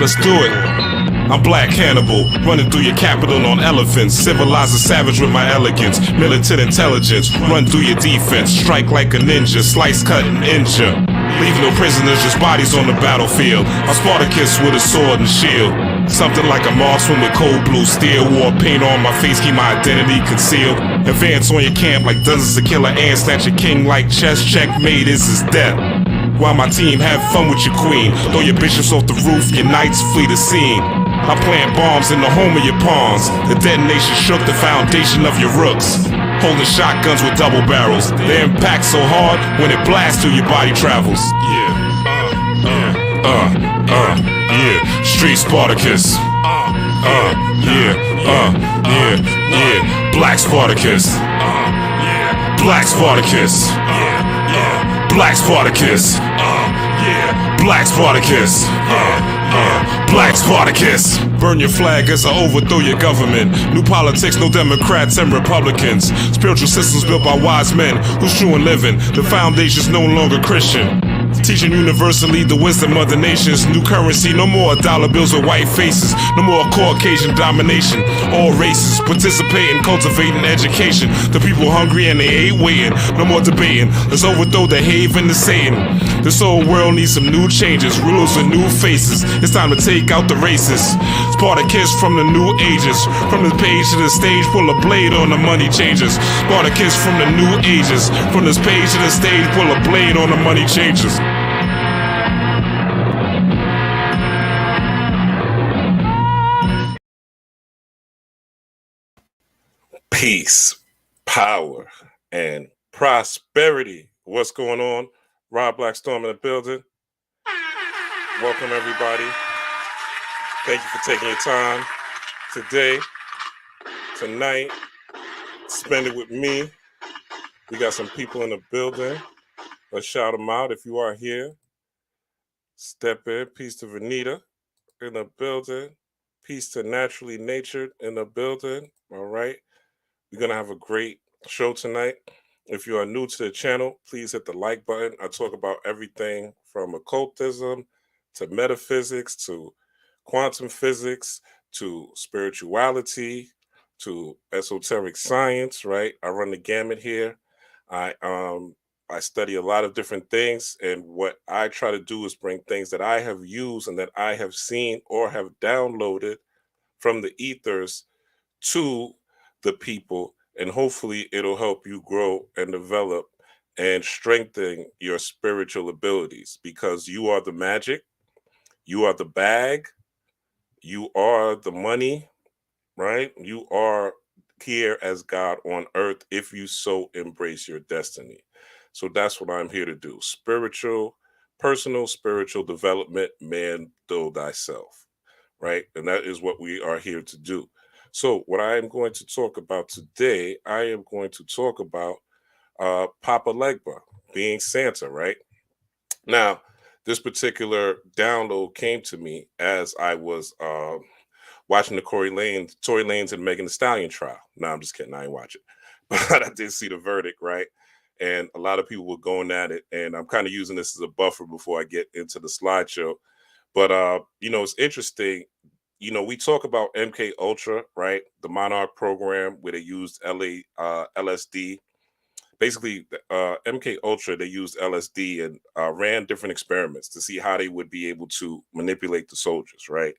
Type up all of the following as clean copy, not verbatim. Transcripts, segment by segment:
let's do it. I'm Black Hannibal, running through your capital on elephants. Civilize a savage with my elegance. Militant intelligence, run through your defense. Strike like a ninja, slice, cut, and injure. Leave no prisoners, just bodies on the battlefield. I'm Spartacus with a sword and shield. Something like a marksman with cold blue steel. War paint on my face, keep my identity concealed. Advance on your camp like dozens of killer ants. Snatch your king like chess, checkmate, this is death. While my team have fun with your queen. Throw your bishops off the roof, your knights flee the scene. I plant bombs in the home of your pawns. The detonation shook the foundation of your rooks. Holding shotguns with double barrels. They impact so hard when it blasts through your body travels. Yeah, Street Spartacus. Black Spartacus. Black Spartacus. Black Spartacus. Black Spartacus. Black Spartacus. Burn your flag as I overthrow your government. New politics, no Democrats and Republicans. Spiritual systems built by wise men who's true in living. The foundation's no longer Christian. Teaching universally the wisdom of the nations. New currency, no more dollar bills with white faces. No more Caucasian domination. All races participate in cultivating education. The people hungry and they ain't waiting. No more debating. Let's overthrow the haven and Satan. This whole world needs some new changes. Rulers with new faces. It's time to take out the racists. Spartacus from the new ages. From the page to the stage, pull a blade on the money changers. Spartacus from the new ages. From this page to the stage, pull a blade on the money changers. Peace, power, and prosperity. What's going on? Rob Blackstorm in the building. Welcome, everybody. Thank you for taking your time today, tonight. Spend it with me. We got some people in the building. Let's shout them out. If you are here, step in. Peace to Vanita in the building. Peace to Naturally Natured in the building. All right. We're going to have a great show tonight. If you are new to the channel, please hit the like button. I talk about everything from occultism to metaphysics to quantum physics to spirituality to esoteric science, right? I run the gamut here. I study a lot of different things, and what I try to do is bring things that I have used and that I have seen or have downloaded from the ethers to the people, and hopefully it'll help you grow and develop and strengthen your spiritual abilities, because you are the magic, you are the bag, you are the money, right? You are here as God on earth if you so embrace your destiny. So that's what I'm here to do. Personal spiritual development, man, though thyself, right? And that is what we are here to do. So what I am going to talk about today, I am going to talk about Papa Legba being Santa, right? Now, this particular download came to me as I was watching the Tory Lanez and Megan Thee Stallion trial. No, I'm just kidding. I ain't watch it. But I did see the verdict, right? And a lot of people were going at it. And I'm kind of using this as a buffer before I get into the slideshow. But, it's interesting. We talk about MK Ultra, right? The Monarch program where they used LSD. Basically, MK Ultra, they used LSD and ran different experiments to see how they would be able to manipulate the soldiers, right?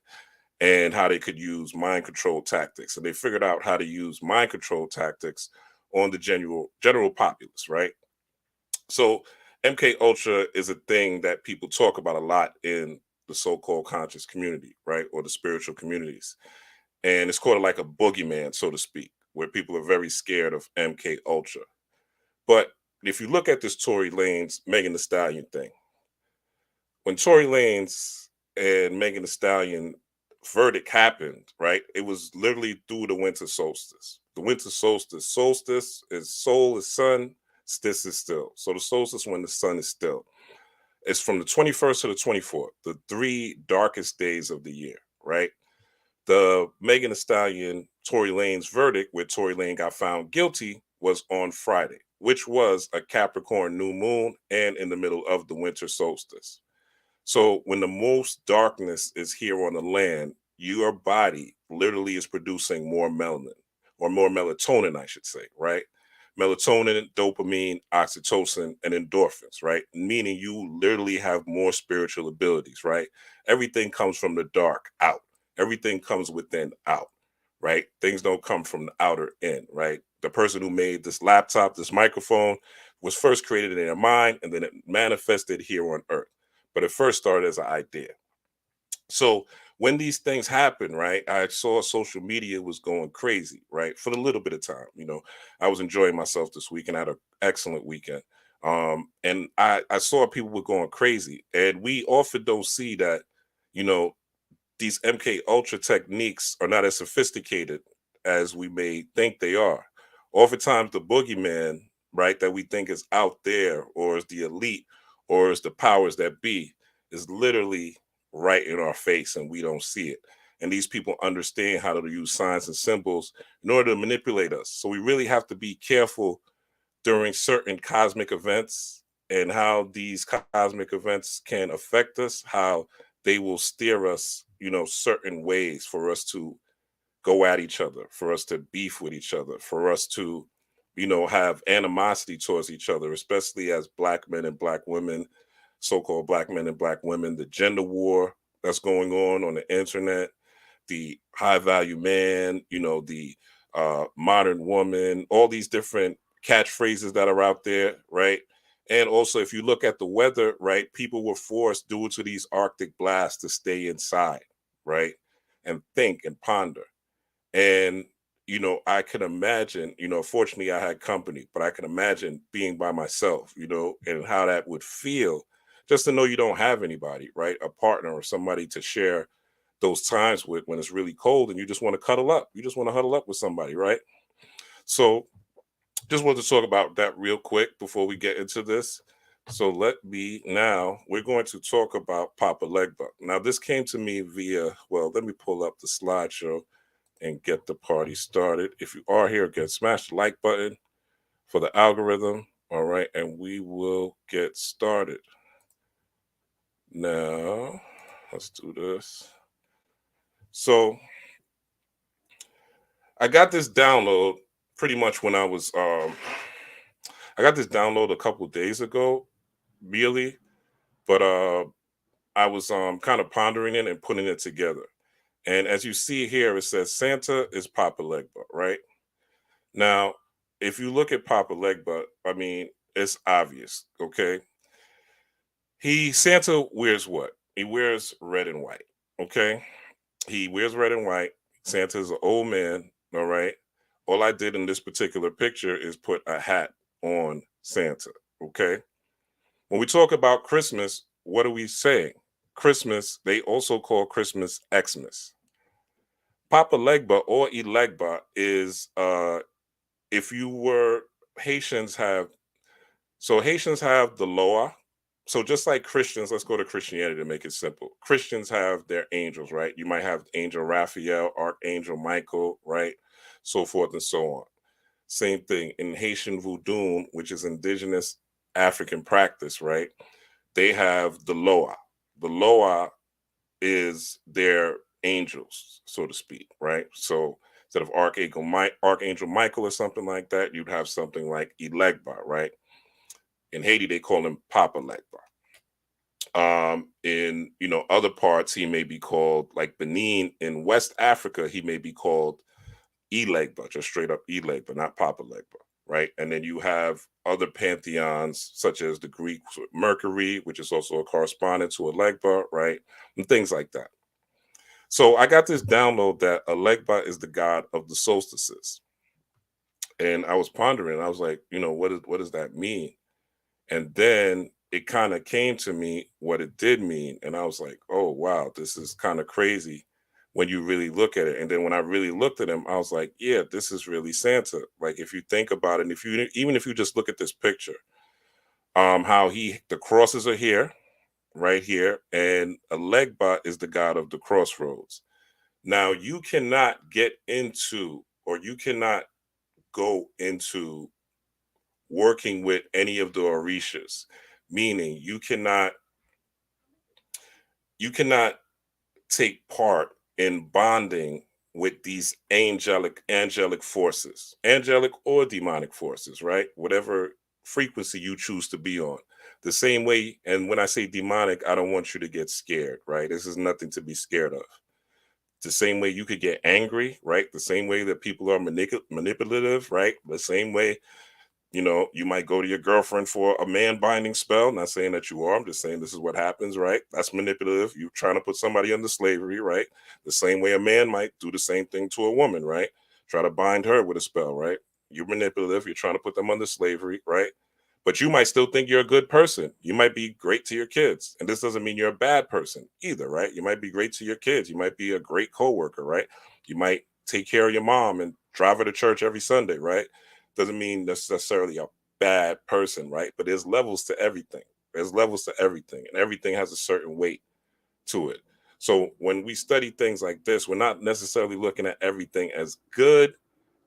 And how they could use mind control tactics. And they figured out how to use mind control tactics on the general populace, right? So MK Ultra is a thing that people talk about a lot in the so-called conscious community, right? Or the spiritual communities. And it's called like a boogeyman, so to speak, where people are very scared of MK Ultra. But if you look at this Tory Lanez, Megan Thee Stallion thing, when Tory Lanez and Megan Thee Stallion verdict happened, right? It was literally through the winter solstice. The winter solstice is soul is sun, stis is still. So the solstice when the sun is still. It's from the 21st to the 24th, the 3 darkest days of the year, right? The Megan Thee Stallion, Tory Lanez verdict, where Tory Lanez got found guilty, was on Friday, which was a Capricorn new moon and in the middle of the winter solstice. So when the most darkness is here on the land, your body literally is producing more melanin or more melatonin, I should say, right? Melatonin, dopamine, oxytocin, and endorphins, right? Meaning you literally have more spiritual abilities, right? Everything comes from the dark out. Everything comes within out, right? Things don't come from the outer in, right? The person who made this laptop, this microphone, was first created in their mind and then it manifested here on earth, but it first started as an idea. So when these things happen, right, I saw social media was going crazy, right, for a little bit of time. I was enjoying myself this weekend. I had an excellent weekend. And I saw people were going crazy. And we often don't see that, you know, these MK Ultra techniques are not as sophisticated as we may think they are. Oftentimes, the boogeyman, right, that we think is out there, or is the elite, or is the powers that be, is literally right in our face and we don't see it. And these people understand how to use signs and symbols in order to manipulate us. So we really have to be careful during certain cosmic events and how these cosmic events can affect us, how they will steer us, certain ways for us to go at each other, for us to beef with each other, for us to, have animosity towards each other, especially as black men and black women, so-called black men and black women, the gender war that's going on the internet, the high value man, the modern woman, all these different catchphrases that are out there, right? And also, if you look at the weather, right, people were forced due to these Arctic blasts to stay inside, right, and think and ponder. And, I can imagine, fortunately I had company, but I can imagine being by myself, and how that would feel just to know you don't have anybody, right? A partner or somebody to share those times with when it's really cold and you just want to cuddle up. You just want to huddle up with somebody, right? So just wanted to talk about that real quick before we get into this. So we're going to talk about Papa Legba. Now, this came to me let me pull up the slideshow and get the party started. If you are here again, smash the like button for the algorithm. All right. And we will get started. Now, let's do this. So, I got this download pretty much when I got this download a couple days ago, really, but I was kind of pondering it and putting it together. And as you see here, it says Santa is Papa Legba, right? Now, if you look at Papa Legba, I mean, it's obvious, okay? Santa wears what? He wears red and white, okay? He wears red and white. Santa's an old man, all right? All I did in this particular picture is put a hat on Santa, okay? When we talk about Christmas, what are we saying? Christmas, they also call Christmas Xmas. Papa Legba or Elegba is if you were Haitians have Haitians have the Loa. So just like Christians, let's go to Christianity to make it simple. Christians have their angels, right? You might have Angel Raphael, Archangel Michael, right? So forth and so on. Same thing in Haitian Voodoo, which is indigenous African practice, right? They have the Loa. The Loa is their angels, so to speak, right? So instead of Archangel Michael or something like that, you'd have something like Elegba, right? In Haiti, they call him Papa Legba. In other parts, he may be called like Benin in West Africa. He may be called Elegba, just straight up Elegba, not Papa Legba, right? And then you have other pantheons such as the Greek Mercury, which is also a correspondent to Elegba, right? And things like that. So I got this download that Elegba is the god of the solstices, and I was pondering. I was like, what does that mean? And then it kind of came to me what it did mean. And I was like, oh, wow, this is kind of crazy when you really look at it. And then when I really looked at him, I was like, yeah, this is really Santa. Like, if you think about it, and even if you just look at this picture, how the crosses are here, right here, and Elegba is the god of the crossroads. Now, you cannot get into, or you cannot go into working with any of the orishas, meaning you cannot you cannot take part in bonding with these angelic forces, angelic or demonic forces, right? Whatever frequency you choose to be on. The same way, and when I say demonic, I don't want you to get scared, right? This is nothing to be scared of. The same way you could get angry, right? The same way that people are manipulative, right? The same way, you might go to your girlfriend for a man binding spell. Not saying that you are. I'm just saying this is what happens, right? That's manipulative. You're trying to put somebody under slavery, right? The same way a man might do the same thing to a woman, right? Try to bind her with a spell, right? You're manipulative. You're trying to put them under slavery, right? But you might still think you're a good person. You might be great to your kids. And this doesn't mean you're a bad person either, right? You might be great to your kids. You might be a great coworker, right? You might take care of your mom and drive her to church every Sunday, right? Doesn't mean necessarily a bad person, right? But there's levels to everything. There's levels to everything, and everything has a certain weight to it. So when we study things like this, we're not necessarily looking at everything as good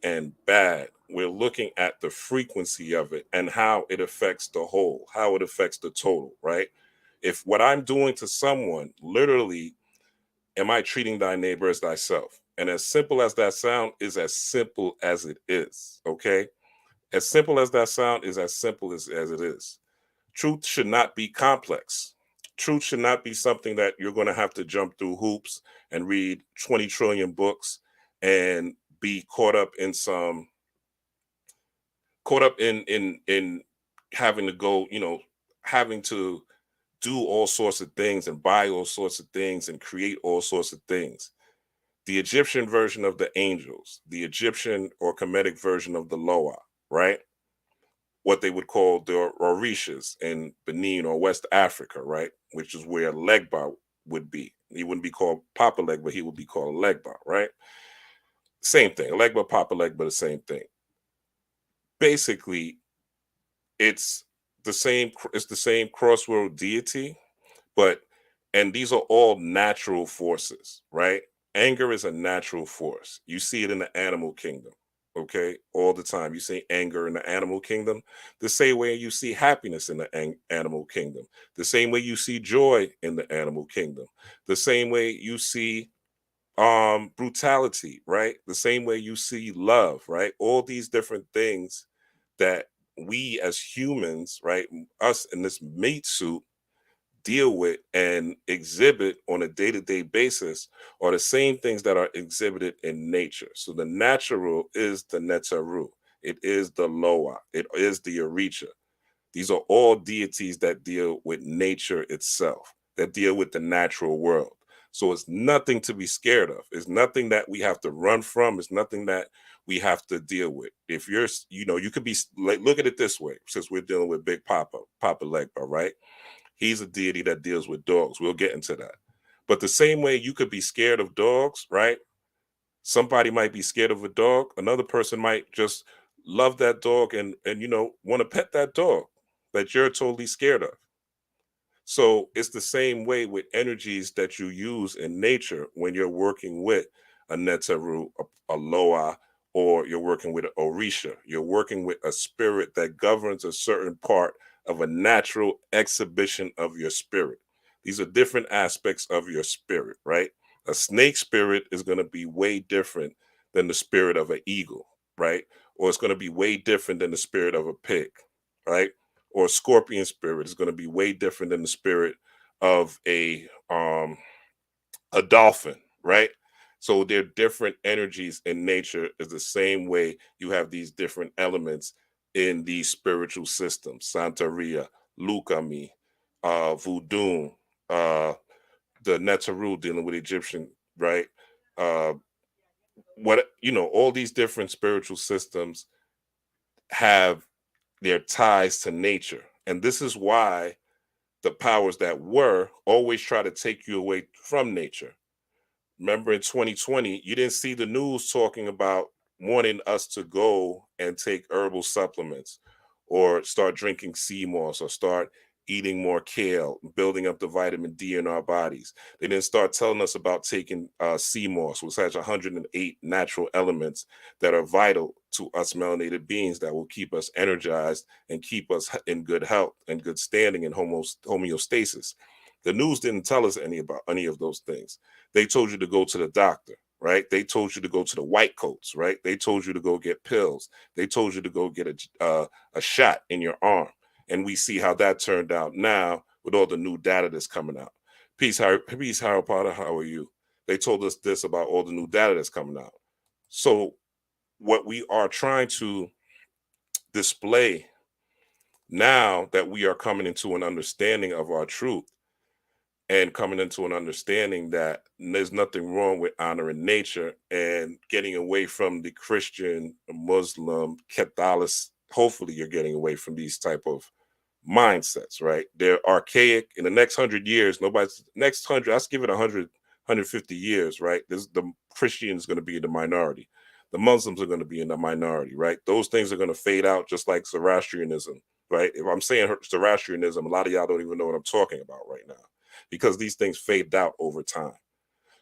and bad. We're looking at the frequency of it and how it affects the whole, how it affects the total, right? If what I'm doing to someone, literally, am I treating thy neighbor as thyself? And as simple as that sound is as simple as it is, okay? As simple as that sound is as simple as it is. Truth should not be complex. Truth should not be something that you're going to have to jump through hoops and read 20 trillion books and be caught up in having to go, having to do all sorts of things and buy all sorts of things and create all sorts of things. The Egyptian version of the angels, the Egyptian or Kemetic version of the Loa, right? What they would call the Orishas in Benin or West Africa, right? Which is where Legba would be. He wouldn't be called Papa Legba, he would be called Legba, right? Same thing. Legba, Papa Legba, the same thing. Basically, it's it's the same crossroad deity, but and these are all natural forces, right? Anger is a natural force. You see it in the animal kingdom, okay? All the time. You see anger in the animal kingdom, the same way you see happiness in the animal kingdom, the same way you see joy in the animal kingdom, the same way you see brutality, right? The same way you see love, right? All these different things that we as humans, right, us in this meat suit deal with and exhibit on a day-to-day basis are the same things that are exhibited in nature. So the natural is the Netaru, it is the Loa, it is the Orisha. These are all deities that deal with nature itself, that deal with the natural world. So it's nothing to be scared of. It's nothing that we have to run from. It's nothing that we have to deal with. If you're, you could be like, look at it this way, since we're dealing with Big Papa Legba, right? He's a deity that deals with dogs. We'll get into that. But the same way you could be scared of dogs, right? Somebody might be scared of a dog. Another person might just love that dog and want to pet that dog that you're totally scared of. So it's the same way with energies that you use in nature when you're working with a Netaru, a Loa, or you're working with an Orisha. You're working with a spirit that governs a certain part of a natural exhibition of your spirit. These are different aspects of your spirit, right? A snake spirit is going to be way different than the spirit of an eagle, right? Or it's going to be way different than the spirit of a pig, right? Or scorpion spirit is going to be way different than the spirit of a dolphin, right? So they're different energies in nature. Is the same way you have these different elements in these spiritual systems: Santeria, Lukami, Voodoo, uh, the Netaru dealing with Egyptian, right? Uh, all these different spiritual systems have their ties to nature, and this is why the powers that were always try to take you away from nature. Remember in 2020, you didn't see the news talking about wanting us to go and take herbal supplements or start drinking sea moss or start eating more kale, building up the vitamin D in our bodies. They didn't start telling us about taking sea moss, which has 108 natural elements that are vital to us melanated beings that will keep us energized and keep us in good health and good standing and homeostasis. The news didn't tell us any of those things. They told you to go to the doctor, right? They told you to go to the white coats, right? They told you to go get pills. They told you to go get a shot in your arm. And we see how that turned out now with all the new data that's coming out. Peace, Harold Potter. How are you? They told us this about all the new data that's coming out. So what we are trying to display now that we are coming into an understanding of our truth and coming into an understanding that there's nothing wrong with honoring nature and getting away from the Christian, Muslim, Catholic. Hopefully you're getting away from these type of mindsets, right? They're archaic. In the next 100 years, nobody's next 100, let's give it 150 years, right? The Christian is going to be in the minority. The Muslims are going to be in the minority, right? Those things are going to fade out just like Zoroastrianism, right? If I'm saying Zoroastrianism, a lot of y'all don't even know what I'm talking about right now because these things fade out over time.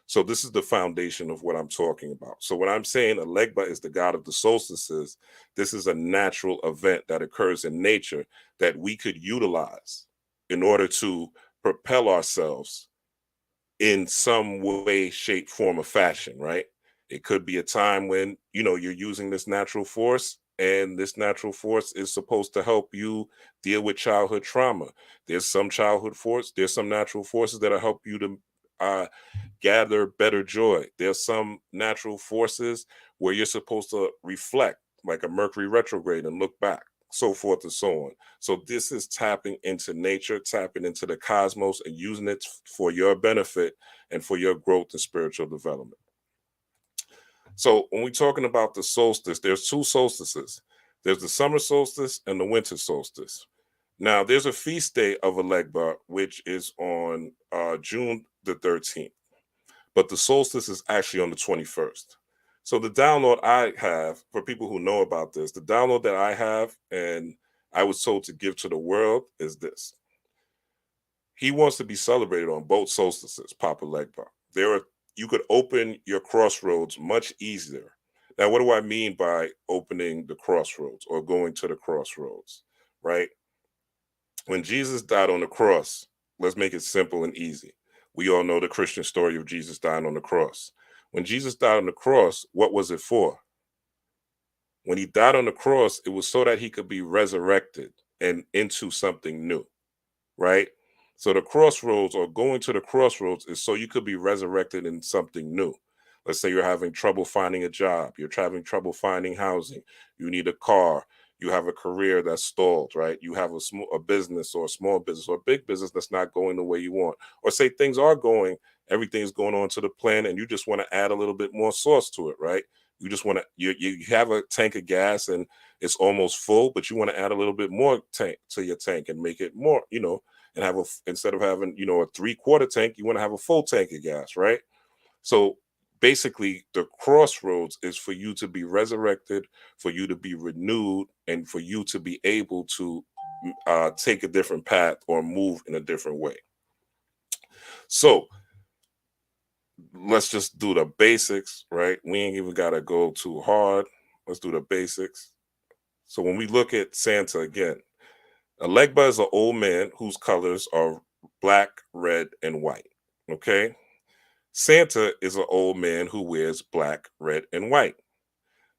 So this is the foundation of what I'm talking about. So when I'm saying Elegba is the god of the solstices, this is a natural event that occurs in nature that we could utilize in order to propel ourselves in some way, shape, form, or fashion, right? It could be a time when, you're using this natural force and this natural force is supposed to help you deal with childhood trauma. There's some childhood force, there's some natural forces that'll help you to gather better joy. There's some natural forces where you're supposed to reflect, like a Mercury retrograde, and look back, so forth and so on. So this is tapping into nature, tapping into the cosmos, and using it for your benefit and for your growth and spiritual development. So when we're talking about the solstice, there's two solstices. There's the summer solstice and the winter solstice. Now, there's a feast day of Elegba, which is on June the 13th, but the solstice is actually on the 21st. So the download I have, for people who know about this, the download that I have and I was told to give to the world is this. He wants to be celebrated on both solstices, Papa Legba. You could open your crossroads much easier. Now, what do I mean by opening the crossroads or going to the crossroads? Right? When Jesus died on the cross, let's make it simple and easy. We all know the Christian story of Jesus dying on the cross. When Jesus died on the cross, what was it for? When he died on the cross, it was so that he could be resurrected and into something new, right? So the crossroads, or going to the crossroads, is so you could be resurrected in something new. Let's say you're having trouble finding a job, you're having trouble finding housing, you need a car, you have a career that's stalled, right? You have a business or a small business or a big business that's not going the way you want. Or say things are going, everything's going on to the plan, and you just want to add a little bit more sauce to it, right? You just want to, you have a tank of gas and it's almost full, but you want to add a little bit more tank to your tank and make it more, and instead of having, a 3/4 tank, you want to have a full tank of gas, right? So basically, the crossroads is for you to be resurrected, for you to be renewed, and for you to be able to take a different path or move in a different way. So let's just do the basics, right? We ain't even got to go too hard. Let's do the basics. So when we look at Santa again, Elegba is an old man whose colors are black, red, and white. Okay. Santa is an old man who wears black, red, and white.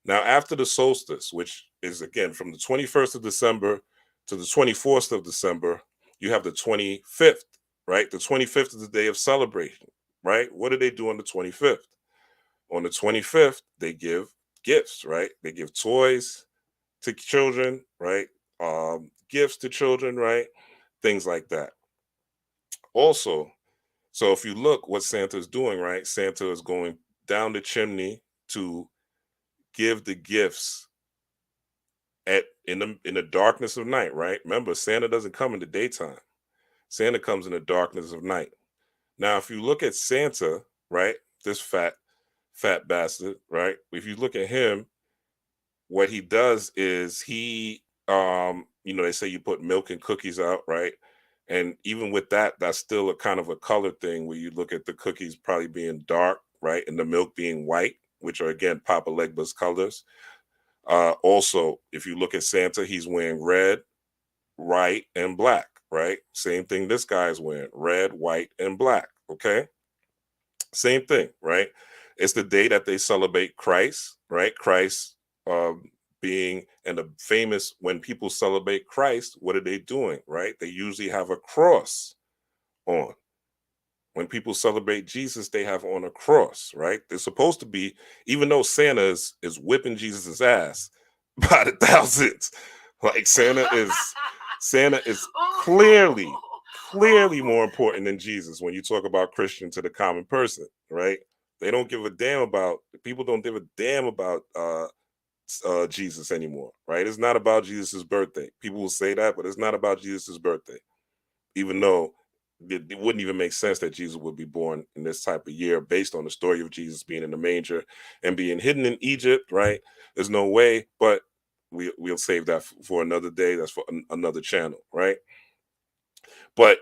Now, after the solstice, which is again from the 21st of December to the 24th of December, you have the 25th, right? The 25th is the day of celebration, right? What do they do on the 25th? On the 25th, they give gifts, right? They give toys to children, right? Gifts to children, right? Things like that. Also, so if you look what Santa is doing, right? Santa is going down the chimney to give the gifts in the darkness of night, right? Remember, Santa doesn't come in the daytime. Santa comes in the darkness of night. Now, if you look at Santa, right, this fat bastard, right? If you look at him, what he does is they say you put milk and cookies out, right? And even with that, that's still a kind of a color thing where you look at the cookies probably being dark, right? And the milk being white, which are again Papa Legba's colors. Also, if you look at Santa, he's wearing red, white, and black, right? Same thing this guy is wearing, red, white, and black, okay? Same thing, right? It's the day that they celebrate Christ, right? Christ being, and the famous, when people celebrate Christ, what are they doing, right? They usually have a cross on. When people celebrate Jesus, they have on a cross, right? They're supposed to be, even though Santa is whipping Jesus's ass by the thousands, like Santa is clearly, clearly more important than Jesus when you talk about Christian to the common person, right? They don't give a damn about, people don't give a damn about Jesus anymore, right? It's not about Jesus's birthday. People will say that, but it's not about Jesus's birthday, even though it wouldn't even make sense that Jesus would be born in this type of year based on the story of Jesus being in the manger and being hidden in Egypt, right? There's no way, but we'll save that for another day. That's for another channel, right? But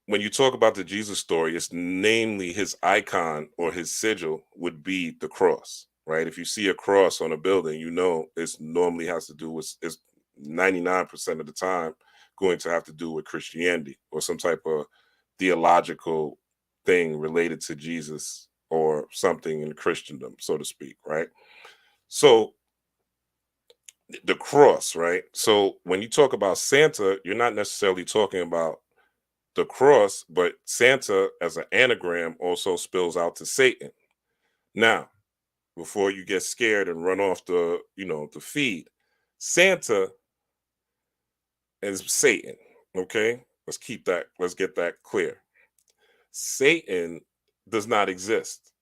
when you talk about the Jesus story, it's namely his icon or his sigil would be the cross, right? If you see a cross on a building, you know it's normally has to do with, it's 99% of the time going to have to do with Christianity or some type of theological thing related to Jesus or something in Christendom, so to speak, right? So the cross, right? So when you talk about Santa, you're not necessarily talking about the cross, but Santa as an anagram also spills out to Satan. Now, before you get scared and run off the feed, Santa is Satan. Okay, let's get that clear. Satan does not exist.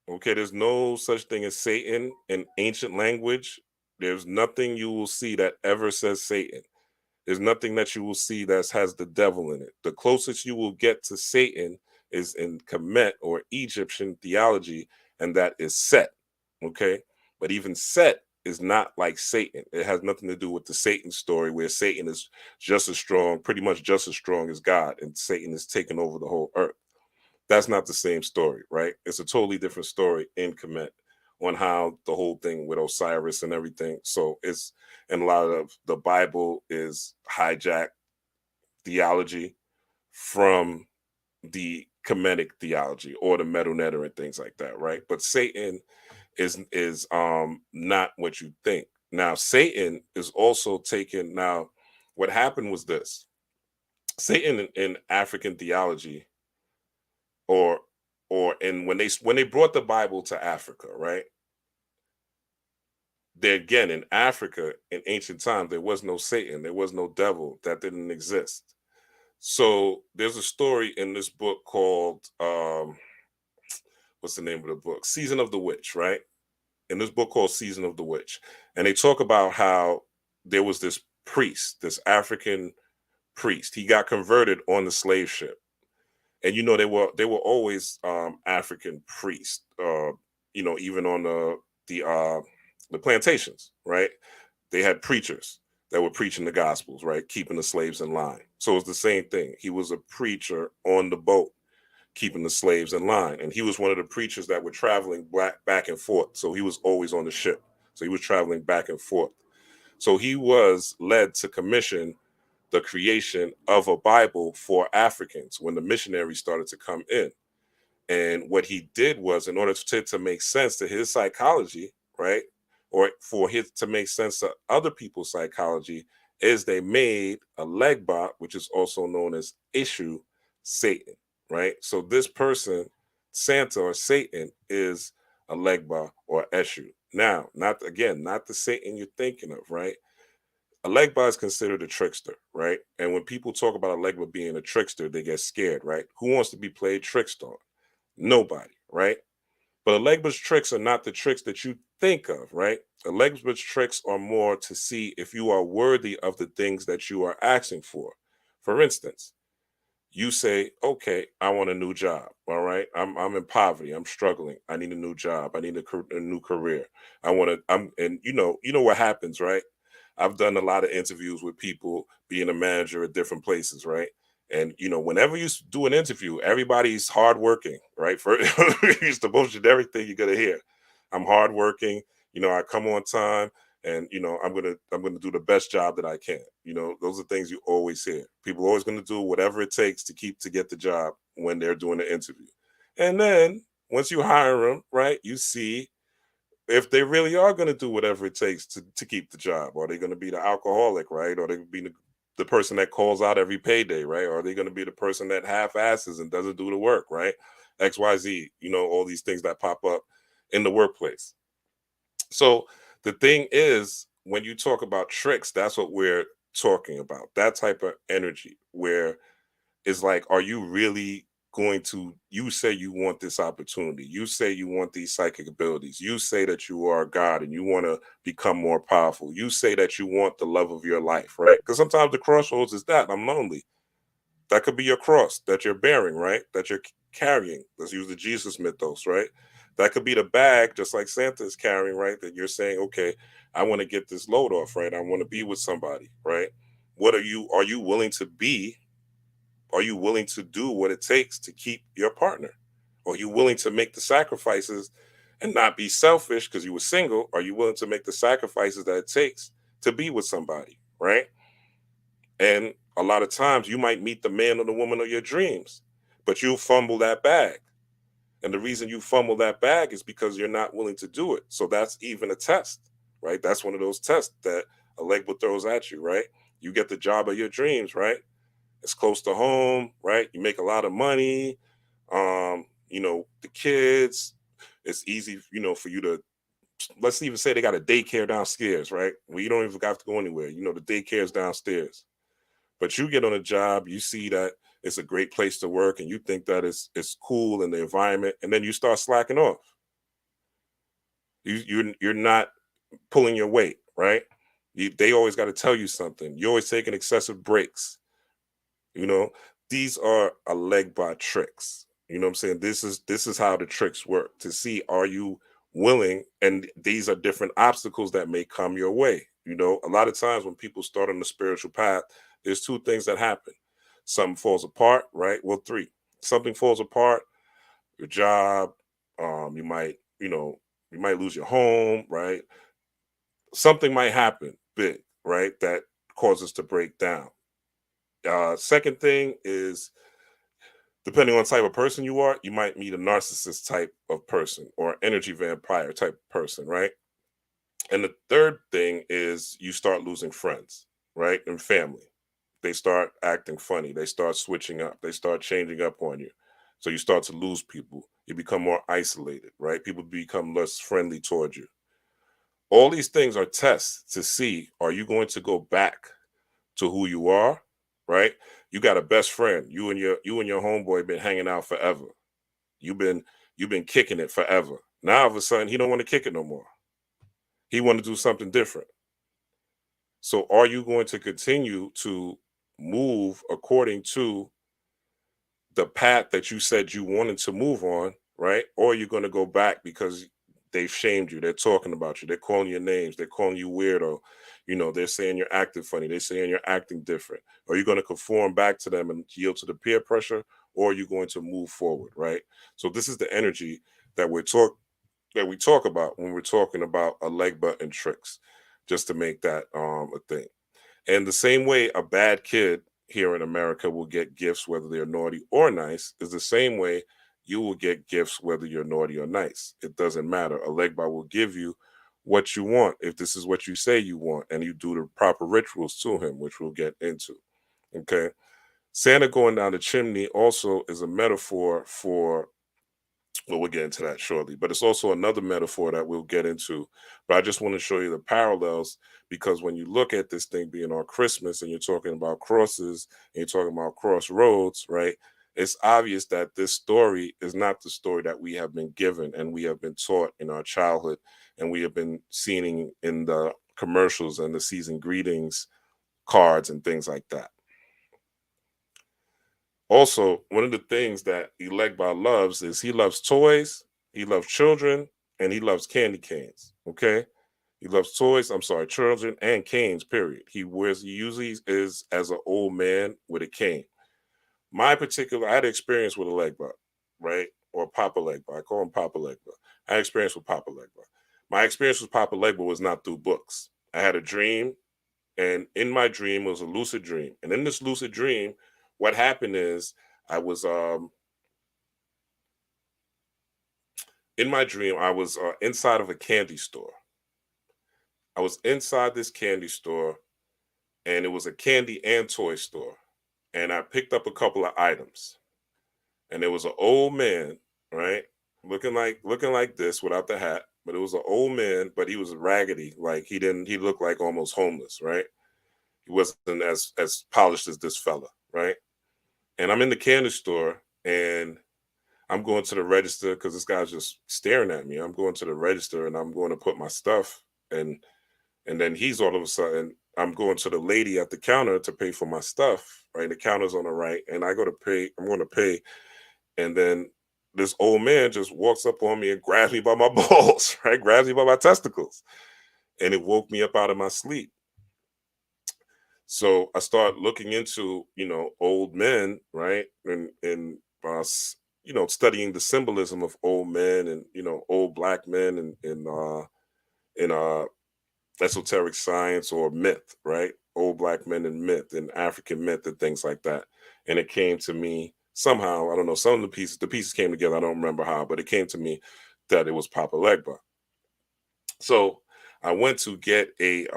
Okay, there's no such thing as Satan in ancient language. There's nothing you will see that ever says Satan. There's nothing that you will see that has the devil in it. The closest you will get to Satan is in Kemet or Egyptian theology, and that is Set. Okay. But even Set is not like Satan. It has nothing to do with the Satan story where Satan is just as strong, pretty much just as strong as God, and Satan is taking over the whole earth. That's not the same story, right? It's a totally different story in Kemet on how the whole thing with Osiris and everything. So it's, and a lot of the Bible is hijacked theology from the Kemetic theology or the Metal Netter and things like that, right? But Satan is not what you think. Now Satan is also taken. Now, what happened was this: Satan in African theology, or and when they brought the Bible to Africa, right? There again, in Africa in ancient times, there was no Satan, there was no devil, that didn't exist. So there's a story in this book called what's the name of the book? Season of the Witch, right? In this book called Season of the Witch. And they talk about how there was this priest, this African priest. He got converted on the slave ship. And they were always African priests, even on the plantations, right? They had preachers that were preaching the gospels, right? Keeping the slaves in line. So it's the same thing. He was a preacher on the boat, keeping the slaves in line. And he was one of the preachers that were traveling back and forth. So he was always on the ship. So he was traveling back and forth. So he was led to commission the creation of a Bible for Africans when the missionaries started to come in. And what he did was, in order to make sense to his psychology, right, or for his to make sense to other people's psychology, is they made a Legba, which is also known as Ishu, Satan, right? So this person, Santa or Satan, is a Legba or Eshu. Now, not the Satan you're thinking of, right? A Legba is considered a trickster, right? And when people talk about a Legba being a trickster, they get scared, right? Who wants to be played tricked on? Nobody, right? But Elegba's tricks are not the tricks that you think of, right? Elegba's tricks are more to see if you are worthy of the things that you are asking for. For instance, you say, okay, I want a new job. All right. I'm in poverty. I'm struggling. I need a new job. I need a new career. And you know what happens, right? I've done a lot of interviews with people being a manager at different places, right? And whenever you do an interview, everybody's hardworking, right? For it's the most generic thing you're gonna hear. I'm hardworking, I come on time, and I'm gonna do the best job that I can. Those are things you always hear. People are always gonna do whatever it takes to get the job when they're doing the interview. And then once you hire them, right, you see if they really are going to do whatever it takes to keep the job. Are they going to be the alcoholic, right? Or they be the person that calls out every payday, right? Or are they going to be the person that half asses and doesn't do the work, right? XYZ, all these things that pop up in the workplace. So the thing is, when you talk about tricks, that's what we're talking about. That type of energy where it's like, are you really going to, you say you want this opportunity, you say you want these psychic abilities, you say that you are God and you want to become more powerful, you say that you want the love of your life, right? Because sometimes the crossroads is that I'm lonely. That could be your cross that you're bearing, right? That you're carrying. Let's use the Jesus mythos, right? That could be the bag, just like Santa is carrying, right? That you're saying, okay, I want to get this load off, right? I want to be with somebody, right? What are you willing to be? Are you willing to do what it takes to keep your partner? Are you willing to make the sacrifices and not be selfish because you were single? Are you willing to make the sacrifices that it takes to be with somebody, right? And a lot of times you might meet the man or the woman of your dreams, but you'll fumble that bag. And the reason you fumble that bag is because you're not willing to do it. So that's even a test, right? That's one of those tests that Elegba throws at you, right? You get the job of your dreams, right? It's close to home, right? You make a lot of money. The kids, it's easy, for you to, let's even say they got a daycare downstairs, right? Where you don't even have to go anywhere. The daycare is downstairs. But you get on a job, you see that it's a great place to work, and you think that it's cool in the environment, and then you start slacking off. You're not pulling your weight, right? They always got to tell you something. You're always taking excessive breaks. You know, these are a leg by tricks. You know what I'm saying? This is how the tricks work to see are you willing, and these are different obstacles that may come your way. A lot of times when people start on the spiritual path, there's two things that happen. Something falls apart, right? Well, three. Something falls apart, your job, you might lose your home, right? Something might happen big, right? That causes to break down. Second thing is, depending on the type of person you are, you might meet a narcissist type of person or an energy vampire type person, right? And the third thing is you start losing friends, right? And family. They start acting funny. They start switching up. They start changing up on you. So you start to lose people. You become more isolated, right? People become less friendly towards you. All these things are tests to see, are you going to go back to who you are, right? You got a best friend. You and your homeboy been hanging out forever. You've been you've been kicking it forever. Now all of a sudden he don't want to kick it no more. He want to do something different. So are you going to continue to move according to the path that you said you wanted to move on, right? Or you're going to go back because they've shamed you. They're talking about you. They're calling your names. They're calling you weirdo. They're saying you're acting funny. They're saying you're acting different. Are you going to conform back to them and yield to the peer pressure, or are you going to move forward, right? So this is the energy that we talk about when we're talking about a leg button tricks, just to make that a thing. And the same way a bad kid here in America will get gifts, whether they're naughty or nice, is the same way you will get gifts, whether you're naughty or nice. It doesn't matter. A Legba will give you what you want if this is what you say you want, and you do the proper rituals to him, which we'll get into. Okay. Santa going down the chimney also is a metaphor for, well, we'll get into that shortly, but it's also another metaphor that we'll get into. But I just want to show you the parallels, because when you look at this thing being on Christmas and you're talking about crosses and you're talking about crossroads, right? It's obvious that this story is not the story that we have been given and we have been taught in our childhood and we have been seeing in the commercials and the season greetings cards and things like that. Also, one of the things that Elegba loves is he loves toys, he loves children, and he loves candy canes. Okay. He loves toys, I'm sorry, children and canes, period. He usually is as an old man with a cane. I had experience with a Legba, right? Or Papa Legba. I call him Papa Legba. I had experience with Papa Legba. My experience with Papa Legba was not through books. I had a dream, and in my dream was a lucid dream. And in this lucid dream, what happened is I was in my dream I was inside of a candy store. I was inside this candy store, and it was a candy and toy store. And I picked up a couple of items, and there was an old man, right, looking like this without the hat, but it was an old man, but he was raggedy, like he looked like almost homeless, right? He wasn't as polished as this fella, right? And I'm in the candy store, and I'm going to the register because this guy's just staring at me. I'm going to the register, and I'm going to put my stuff, and and then he's all of a sudden, I'm going to the lady at the counter to pay for my stuff, right? The counter's on the right, and I go to pay. I'm going to pay, and then this old man just walks up on me and grabs me by my balls, right? Grabs me by my testicles, and it woke me up out of my sleep. So I start looking into, old men, right? And studying the symbolism of old men and, old black men in esoteric science or myth, right? Old black men in myth and African myth and things like that. And it came to me somehow, I don't know, some of the pieces came together. I don't remember how, but it came to me that it was Papa Legba. So I went to get a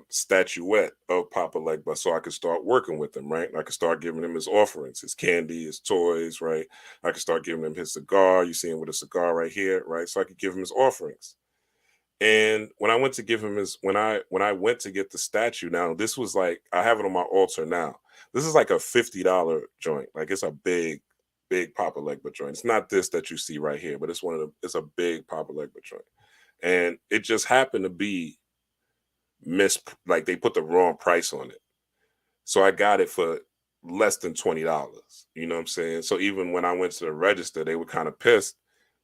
statuette of Papa Legba so I could start working with him, right? I could start giving him his offerings, his candy, his toys, right? I could start giving him his cigar. You see him with a cigar right here, right? So I could give him his offerings. And when I went to give him his, when I went to get the statue, now this was like I have it on my altar now. This is like a $50 joint. Like it's a big Papa Legba joint. It's not this that you see right here, but it's a big Papa Legba joint. And it just happened to be like they put the wrong price on it. So I got it for less than $20. You know what I'm saying? So even when I went to the register, they were kind of pissed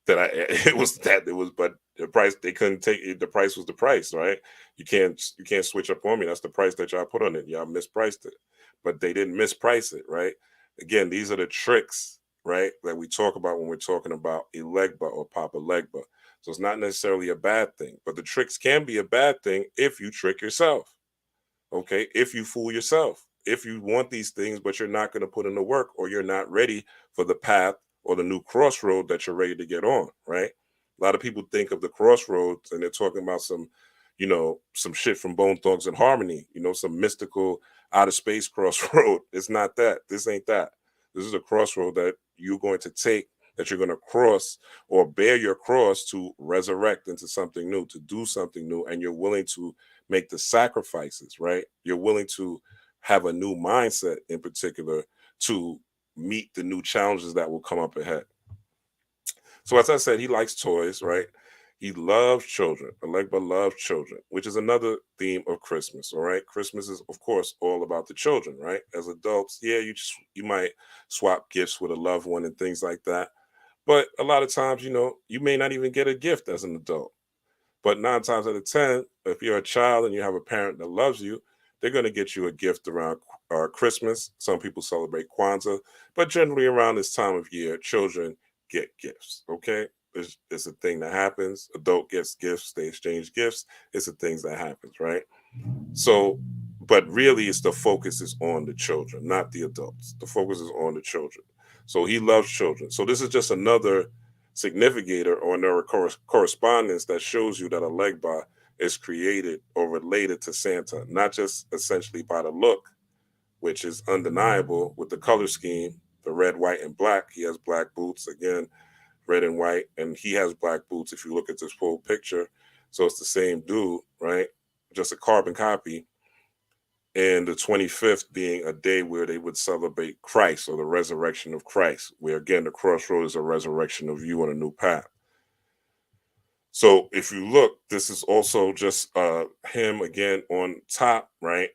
that but the price they couldn't take it. The price was the price, right? You can't switch up on me. That's the price that y'all put on it. Y'all mispriced it, but they didn't misprice it, right? Again, these are the tricks, right, that we talk about when we're talking about Elegba or Papa Legba. So it's not necessarily a bad thing, but the tricks can be a bad thing if you trick yourself. Okay, if you fool yourself, if you want these things but you're not going to put in the work, or you're not ready for the path or the new crossroad that you're ready to get on, right? A lot of people think of the crossroads and they're talking about some shit from Bone Thugs and Harmony, some mystical outer space crossroad. It's not that. This ain't that. This is a crossroad that you're going to take, that you're going to cross or bear your cross to resurrect into something new, to do something new, and you're willing to make the sacrifices, right? You're willing to have a new mindset in particular to meet the new challenges that will come up ahead. So as I said, he likes toys, right? He loves children. Elegba loves children, which is another theme of Christmas. All right. Christmas is, of course, all about the children, right? As adults, yeah, you might swap gifts with a loved one and things like that. But a lot of times, you may not even get a gift as an adult. But 9 times out of 10, if you're a child and you have a parent that loves you, they're going to get you a gift around Christmas. Some people celebrate Kwanzaa, but generally around this time of year, children get gifts. Okay, it's a thing that happens. Adult gets gifts. They exchange gifts. It's the things that happens, right? So, but really, it's the focus is on the children, not the adults. The focus is on the children. So he loves children. So this is just another significator or another correspondence that shows you that a Legba is created or related to Santa, not just essentially by the look, which is undeniable with the color scheme, the red, white, and black. He has black boots, again, red and white, and he has black boots if you look at this full picture. So it's the same dude, right? Just a carbon copy. And the 25th being a day where they would celebrate Christ or the resurrection of Christ, where again, the crossroad is a resurrection of you on a new path. So if you look, this is also just him again on top, right?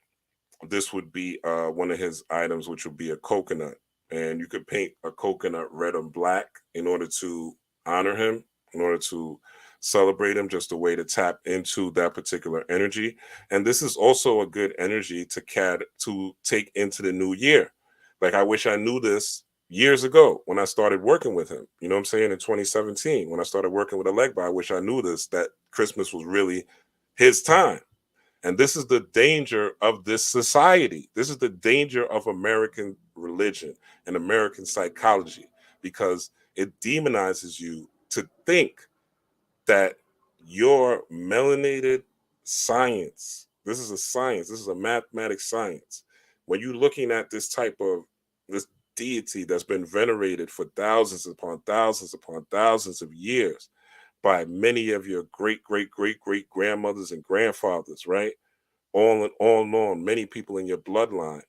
This would be one of his items, which would be a coconut. And you could paint a coconut red and black in order to honor him, in order to celebrate him, just a way to tap into that particular energy. And this is also a good energy to take into the new year. Like I wish I knew this years ago when I started working with him. You know what I'm saying? In 2017, when I started working with Elegba, I wish I knew this, that Christmas was really his time. And this is the danger of this society. This is the danger of American religion and American psychology, because it demonizes you to think that your melanated science, this is a science, this is a mathematics science. When you're looking at this type of this deity that's been venerated for thousands of years by many of your great grandmothers and grandfathers, right? On, many people in your bloodline,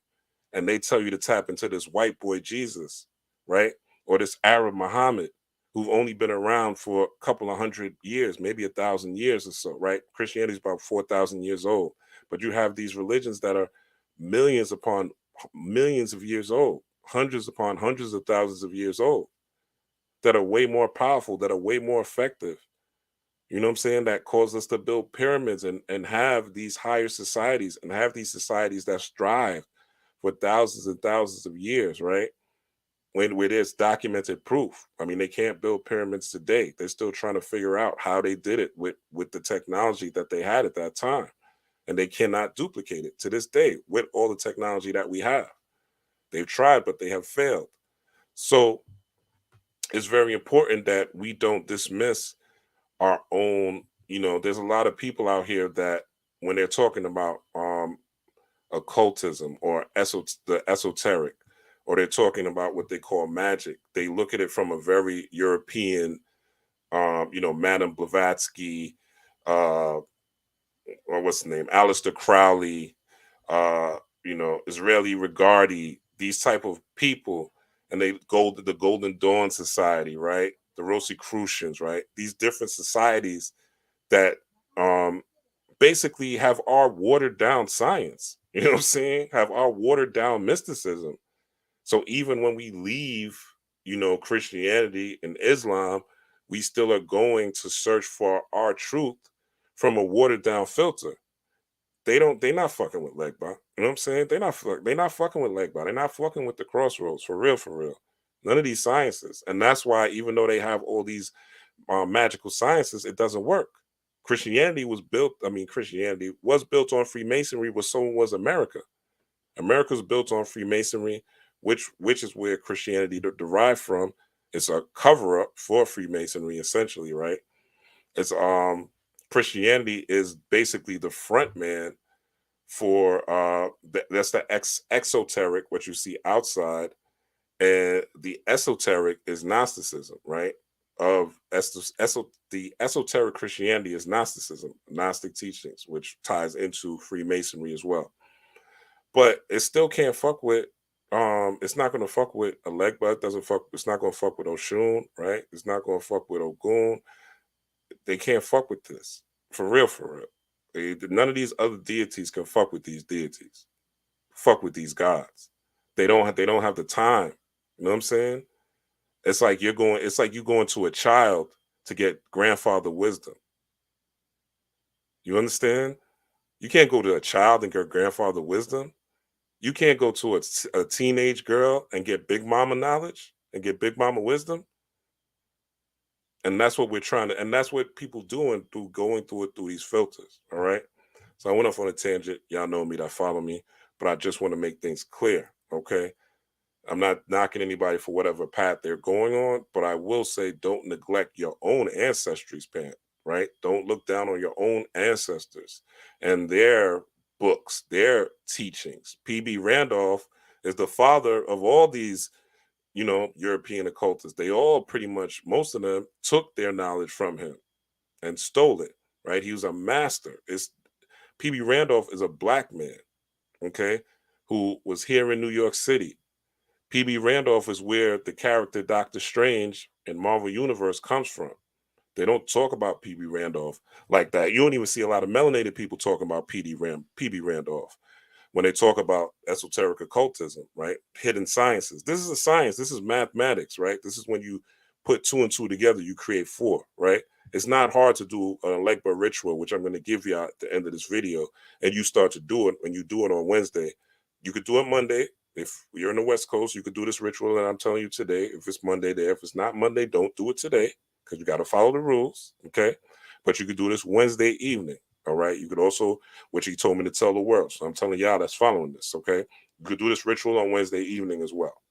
and they tell you to tap into this white boy Jesus, right? Or this Arab Muhammad, who've only been around for a couple of hundred years, maybe 1,000 years or so, right? Christianity is about 4,000 years old, but you have these religions that are millions upon millions of years old, hundreds upon hundreds of thousands of years old, that are way more powerful, that are way more effective. You know what I'm saying? That caused us to build pyramids and have these higher societies and have these societies that strive for thousands and thousands of years, right? When where there's documented proof. I mean, they can't build pyramids today. They're still trying to figure out how they did it with the technology that they had at that time. And they cannot duplicate it to this day with all the technology that we have. They've tried, but they have failed. So it's very important that we don't dismiss our own, there's a lot of people out here that when they're talking about occultism or the esoteric, or they're talking about what they call magic, they look at it from a very European, Madame Blavatsky, or what's the name, Aleister Crowley, uh, Israeli Regardi, these type of people, and they go to the Golden Dawn Society, right? The Rosicrucians, right? These different societies that um basically have our watered down science, you know what I'm saying? Have our watered down mysticism. So even when we leave, Christianity and Islam, we still are going to search for our truth from a watered down filter. They're not fucking with Legba. You know what I'm saying? They're not fucking with Legba. They're not fucking with the Crossroads, for real, for real. None of these sciences. And that's why, even though they have all these magical sciences, it doesn't work. Christianity was built on Freemasonry, but so was America. America's built on Freemasonry, which is where Christianity derived from. It's a cover up for Freemasonry, essentially, right? It's Christianity is basically the front man for that's the exoteric, what you see outside, and the esoteric is Gnosticism, right? The esoteric Christianity is Gnosticism, Gnostic teachings, which ties into Freemasonry as well. But it still can't fuck with. It's not gonna fuck with Elegba. It doesn't fuck. It's not gonna fuck with Oshun, right? It's not gonna fuck with Ogun. They can't fuck with this, for real, for real. None of these other deities can fuck with these deities. Fuck with these gods. They don't have the time. You know what I'm saying? It's like you going to a child to get grandfather wisdom. You understand? You can't go to a child and get grandfather wisdom. You can't go to a teenage girl and get big mama knowledge and get big mama wisdom. And that's what we're trying to, and that's what people doing through going through it through these filters. All right. So I went off on a tangent. Y'all know me, that follow me, but I just want to make things clear. Okay. I'm not knocking anybody for whatever path they're going on, but I will say don't neglect your own ancestry's path, right? Don't look down on your own ancestors and their books, their teachings. P.B. Randolph is the father of all these, European occultists. They all pretty much, most of them took their knowledge from him and stole it, right? He was a master. It's P.B. Randolph is a black man, okay, who was here in New York City. P.B. Randolph is where the character Doctor Strange in Marvel Universe comes from. They don't talk about P.B. Randolph like that. You don't even see a lot of melanated people talking about P.B. Randolph when they talk about esoteric occultism, right? Hidden sciences. This is a science. This is mathematics, right? This is when you put two and two together, you create four, right? It's not hard to do a Legba ritual, which I'm going to give you at the end of this video, and you start to do it when you do it on Wednesday. You could do it Monday. If you're in the West Coast, you could do this ritual that I'm telling you today. If it's Monday there, if it's not Monday, don't do it today because you got to follow the rules, okay? But you could do this Wednesday evening, All right. You could also, which he told me to tell the world. So I'm telling y'all that's following this. Okay. You could do this ritual on Wednesday evening as well.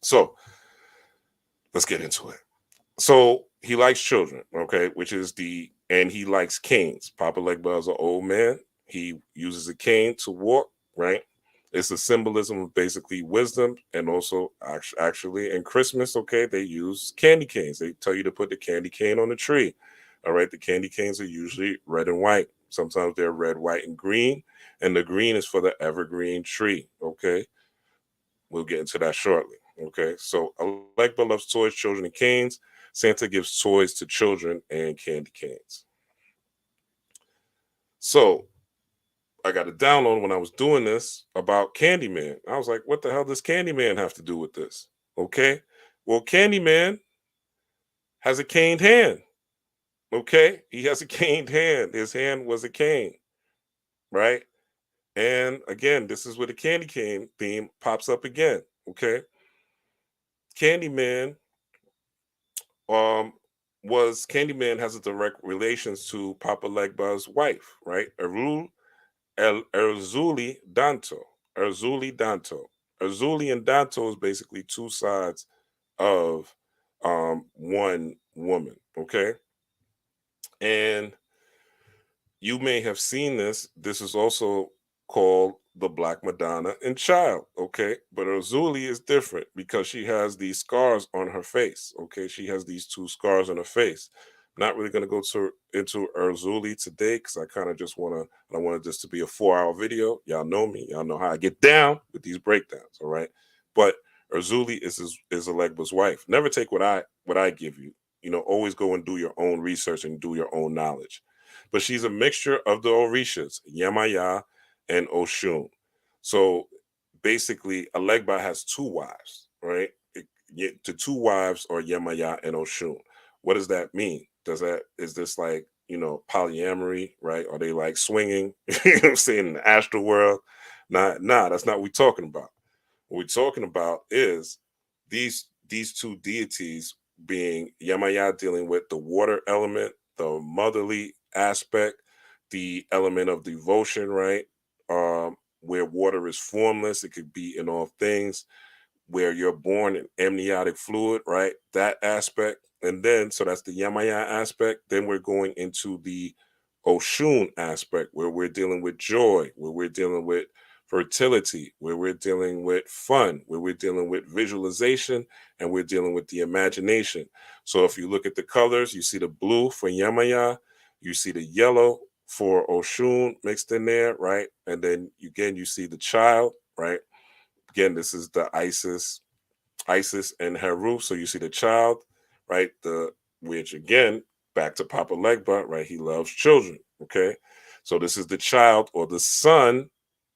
So let's get into it. So he likes children, okay, which is and he likes canes. Papa Legba is an old man. He uses a cane to walk, right? It's a symbolism of basically wisdom, and also actually in Christmas, okay, they use candy canes. They tell you to put the candy cane on the tree. All right, the candy canes are usually red and white. Sometimes they're red, white, and green, and the green is for the evergreen tree. Okay, we'll get into that shortly. Okay, so Elegba loves toys, children, and canes. Santa gives toys to children and candy canes. So I got a download when I was doing this about Candyman. I was like, what the hell does Candyman have to do with this? Okay, well, Candyman has a caned hand. Okay, he has a caned hand. His hand was a cane, right? And again, this is where the candy cane theme pops up again. Okay, Candyman um was Candyman has a direct relations to Papa Legba's wife, right? Erzuli Danto. Erzuli Danto. Erzuli and Danto is basically two sides of one woman, okay? And you may have seen this. This is also called the Black Madonna and Child. Okay. But Azuli is different because she has these scars on her face. Okay. She has these two scars on her face. Not really going to go into Erzuli today because I kind of just I wanted this to be a 4-hour video. Y'all know me. Y'all know how I get down with these breakdowns. All right. But Erzuli is Elegba's wife. Never take what I give you. You know, always go and do your own research and do your own knowledge, but she's a mixture of the Orishas, Yemaya and Oshun. So basically, Elegba has two wives, right? The two wives are Yemaya and Oshun. What does that mean? Is this like, polyamory, right? Are they like swinging, you know what I'm saying, in the astral world? Nah, that's not what we're talking about. What we're talking about is these two deities being Yamaya dealing with the water element, the motherly aspect, the element of devotion, right? Where water is formless, it could be in all things, where you're born in amniotic fluid, right? That aspect. And then, so that's the Yamaya aspect. Then we're going into the Oshun aspect, where we're dealing with joy, where we're dealing with fertility, where we're dealing with fun, where we're dealing with visualization, and we're dealing with the imagination. So if you look at the colors, you see the blue for Yamaya, you see the yellow for Oshun mixed in there, right? And then again, you see the child, right? Again, this is the Isis and Heru. So you see the child, right? Which again, back to Papa Legba, right? He loves children. Okay. So this is the child or the son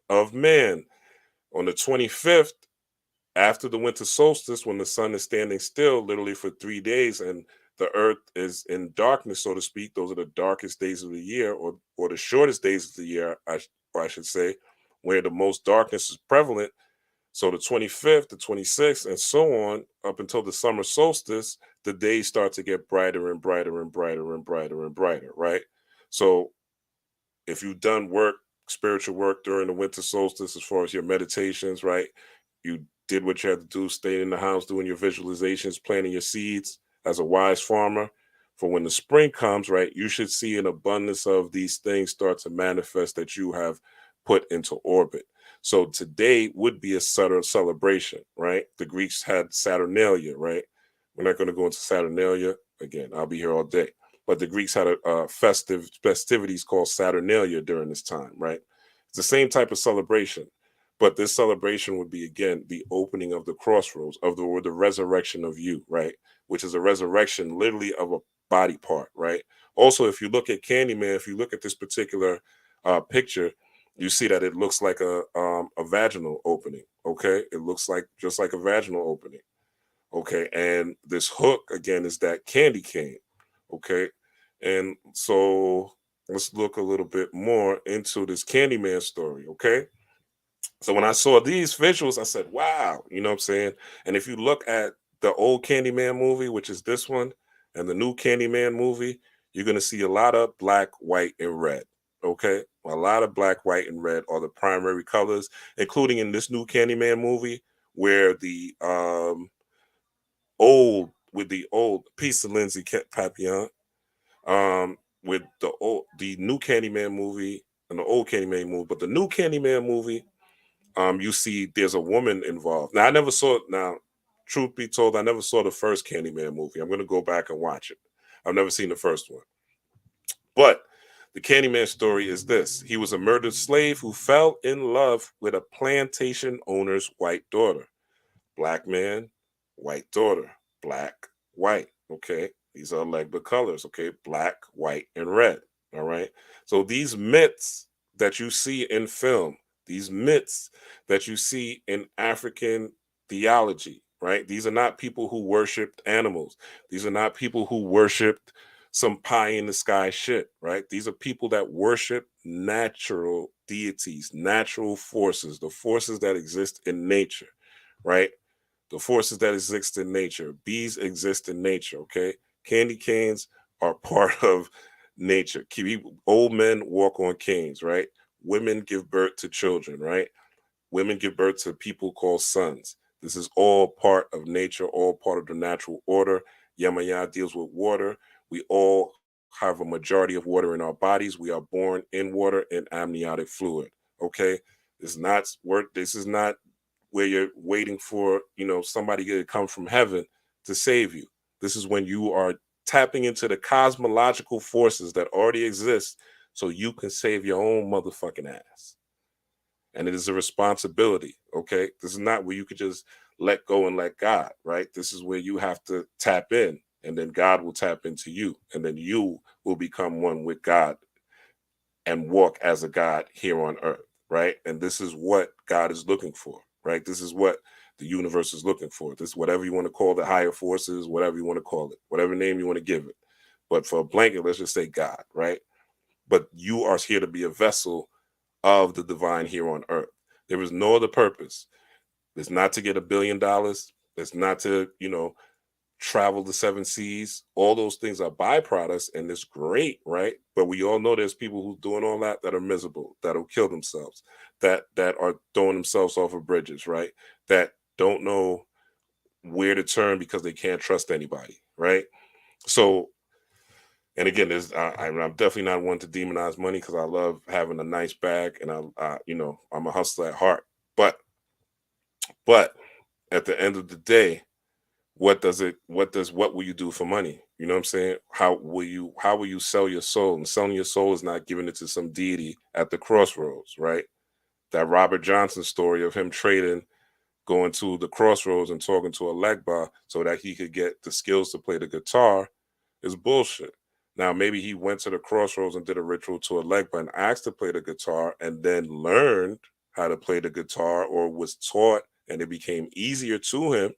of man. On the 25th, after the winter solstice, when the sun is standing still literally for 3 days and the earth is in darkness, so to speak, those are the darkest days of the year, or the shortest days of the year, or I should say, where the most darkness is prevalent. So the 25th, the 26th, and so on, up until the summer solstice, the days start to get brighter and brighter and brighter and brighter and brighter, right? So if you've done work, spiritual work during the winter solstice, as far as your meditations, right? You did what you had to do, stayed in the house, doing your visualizations, planting your seeds as a wise farmer. For when the spring comes, right, you should see an abundance of these things start to manifest that you have put into orbit. So today would be a Saturn celebration, right? The Greeks had Saturnalia, right? We're not going to go into Saturnalia again. I'll be here all day. But the Greeks had a festivities called Saturnalia during this time, right? It's the same type of celebration, but this celebration would be again the opening of the crossroads or the resurrection of you, right? Which is a resurrection literally of a body part, right? Also, if you look at Candyman, if you look at this particular picture, you see that it looks like a vaginal opening. Okay, it looks like just like a vaginal opening. Okay, and this hook again is that candy cane. Okay, and so let's look a little bit more into this Candyman story. Okay, so when I saw these visuals, I said, "Wow," you know what I'm saying? And if you look at the old Candyman movie, which is this one, and the new Candyman movie, you're gonna see a lot of black, white, and red. Okay, a lot of black, white, and red are the primary colors, including in this new Candyman movie, where the old piece of Lindsay Papillon, with the new Candyman movie and the old Candyman movie, but the new Candyman movie, you see there's a woman involved. Now I never saw it. Now, truth be told, I never saw the first Candyman movie. I'm gonna go back and watch it. I've never seen the first one. But the Candyman story is this: he was a murdered slave who fell in love with a plantation owner's white daughter. Black man, white daughter, black, white. Okay, these are Legba colors. Okay, black, white, and red. All right. So these myths that you see in film, these myths that you see in African theology, right? These are not people who worshipped animals. These are not people who worshipped some pie in the sky shit, right? These are people that worship natural deities, natural forces, the forces that exist in nature, right? The forces that exist in nature. Bees exist in nature, okay? Candy canes are part of nature. Old men walk on canes, right? Women give birth to children, right? Women give birth to people called sons. This is all part of nature, all part of the natural order. Yamaya deals with water. We all have a majority of water in our bodies. We are born in water and amniotic fluid. Okay. It's not work. This is not where you're waiting for, somebody to come from heaven to save you. This is when you are tapping into the cosmological forces that already exist so you can save your own motherfucking ass. And it is a responsibility. Okay, this is not where you could just let go and let God, right? This is where you have to tap in, and then God will tap into you, and then you will become one with God and walk as a God here on earth, right? And this is what God is looking for, right? This is what the universe is looking for. This, whatever you want to call the higher forces, whatever you want to call it, whatever name you want to give it. But for a blanket, let's just say God, right? But you are here to be a vessel of the divine here on earth. There is no other purpose. It's not to get $1 billion. It's not to, travel the seven seas. All those things are byproducts, and it's great, right? But we all know there's people who doing all that are miserable, that'll kill themselves, that are throwing themselves off of bridges, right? That don't know where to turn because they can't trust anybody, right? So, and again, I'm definitely not one to demonize money because I love having a nice bag, and I'm a hustler at heart. But at the end of the day, what will you do for money? You know what I'm saying? How will you sell your soul? And selling your soul is not giving it to some deity at the crossroads, right? That Robert Johnson story of him trading, going to the crossroads and talking to a Legba so that he could get the skills to play the guitar is bullshit. Now maybe he went to the crossroads and did a ritual to a Legba and asked to play the guitar and then learned how to play the guitar, or was taught and it became easier to him,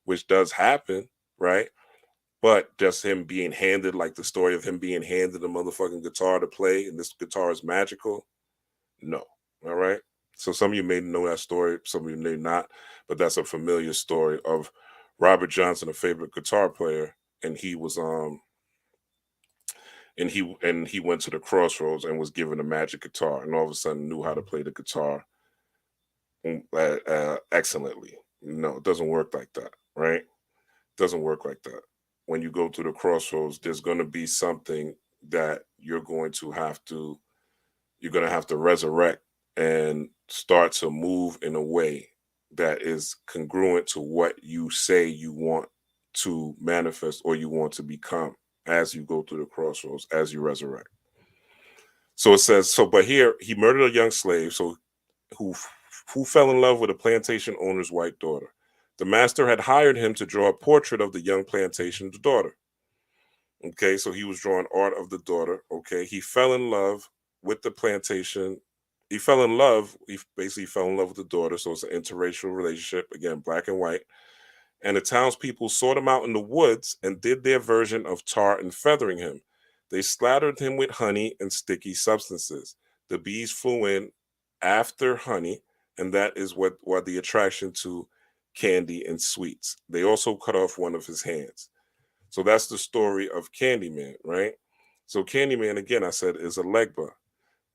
which does happen, right? But just him being handed, like the story of him being handed a motherfucking guitar to play, and this guitar is magical. No. All right. So some of you may know that story, some of you may not, but that's a familiar story of Robert Johnson, a favorite guitar player, and he was and he went to the crossroads and was given a magic guitar, and all of a sudden knew how to play the guitar excellently. No, it doesn't work like that, right? Doesn't work like that. When you go to the crossroads, there's going to be something that you're going to have to resurrect and start to move in a way that is congruent to what you say you want to manifest or you want to become as you go through the crossroads, as you resurrect. So it says, but here he murdered a young slave, who who fell in love with a plantation owner's white daughter. The master had hired him to draw a portrait of the young plantation's daughter. Okay, so he was drawing art of the daughter. Okay, he fell in love with the plantation. He fell in love. He basically fell in love with the daughter. So it's an interracial relationship, again, black and white. And the townspeople sought him out in the woods and did their version of tar and feathering him. They slathered him with honey and sticky substances. The bees flew in after honey, and that is what the attraction to candy and sweets. They also cut off one of his hands. So that's the story of Candyman, right? So Candyman, again, I said, is a Legba.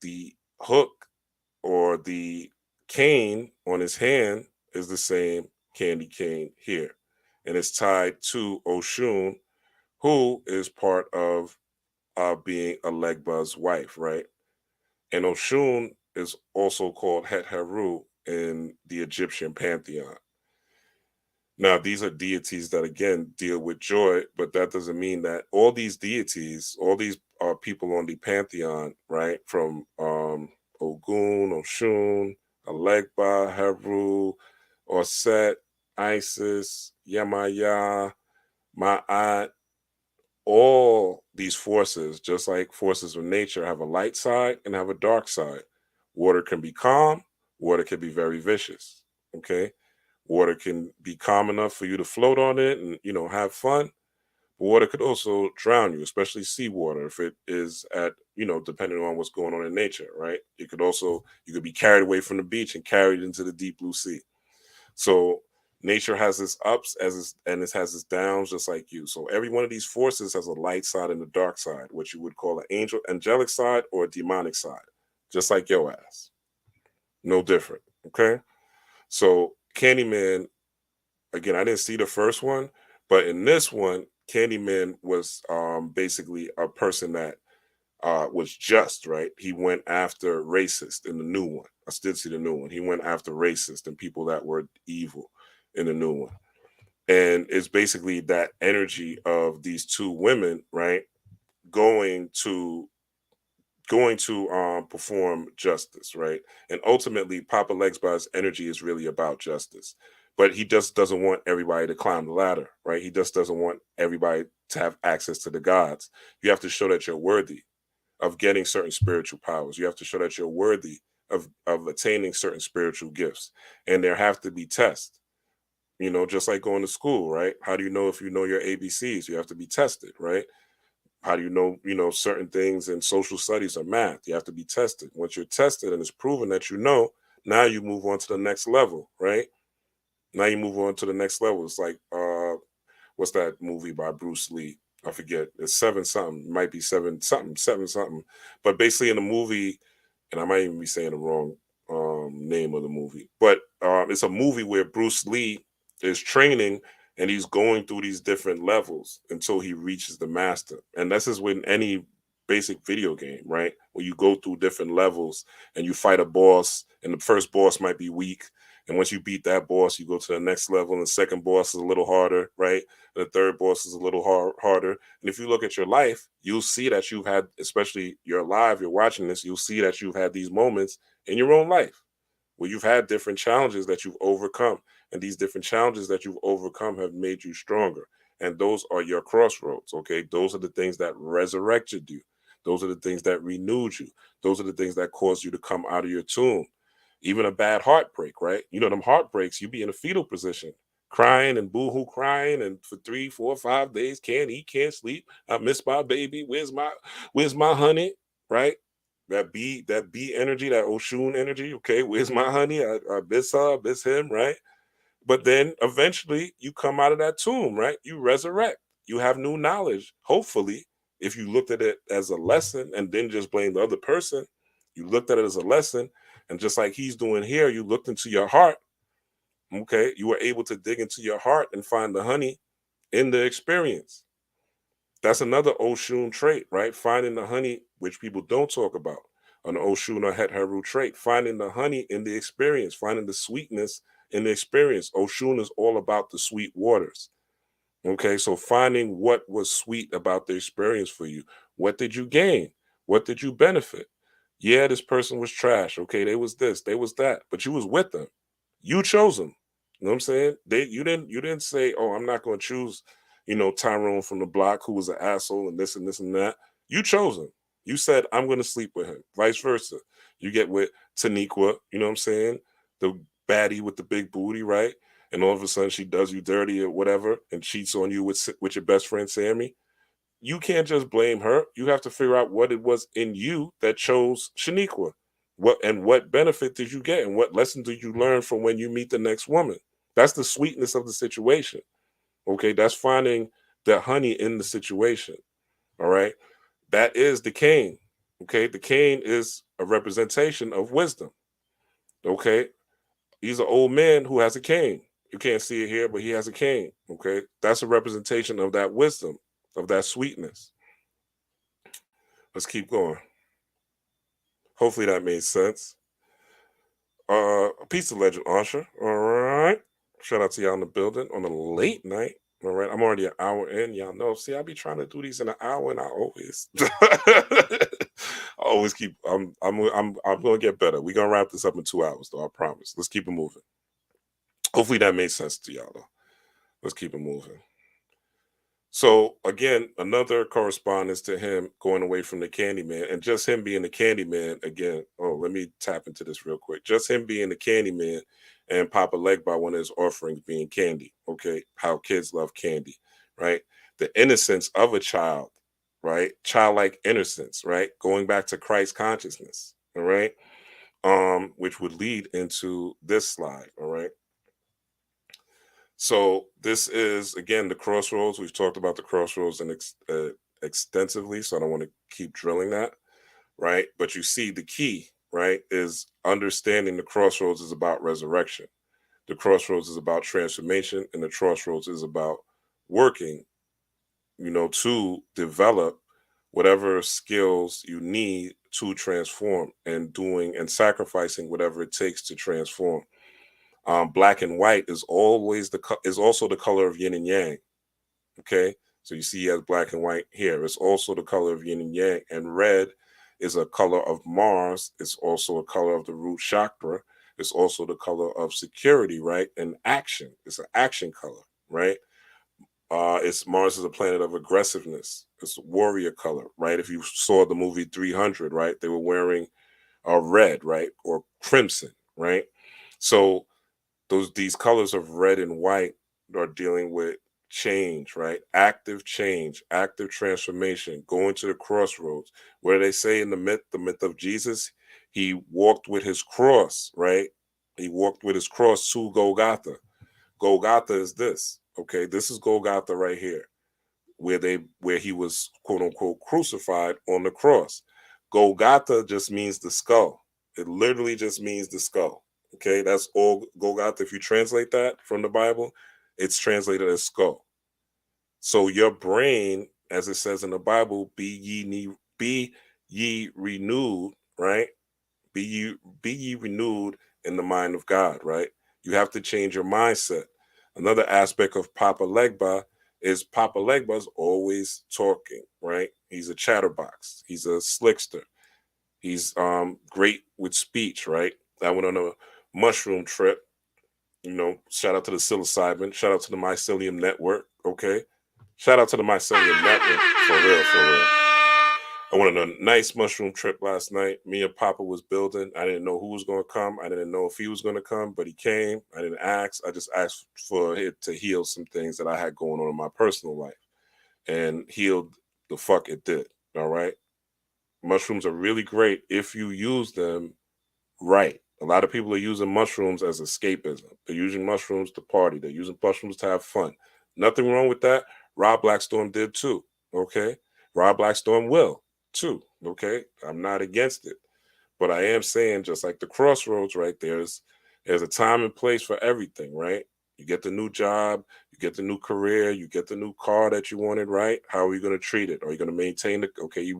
the hook or the cane on his hand is the same candy cane here. And it's tied to Oshun, who is part of being a Legba's wife, right? And Oshun is also called Het Heru in the Egyptian pantheon. Now, these are deities that again deal with joy, but that doesn't mean that all these deities, all these people on the pantheon, right, from Ogun, Oshun, Elegba, Heru, Orset, Isis, Yemaya, Ma'at, all these forces, just like forces of nature, have a light side and have a dark side. Water can be calm, water can be very vicious. Okay. Water can be calm enough for you to float on it and have fun. But water could also drown you, especially seawater, if it is at, depending on what's going on in nature, right? It could also you could be carried away from the beach and carried into the deep blue sea. So nature has its ups and it has its downs, just like you. So every one of these forces has a light side and a dark side, what you would call an angelic side or a demonic side, just like your ass. No different. Okay. So Candyman, again, I didn't see the first one, but in this one, Candyman was basically a person that was just, right. He went after racist in the new one. I still see the new one. He went after racist and people that were evil in the new one. And it's basically that energy of these two women, right, going to perform justice, right? And ultimately, Papa Legba's energy is really about justice, but he just doesn't want everybody to climb the ladder, right? He just doesn't want everybody to have access to the gods. You have to show that you're worthy of getting certain spiritual powers. You have to show that you're worthy of attaining certain spiritual gifts, and there have to be tests. Just like going to school, right? How do you know if you know your ABCs? You have to be tested, right? How do you know certain things in social studies or math? You have to be tested. Once you're tested and it's proven that now you move on to the next level, right? Now you move on to the next level. It's like what's that movie by Bruce Lee? I forget. It's seven something. It might be seven something. But basically in the movie, and I might even be saying the wrong name of the movie, but it's a movie where Bruce Lee is training and he's going through these different levels until he reaches the master. And this is with any basic video game, right? Where you go through different levels and you fight a boss, and the first boss might be weak. And once you beat that boss, you go to the next level, and the second boss is a little harder, right? And the third boss is a little harder. And if you look at your life, you'll see that you've had, especially you're alive, you're watching this, you'll see that you've had these moments in your own life where you've had different challenges that you've overcome. And these different challenges that you've overcome have made you stronger. And those are your crossroads, okay? Those are the things that resurrected you. Those are the things that renewed you. Those are the things that caused you to come out of your tomb. Even a bad heartbreak, right? Them heartbreaks, you be in a fetal position, crying and boohoo crying, and for 3, 4, 5 days, can't eat, can't sleep. I miss my baby. Where's my honey? Right? That B energy, that Oshun energy. Okay, where's my honey? I miss her, I miss him, right? But then eventually you come out of that tomb, right? You resurrect. You have new knowledge. Hopefully, if you looked at it as a lesson and didn't just blame the other person, you looked at it as a lesson. And just like he's doing here, you looked into your heart. Okay. You were able to dig into your heart and find the honey in the experience. That's another Oshun trait, right? Finding the honey, which people don't talk about. An Oshun or Het Heru trait, finding the honey in the experience, finding the sweetness in the experience. Oshun is all about the sweet waters. Okay, so finding what was sweet about the experience for you. What did you gain? What did you benefit? Yeah, this person was trash. Okay, they was this, they was that, but you was with them. You chose them. You know what I'm saying? You didn't say, "Oh, I'm not going to choose, Tyrone from the block who was an asshole and this and this and that." You chose him. You said, "I'm going to sleep with him." Vice versa. You get with Taniqua, you know what I'm saying? The baddie with the big booty, right? And all of a sudden she does you dirty or whatever and cheats on you with your best friend Sammy. You can't just blame her. You have to figure out what it was in you that chose Shaniqua. What benefit did you get, and what lesson did you learn from when you meet the next woman? That's the sweetness of the situation. Okay, that's finding the honey in the situation. All right, that is the cane. Okay, the cane is a representation of wisdom. Okay, he's an old man who has a cane. You can't see it here, but he has a cane. Okay, that's a representation of that wisdom, of that sweetness. Let's keep going. Hopefully that made sense. Peace to Legend Usher. All right. Shout out to y'all in the building on a late night. All right. I'm already an hour in. Y'all know. See, I be trying to do these in an hour, and I always, I always keep. I'm gonna get better. We're gonna wrap this up in 2 hours, though. I promise. Let's keep it moving. Hopefully that made sense to y'all, though. Let's keep it moving. So again, another correspondence to him going away from the Candyman, and just him being the Candyman again. Oh, let me tap into this real quick. Just him being the Candyman, and Papa Legba, one of his offerings being candy. Okay, how kids love candy, right? The innocence of a child, right? Childlike innocence, right? Going back to Christ consciousness, all right. Which would lead into this slide, all right. So this is again the crossroads. We've talked about the crossroads and extensively, so I don't want to keep drilling that, right? But you see, the key, right, is understanding the crossroads is about resurrection. The crossroads is about transformation, and the crossroads is about working, to develop whatever skills you need to transform, and doing and sacrificing whatever it takes to transform. Black and white is always is also the color of yin and yang. Okay, so you see he has black and white here. It's also the color of yin and yang, and red is a color of Mars. It's also a color of the root chakra. It's also the color of security, right? And action. It's an action color, right? It's Mars is a planet of aggressiveness. It's a warrior color, right? If you saw the movie 300, right, they were wearing red, right, or crimson, right? So these colors of red and white are dealing with change, right? Active change, active transformation, going to the crossroads. Where they say in the myth of Jesus, he walked with his cross, right? He walked with his cross to Golgotha. Golgotha is this, okay? This is Golgotha right here, where he was quote unquote crucified on the cross. Golgotha just means the skull. It literally just means the skull. Okay, that's all Golgotha. If you translate that from the Bible, it's translated as skull. So your brain, as it says in the Bible, be ye renewed, right? Be ye renewed in the mind of God, right? You have to change your mindset. Another aspect of Papa Legba is Papa Legba's always talking, right? He's a chatterbox. He's a slickster. He's great with speech, right? I went on a mushroom trip. Shout out to the psilocybin. Shout out to the mycelium network. Okay, shout out to the mycelium network, for real, for real. I went on a nice mushroom trip last night. Me and Papa was building. I didn't know who was going to come. I didn't know if he was going to come, but he came. I didn't ask. I just asked for it to heal some things that I had going on in my personal life, and healed the fuck it did. All right. Mushrooms are really great if you use them right. A lot of people are using mushrooms as escapism. They're using mushrooms to party. They're using mushrooms to have fun. Nothing wrong with that. Rob Blackstorm did too. Okay. Rob Blackstorm will too. Okay. I'm not against it. But I am saying, just like the crossroads, right? There's a time and place for everything, right? You get the new job, you get the new career, you get the new car that you wanted, right? How are you going to treat it? Are you going to maintain it? Okay, you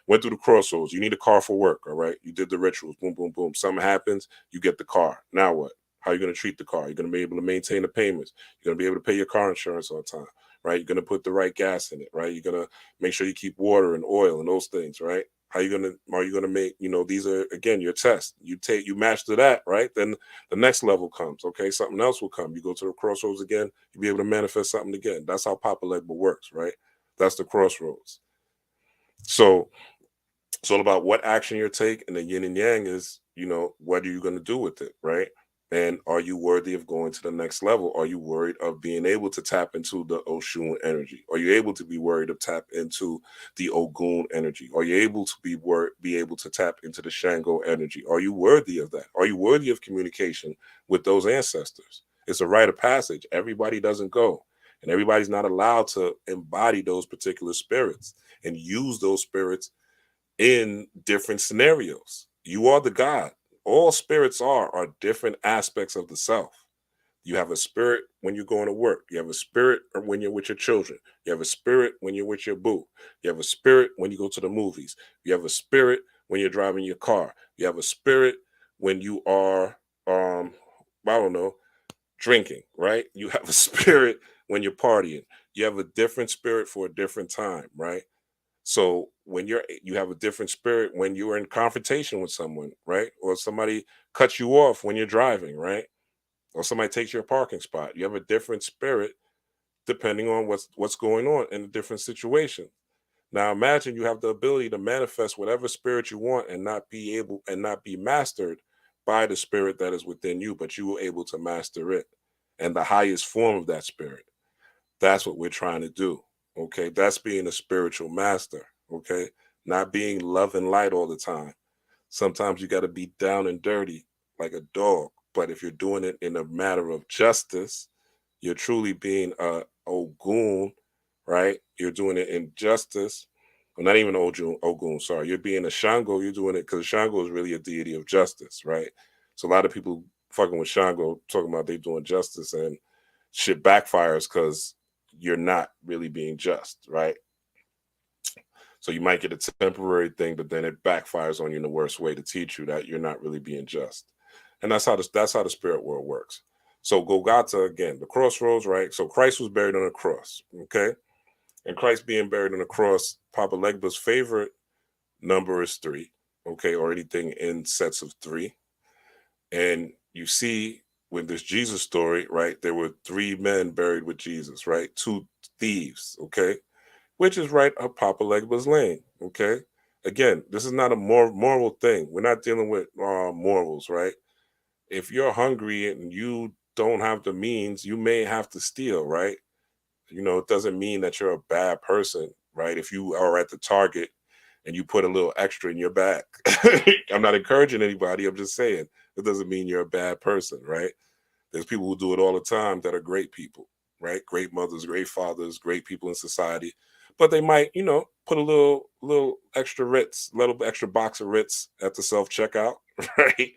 went through the crossroads. You need a car for work, all right? You did the rituals, boom, boom, boom. Something happens, you get the car. Now what? How are you going to treat the car? You're going to be able to maintain the payments. You're going to be able to pay your car insurance on time, right? You're going to put the right gas in it, right? You're going to make sure you keep water and oil and those things, right? Are you gonna make, these are again your tests. You master that, right? Then the next level comes. Okay, something else will come. You go to the crossroads again, you'll be able to manifest something again. That's how Papa Legba works, right? That's the crossroads. So it's all about what action you take, and the yin and yang is, what are you going to do with it, right? And are you worthy of going to the next level? Are you worried of being able to tap into the Oshun energy? Are you able to be worried of tap into the Ogun energy? Are you able to be able to tap into the Shango energy? Are you worthy of that? Are you worthy of communication with those ancestors? It's a rite of passage. Everybody doesn't go, and everybody's not allowed to embody those particular spirits and use those spirits in different scenarios. You are the God. All spirits are different aspects of the self. You have a spirit when you're going to work. You have a spirit when you're with your children. You have a spirit when you're with your boo. You have a spirit when you go to the movies. You have a spirit when you're driving your car. You have a spirit when you are, I don't know, drinking, right? You have a spirit when you're partying. You have a different spirit for a different time, right? So when you have a different spirit when you're in confrontation with someone, right? Or somebody cuts you off when you're driving, right? Or somebody takes your parking spot. You have a different spirit depending on what's going on in a different situation. Now imagine you have the ability to manifest whatever spirit you want and not be mastered by the spirit that is within you, but you were able to master it and the highest form of that spirit. That's what we're trying to do. Okay. That's being a spiritual master. Okay. Not being love and light all the time. Sometimes you got to be down and dirty like a dog. But if you're doing it in a matter of justice, you're truly being a Ogun, right? You're doing it in justice. Well, not even Ogun, sorry. You're being a Shango. You're doing it because Shango is really a deity of justice, right? So a lot of people fucking with Shango talking about they doing justice and shit backfires because you're not really being just, right? So you might get a temporary thing, but then it backfires on you in the worst way to teach you that you're not really being just. And that's how the spirit world works. So Golgotha again, the crossroads, right? So Christ was buried on a cross, okay? And Christ being buried on a cross, Papa Legba's favorite number is 3, okay, or anything in sets of 3. And you see with this Jesus story, right? There were 3 men buried with Jesus, right? 2 thieves, okay? Which is right up Papa Legba's lane. Okay. Again, this is not a moral thing. We're not dealing with morals, right? If you're hungry and you don't have the means, you may have to steal, right? It doesn't mean that you're a bad person, right? If you are at the Target and you put a little extra in your bag, I'm not encouraging anybody. I'm just saying it doesn't mean you're a bad person, right? There's people who do it all the time that are great people, right? Great mothers, great fathers, great people in society. But they might, put a little extra Ritz, little extra box of Ritz at the self checkout, right?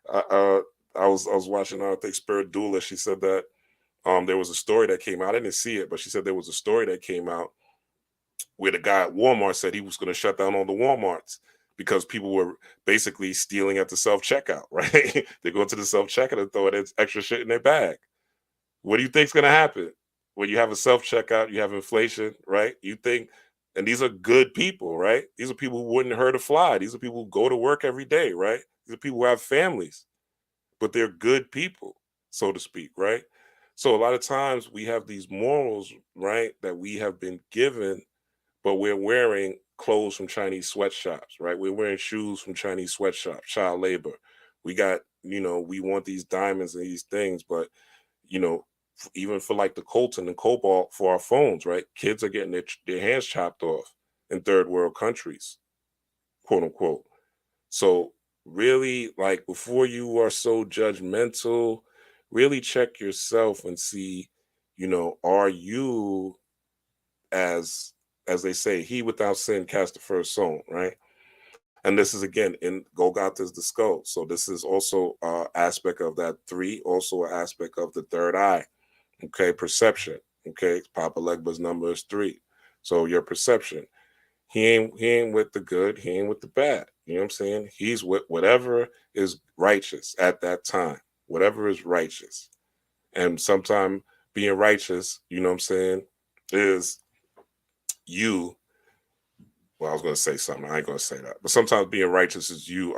Uh, uh, I was watching I think Spirit Doula. She said that there was a story that came out. I didn't see it, but she said there was a story that came out where the guy at Walmart said he was going to shut down all the Walmarts because people were basically stealing at the self checkout, right? They go to the self checkout and throw that extra shit in their bag. What do you think's going to happen when you have a self checkout? You have inflation, right? You think, and these are good people, right? These are people who wouldn't hurt a fly. These are people who go to work every day, right? These are people who have families, but they're good people, so to speak, right? So a lot of times we have these morals, right, that we have been given, but we're wearing clothes from Chinese sweatshops, right? We're wearing shoes from Chinese sweatshops, child labor. We got, we want these diamonds and these things, but you know, even for like the Colton and Cobalt for our phones, right? Kids are getting their hands chopped off in third world countries, quote unquote. So really, like before you are so judgmental, really check yourself and see, are you as they say, he without sin cast the first stone, right? And this is again in Golgotha's the skull. So this is also aspect of that 3, also an aspect of the third eye. Okay, perception. Okay, Papa Legba's number is 3. So your perception. He ain't with the good, he ain't with the bad. You know what I'm saying? He's with whatever is righteous at that time. Whatever is righteous. And sometimes being righteous, you know what I'm saying, is you. Well, I was gonna say something. I ain't gonna say that. But sometimes being righteous is you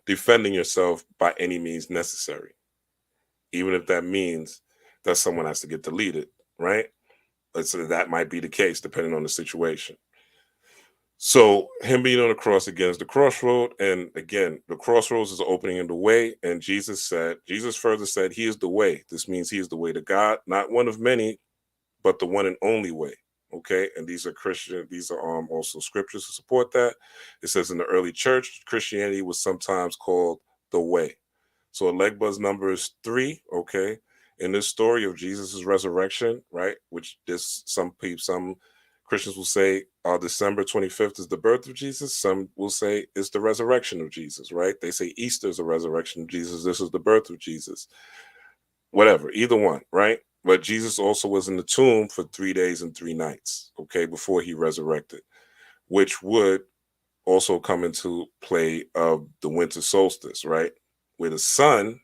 defending yourself by any means necessary. Even if that means that someone has to get deleted, right? So that might be the case depending on the situation. So him being on the cross again is the crossroad, and again, the crossroads is opening in the way. And Jesus further said, He is the way. This means He is the way to God, not one of many, but the one and only way. Okay, and these are Christian. These are also scriptures to support that. It says in the early church, Christianity was sometimes called the way. So Elegba's number is 3. Okay, in this story of Jesus's resurrection, right? Which this some Christians will say December 25th is the birth of Jesus. Some will say it's the resurrection of Jesus, right? They say Easter is the resurrection of Jesus. This is the birth of Jesus. Whatever, either one, right? But Jesus also was in the tomb for 3 days and 3 nights, okay, before he resurrected, which would also come into play of the winter solstice, right? Where the Son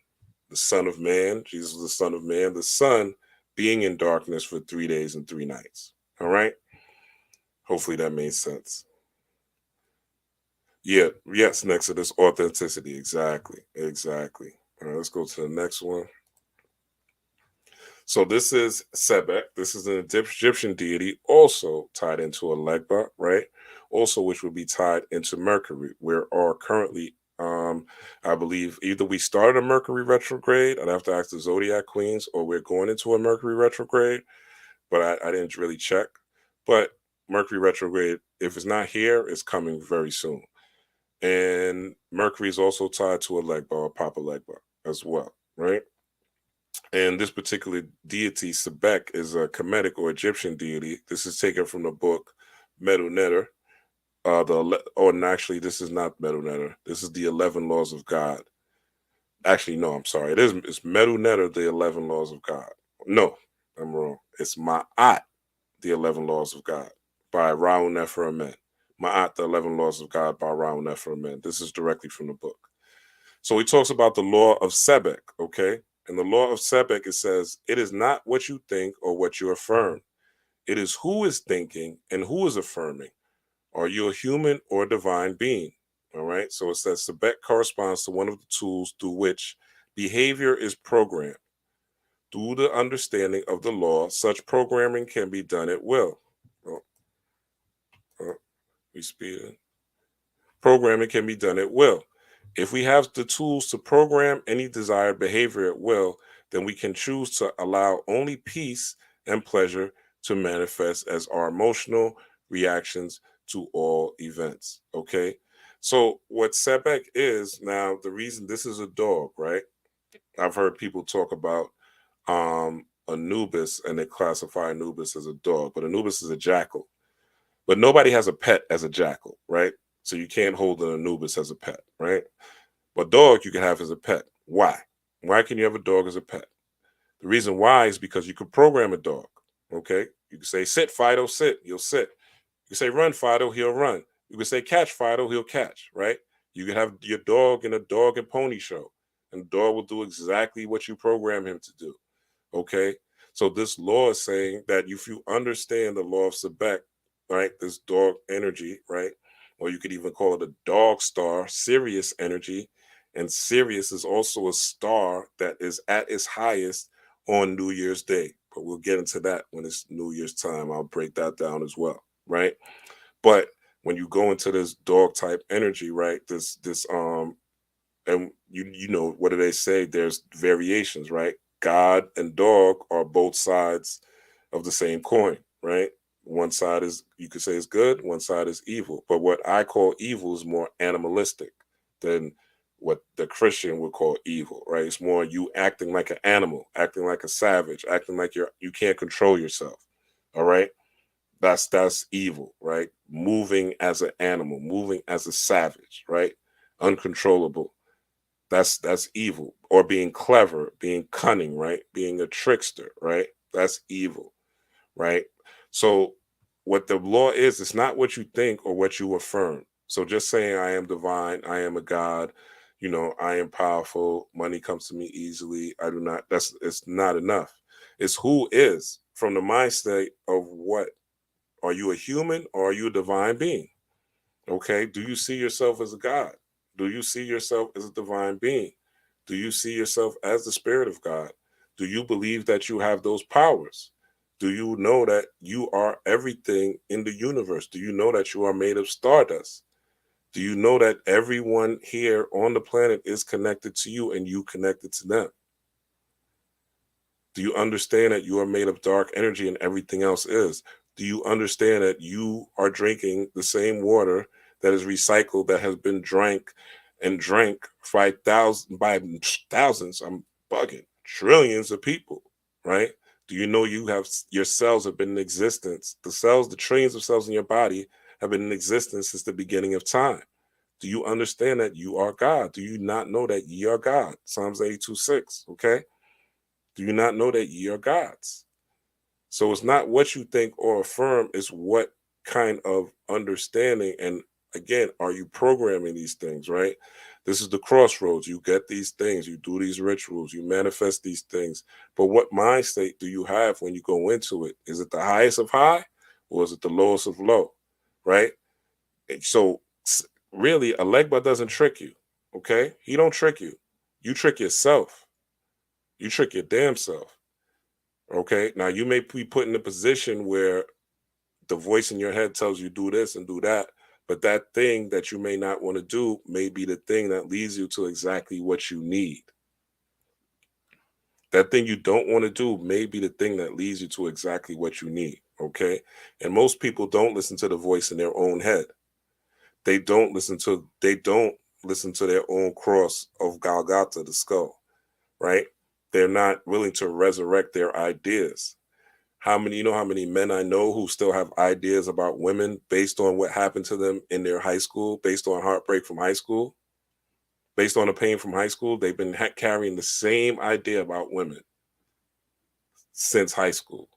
of Man, Jesus was the Son of Man, the sun being in darkness for 3 days and 3 nights. All right. Hopefully that made sense. Yeah, yes, next to this authenticity. Exactly. Exactly. All right, let's go to the next one. So this is Sebek. This is an Egyptian deity, also tied into a Legba, right? Also, which would be tied into Mercury. We are currently, I believe, either we started a Mercury retrograde. I'd have to ask the Zodiac Queens, or we're going into a Mercury retrograde. But I didn't really check. But Mercury retrograde, if it's not here, it's coming very soon. And Mercury is also tied to a Legba or Papa Legba as well, right? And this particular deity, Sebek, is a Kemetic or Egyptian deity. This is taken from the book Medu Neter. And actually, this is not Medu Neter. This is the 11 Laws of God. Actually, no, I'm sorry. It's Medu Neter, the 11 Laws of God. No, I'm wrong. It's Ma'at, the 11 Laws of God by Raul Nefer Amen. Ma'at, the 11 Laws of God by Raul Nefer Amen. This is directly from the book. So he talks about the law of Sebek, okay? In the law of Sebek, it says, it is not what you think or what you affirm. It is who is thinking and who is affirming. Are you a human or a divine being? All right. So it says Sebek corresponds to one of the tools through which behavior is programmed. Through the understanding of the law, such programming can be done at will. Oh, oh, we speed it. Programming can be done at will. If we have the tools to program any desired behavior at will, then we can choose to allow only peace and pleasure to manifest as our emotional reactions to all events. Okay. So, what Sebek is now, the reason this is a dog, right? I've heard people talk about Anubis and they classify Anubis as a dog, but Anubis is a jackal. But nobody has a pet as a jackal, right? So you can't hold an Anubis as a pet, right? But dog you can have as a pet. Why? Why can you have a dog as a pet? The reason why is because you can program a dog. Okay. You can say, sit, Fido, sit. You'll sit. You can say, run, Fido, he'll run. You can say, catch, Fido, he'll catch, right? You can have your dog in a dog and pony show, and the dog will do exactly what you program him to do. Okay. So this law is saying that if you understand the law of Sebek, right, this dog energy, right, or you could even call it a dog star, Sirius energy, and Sirius is also a star that is at its highest on New Year's Day. But we'll get into that when it's New Year's time. I'll break that down as well, right? But when you go into this dog type energy, right, this and you know what do they say? There's variations, right? God and dog are both sides of the same coin, right? One side is, you could say, is good, one side is evil. But what I call evil is more animalistic than what the Christian would call evil, right? It's more you acting like an animal, acting like a savage, acting like you can't control yourself. All right. That's evil, right? Moving as an animal, moving as a savage, right? Uncontrollable. That's evil. Or being clever, being cunning, right? Being a trickster, right? That's evil, right? So what the law is, it's not what you think or what you affirm. So just saying I am divine, I am a god, I am powerful, money comes to me easily. I do not, that's it's not enough. It's who is from the mindset of what. Are you a human or are you a divine being? Okay. Do you see yourself as a God? Do you see yourself as a divine being? Do you see yourself as the spirit of God? Do you believe that you have those powers? Do you know that you are everything in the universe? Do you know that you are made of stardust? Do you know that everyone here on the planet is connected to you and you connected to them? Do you understand that you are made of dark energy and everything else is? Do you understand that you are drinking the same water that is recycled, that has been drank and drank by thousands, I'm bugging, trillions of people, right? Do you know your cells have been in existence? The cells, the trillions of cells in your body have been in existence since the beginning of time. Do you understand that you are God? Do you not know that ye are God? Psalms 82:6. Okay. Do you not know that ye are gods? So it's not what you think or affirm, it's what kind of understanding. And again, are you programming these things, right? This is the crossroads. You get these things, you do these rituals, you manifest these things. But what mind state do you have when you go into it? Is it the highest of high or is it the lowest of low, right? And so really, a Legba doesn't trick you, okay? He don't trick you. You trick yourself. You trick your damn self. Okay. Now you may be put in a position where the voice in your head tells you do this and do that, but that thing that you may not want to do may be the thing that leads you to exactly what you need. That thing you don't want to do may be the thing that leads you to exactly what you need. Okay. And most people don't listen to the voice in their own head. They don't listen to their own cross of Golgotha, the skull, right? They're not willing to resurrect their ideas. How many men I know who still have ideas about women based on what happened to them in their high school, based on heartbreak from high school, based on the pain from high school. They've been carrying the same idea about women since high school.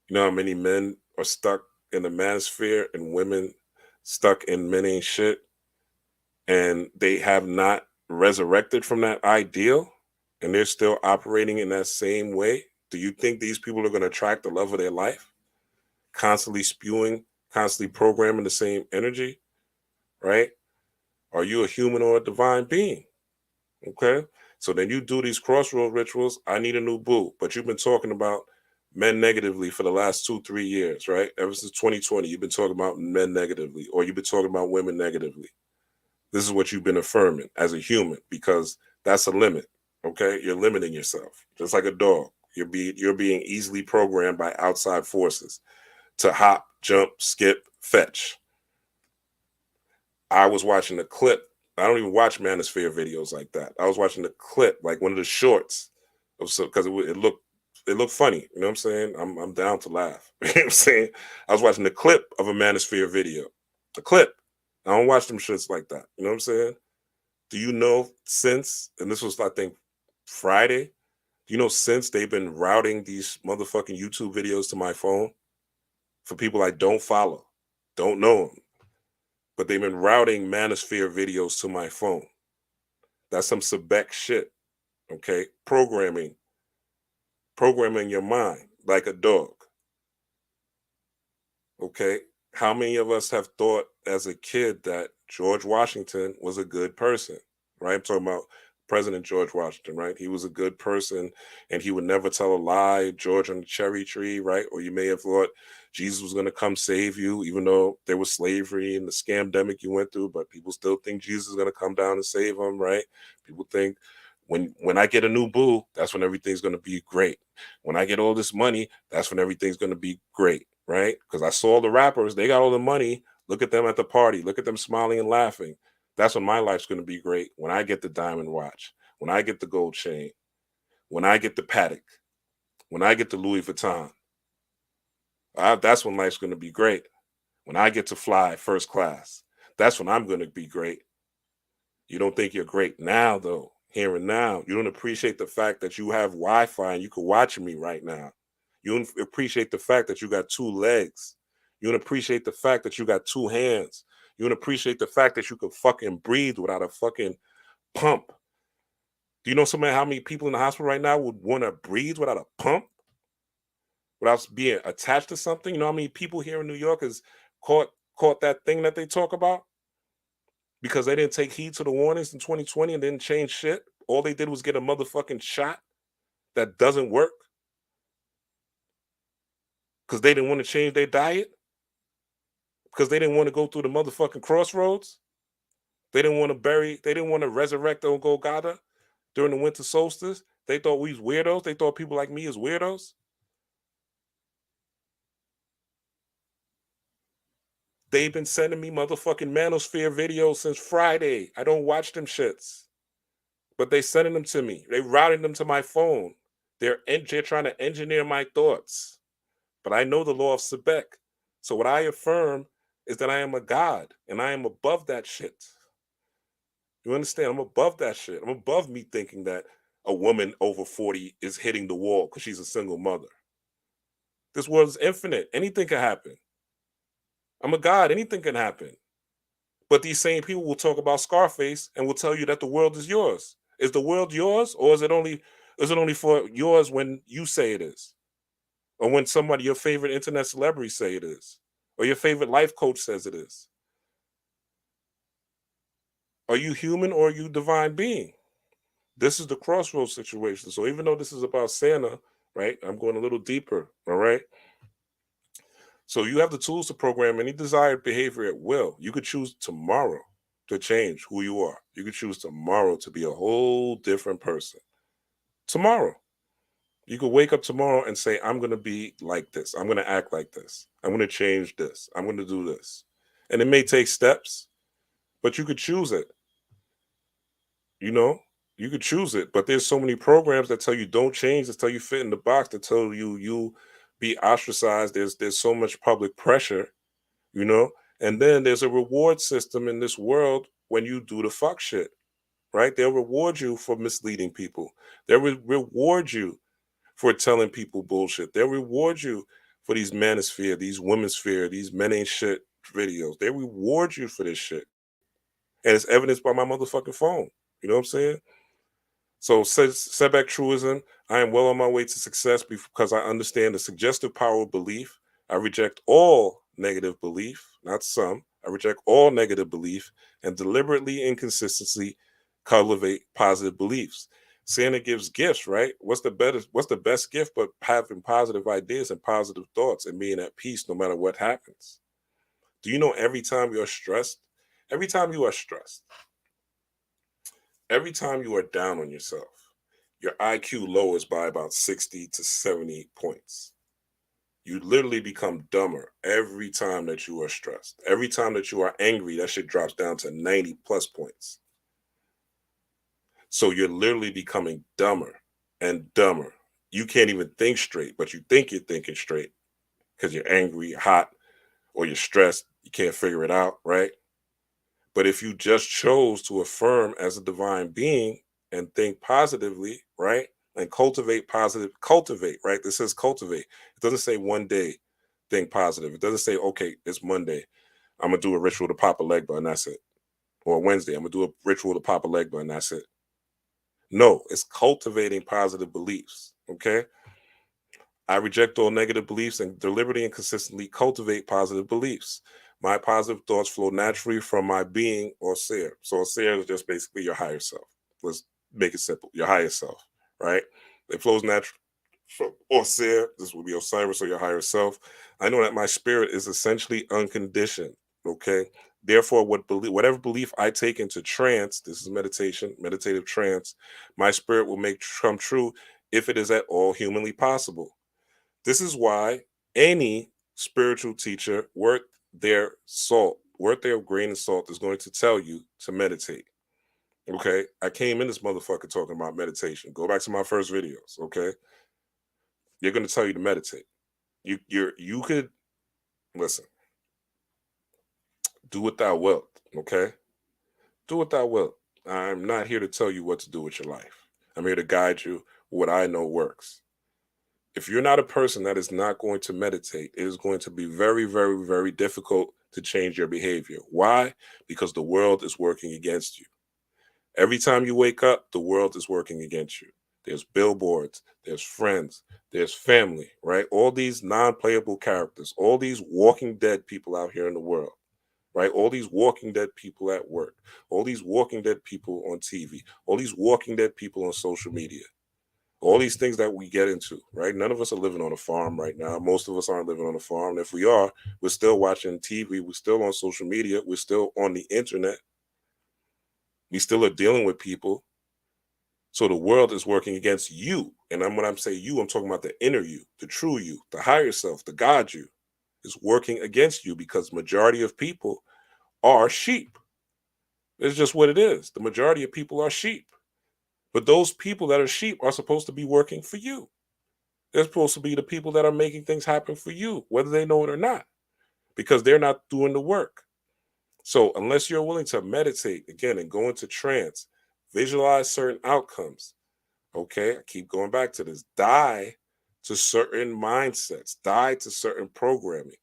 You know how many men are stuck in the manosphere and women stuck in men ain't shit, and they have not resurrected from that ideal, and they're still operating in that same way? Do you think these people are going to attract the love of their life? Constantly spewing, constantly programming the same energy, right? Are you a human or a divine being? Okay. So then you do these crossroad rituals. I need a new boo. But you've been talking about men negatively for the last 2, 3 years, right? Ever since 2020, you've been talking about men negatively, or you've been talking about women negatively. This is what you've been affirming as a human, because that's a limit. Okay. You're limiting yourself. Just like a dog. You're being easily programmed by outside forces to hop, jump, skip, fetch. I was watching a clip. I don't even watch manosphere videos like that. I was watching the clip, like one of the shorts, because it looked funny. You know what I'm saying? I'm down to laugh. You know what I'm saying? I was watching the clip of a manosphere video. The clip. I don't watch them shits like that. You know what I'm saying? Do you know since, and this was I think Friday, do you know since they've been routing these motherfucking YouTube videos to my phone for people I don't follow, don't know them, but they've been routing manosphere videos to my phone. That's some Sebek shit. Okay. Programming your mind like a dog. Okay. How many of us have thought as a kid that George Washington was a good person? Right. I'm talking about President George Washington, right? He was a good person and he would never tell a lie, George on the cherry tree, right? Or you may have thought Jesus was going to come save you, even though there was slavery and the scamdemic you went through, but people still think Jesus is going to come down and save them, right? People think when I get a new boo, that's when everything's going to be great. When I get all this money, that's when everything's going to be great, right? Because I saw the rappers, they got all the money. Look at them at the party. Look at them smiling and laughing. That's when my life's going to be great. When I get the diamond watch, when I get the gold chain, when I get the Paddock, when I get the Louis Vuitton, that's when life's going to be great. When I get to fly first class, that's when I'm going to be great. You don't think you're great now, though, here and now. You don't appreciate the fact that you have Wi Fi and you can watch me right now. You don't appreciate the fact that you got two legs. You don't appreciate the fact that you got two hands. You don't appreciate the fact that you can fucking breathe without a fucking pump. Do you know how many people in the hospital right now would want to breathe without a pump, without being attached to something? You know how many people here in New York has caught that thing that they talk about because they didn't take heed to the warnings in 2020 and didn't change shit? All they did was get a motherfucking shot that doesn't work because they didn't want to change their diet, because they didn't want to go through the motherfucking crossroads. They didn't want to resurrect on Golgotha during the winter solstice. They thought we was weirdos. They thought people like me is weirdos. They've been sending me motherfucking manosphere videos since Friday. I don't watch them shits, but they sending them to me. They routing them to my phone. They're trying to engineer my thoughts. But I know the law of Sebek. So what I affirm is that I am a god and I am above that shit. You understand? I'm above that shit. I'm above me thinking that a woman over 40 is hitting the wall because she's a single mother. This world is infinite. Anything can happen. I'm a god. Anything can happen. But these same people will talk about Scarface and will tell you that the world is yours. Is the world yours, or is it only for yours when you say it is? Or when somebody, your favorite internet celebrity, say it is? Or your favorite life coach says it is? Are you human or are you divine being? This is the crossroads situation. So even though this is about Santa, right? I'm going a little deeper. All right. So you have the tools to program any desired behavior at will. You could choose tomorrow to change who you are. You could choose tomorrow to be a whole different person. Tomorrow. You could wake up tomorrow and say, I'm going to be like this. I'm going to act like this. I'm going to change this. I'm going to do this. And it may take steps, but you could choose it. You know, you could choose it. But there's so many programs that tell you don't change, that tell you fit in the box, that tell you be ostracized. There's so much public pressure, you know. And then there's a reward system in this world when you do the fuck shit, right? They'll reward you for misleading people. They'll reward you for telling people bullshit. They'll reward you for these manosphere, these women's sphere, these men ain't shit videos. They reward you for this shit. And it's evidenced by my motherfucking phone. You know what I'm saying? So setback truism, I am well on my way to success because I understand the suggestive power of belief. I reject all negative belief, not some. I reject all negative belief and deliberately and consistently cultivate positive beliefs. Santa gives gifts, right? What's the best gift but having positive ideas and positive thoughts and being at peace no matter what happens? Do you know every time you are stressed, every time you are down on yourself, your IQ lowers by about 60 to 70 points. You literally become dumber every time that you are stressed. Every time that you are angry, that shit drops down to 90 plus points. So you're literally becoming dumber and dumber. You can't even think straight, but you think you're thinking straight because you're angry, you're hot, or you're stressed. You can't figure it out, right? But if you just chose to affirm as a divine being and think positively, right? And cultivate, right? This says cultivate. It doesn't say one day think positive. It doesn't say, okay, it's Monday. I'm gonna do a ritual to pop a Legba and that's it. Or Wednesday, I'm gonna do a ritual to pop a Legba and that's it. No, it's cultivating positive beliefs. Okay. I reject all negative beliefs and deliberately and consistently cultivate positive beliefs. My positive thoughts flow naturally from my being or seer. So a seer is just basically your higher self. Let's make it simple. Your higher self, right? It flows naturally from or seer. This would be Osiris or your higher self. I know that my spirit is essentially unconditioned. Okay. Therefore, whatever belief I take into trance, this is meditation, meditative trance, my spirit will make come true if it is at all humanly possible. This is why any spiritual teacher worth their grain of salt, is going to tell you to meditate. Okay. I came in this motherfucker talking about meditation. Go back to my first videos. Okay. You're going to tell you to meditate. You could listen, do what thou wilt. Okay. Do what thou wilt. I'm not here to tell you what to do with your life. I'm here to guide you what I know works. If you're not a person that is not going to meditate, it is going to be very, very, very difficult to change your behavior. Why? Because the world is working against you. Every time you wake up, the world is working against you. There's billboards, there's friends, there's family, right? All these non playable characters, all these walking dead people out here in the world, right? All these walking dead people at work, all these walking dead people on TV, all these walking dead people on social media, all these things that we get into, right? None of us are living on a farm right now. Most of us aren't living on a farm. And if we are, we're still watching TV. We're still on social media. We're still on the internet. We still are dealing with people. So the world is working against you. And when I'm saying you, I'm talking about the inner you, the true you, the higher self, the God you is working against you because majority of people are sheep. It's just what it is. The majority of people are sheep. But those people that are sheep are supposed to be working for you. They're supposed to be the people that are making things happen for you, whether they know it or not, because they're not doing the work. So unless you're willing to meditate again and go into trance, visualize certain outcomes, okay? I keep going back to this. Die to certain mindsets, die to certain programming,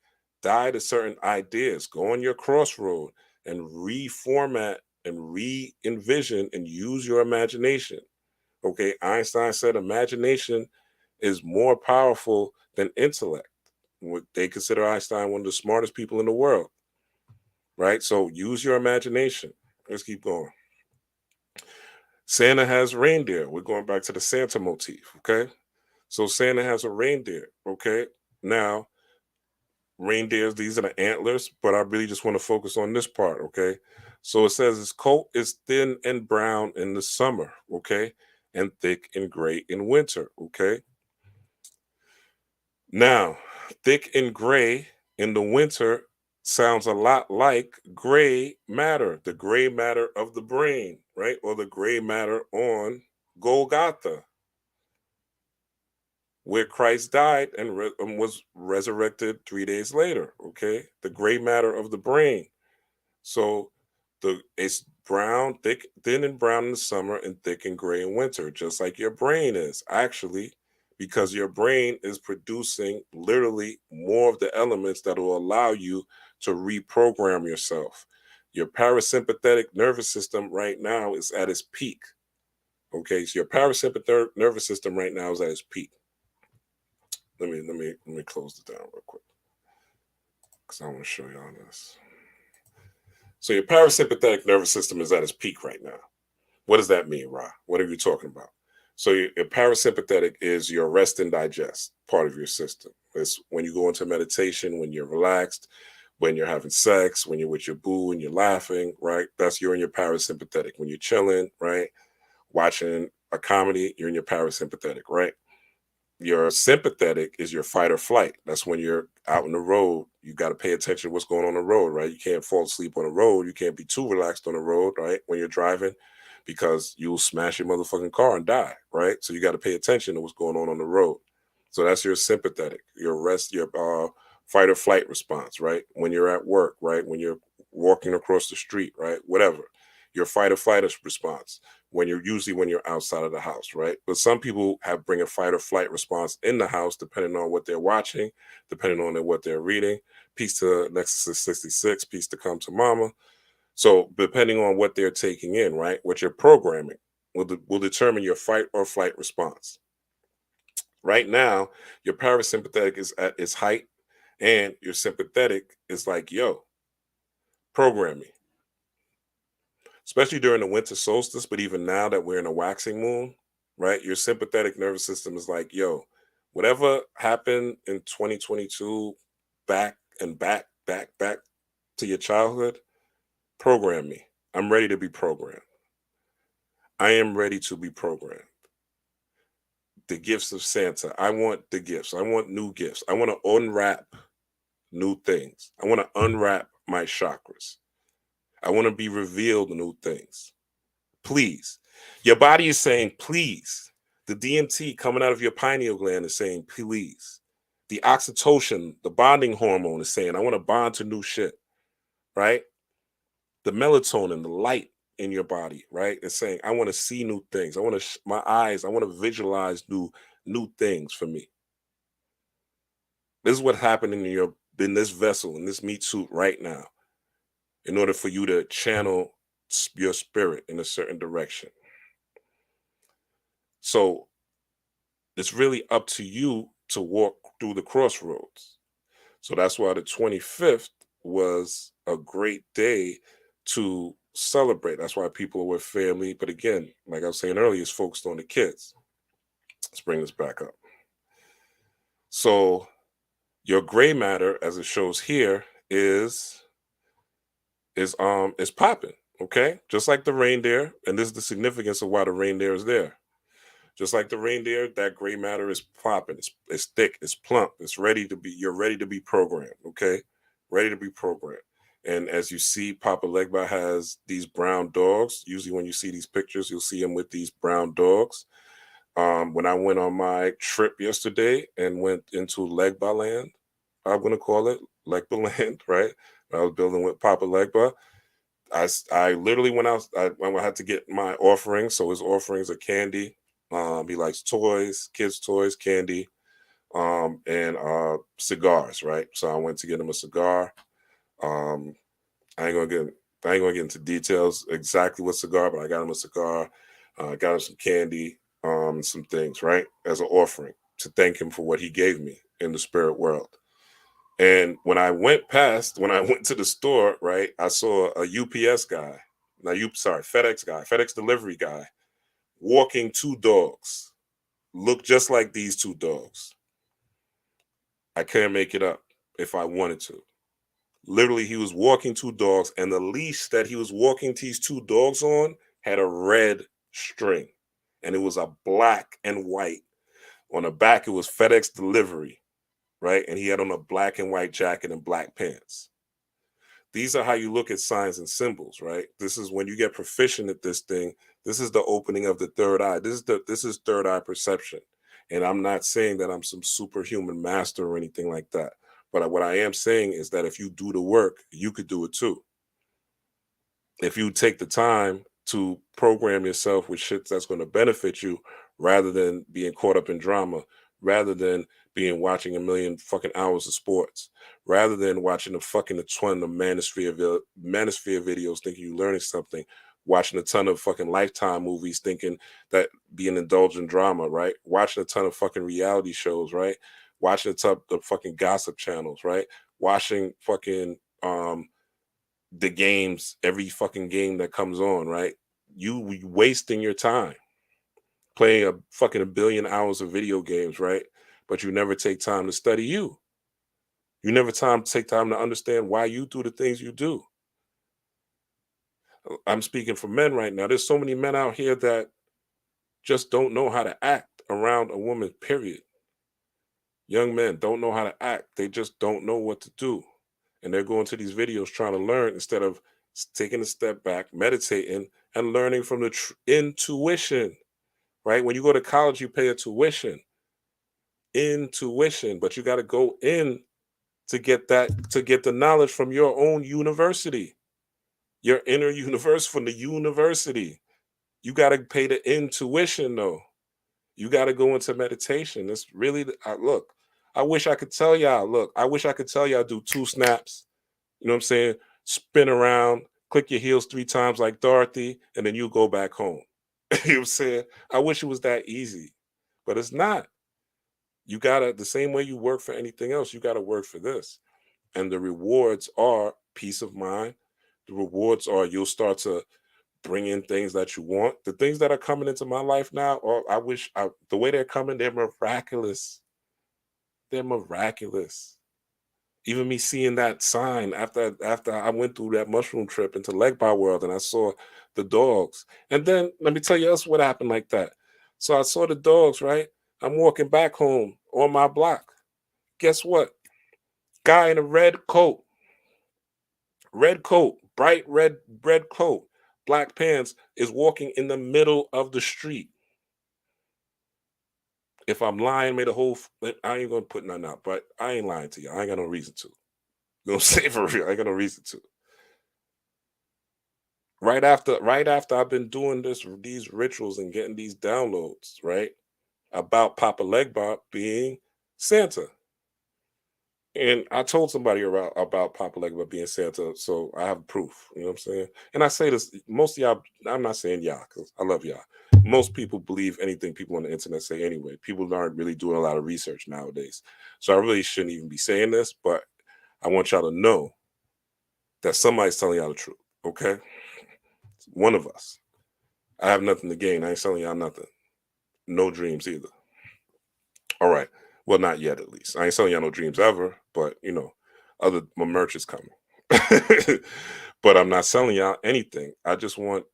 die to certain ideas. Go on your crossroad and reformat and re-envision and use your imagination. Okay, Einstein said imagination is more powerful than intellect. They consider Einstein one of the smartest people in the world, right? So use your imagination. Let's keep going. Santa has reindeer. We're going back to the Santa motif, okay? So Santa has a reindeer, okay? Now, reindeers, these are the antlers, but I really just want to focus on this part, okay? So it says his coat is thin and brown in the summer, okay? And thick and gray in winter, okay? Now, thick and gray in the winter sounds a lot like gray matter, the gray matter of the brain, right? Or the gray matter on Golgotha, where Christ died and was resurrected 3 days later. Okay, the gray matter of the brain. So it's brown, thick, thin and brown in the summer, and thick and gray in winter, just like your brain is actually, because your brain is producing literally more of the elements that will allow you to reprogram yourself. Your parasympathetic nervous system right now is at its peak. Okay, so your parasympathetic nervous system right now is at its peak. Let me close this down real quick because I want to show y'all this. So your parasympathetic nervous system is at its peak right now. What does that mean, Ra? What are you talking about? So your parasympathetic is your rest and digest part of your system. It's when you go into meditation, when you're relaxed, when you're having sex, when you're with your boo and you're laughing, right? That's you're in your parasympathetic. When you're chilling, right? Watching a comedy, you're in your parasympathetic, right? Your sympathetic is your fight or flight. That's when you're out on the road. You got to pay attention to what's going on the road, right? You can't fall asleep on the road. You can't be too relaxed on the road, right? When you're driving, because you'll smash your motherfucking car and die, right? So you got to pay attention to what's going on the road. So that's your sympathetic, your rest, your fight or flight response, right? When you're at work, right? When you're walking across the street, right? Whatever. Your fight or flight response when you're outside of the house, right? But some people bring a fight or flight response in the house, depending on what they're watching, depending on what they're reading. Peace to Nexus 66, peace to Come to Mama. So depending on what they're taking in, right, what you're programming will determine your fight or flight response. Right now, your parasympathetic is at its height, and your sympathetic is like, yo, program me. Especially during the winter solstice, but even now that we're in a waxing moon, right? Your sympathetic nervous system is like, yo, whatever happened in 2022, back and back to your childhood, program me. I'm ready to be programmed. I am ready to be programmed. The gifts of Santa. I want the gifts. I want new gifts. I want to unwrap new things. I want to unwrap my chakras. I want to be revealed new things. Please. Your body is saying, please. The DMT coming out of your pineal gland is saying, please. The oxytocin, the bonding hormone, is saying, I want to bond to new shit, right? The melatonin, the light in your body, right? It's saying, I want to see new things. I want to, my eyes, I want to visualize new things for me. This is what's happening in this vessel, in this meat suit right now, in order for you to channel your spirit in a certain direction. So it's really up to you to walk through the crossroads. So that's why the 25th was a great day to celebrate. That's why people are with family. But again, like I was saying earlier, it's focused on the kids. Let's bring this back up. So your gray matter, as it shows here, is popping. Okay, just like the reindeer, and this is the significance of why the reindeer is there. Just like the reindeer, that gray matter is popping. It's thick. It's plump. It's ready to be. You're ready to be programmed. Okay, ready to be programmed. And as you see, Papa Legba has these brown dogs. Usually, when you see these pictures, you'll see him with these brown dogs. When I went on my trip yesterday and went into Legba land, I'm going to call it Legba land, right? I was building with Papa Legba. I literally went out. I had to get my offerings. So his offerings are candy. He likes toys, kids' toys, candy, and cigars, right? So I went to get him a cigar. Um, I ain't gonna get I ain't gonna get into details exactly what cigar, but I got him a cigar, got him some candy, some things, right, as an offering to thank him for what he gave me in the spirit world. And when I went to the store, right, I saw a UPS guy, FedEx guy, FedEx delivery guy, walking two dogs, look just like these two dogs. I can't make it up if I wanted to. Literally, he was walking two dogs, and the leash that he was walking these two dogs on had a red string, and it was a black and white. On the back, it was FedEx delivery, right? And he had on a black and white jacket and black pants. These are how you look at signs and symbols, right? This is when you get proficient at this thing. This is the opening of the third eye. This is third eye perception. And I'm not saying that I'm some superhuman master or anything like that. But what I am saying is that if you do the work, you could do it too. If you take the time to program yourself with shit that's going to benefit you rather than being caught up in drama, rather than being watching a million fucking hours of sports, rather than watching a ton of manosphere videos thinking you're learning something, watching a ton of fucking Lifetime movies thinking that being indulged in drama, right? Watching a ton of fucking reality shows, right? Watching a ton of fucking gossip channels, right? Watching fucking the games, every fucking game that comes on, right? You wasting your time playing a billion hours of video games, right? But you never take time to study you. You never take time to understand why you do the things you do. I'm speaking for men right now. There's so many men out here that just don't know how to act around a woman, period. Young men don't know how to act. They just don't know what to do. And they're going to these videos trying to learn instead of taking a step back, meditating, and learning from the intuition, right? When you go to college, you pay a intuition, but you got to go in to get the knowledge from your own university, your inner universe from the university. You got to pay the intuition though. You got to go into meditation. It's really look. I wish I could tell y'all. Look, I wish I could tell y'all do 2 snaps. You know what I'm saying? Spin around, click your heels 3 times like Dorothy, and then you go back home. You know what I'm saying? I wish it was that easy, but it's not. You gotta the same way you work for anything else. You gotta work for this, and the rewards are peace of mind. The rewards are you'll start to bring in things that you want. The things that are coming into my life now, or the way they're coming, they're miraculous. They're miraculous. Even me seeing that sign after I went through that mushroom trip into Legba world and I saw the dogs. And then let me tell you else what happened like that. So I saw the dogs, right? I'm walking back home on my block. Guess what? Guy in a red coat, bright red coat, black pants is walking in the middle of the street. If I'm lying, made a whole. I ain't gonna put nothing out, but I ain't lying to you. I ain't got no reason to. You know what I'm saying for real? I ain't got no reason to. Right after I've been doing these rituals and getting these downloads, right? About Papa Legba being Santa. And I told somebody about Papa Legba being Santa, so I have proof. You know what I'm saying? And I say this, most of y'all, I'm not saying y'all, because I love y'all. Most people believe anything people on the internet say anyway. People aren't really doing a lot of research nowadays. So I really shouldn't even be saying this, but I want y'all to know that somebody's telling y'all the truth. Okay? One of us. I have nothing to gain. I ain't selling y'all nothing. No dreams either. All right. Well, not yet, at least. I ain't selling y'all no dreams ever, but other my merch is coming. But I'm not selling y'all anything. I just want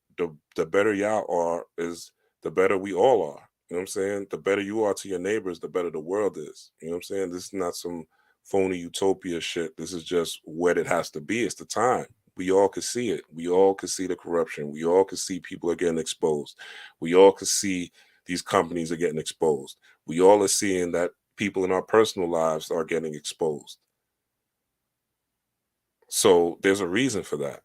the better y'all are is the better we all are. You know what I'm saying? The better you are to your neighbors, the better the world is. You know what I'm saying? This is not some phony utopia shit. This is just what it has to be. It's the time. We all could see it. We all could see the corruption. We all could see people are getting exposed. We all could see these companies are getting exposed. We all are seeing that people in our personal lives are getting exposed. So there's a reason for that,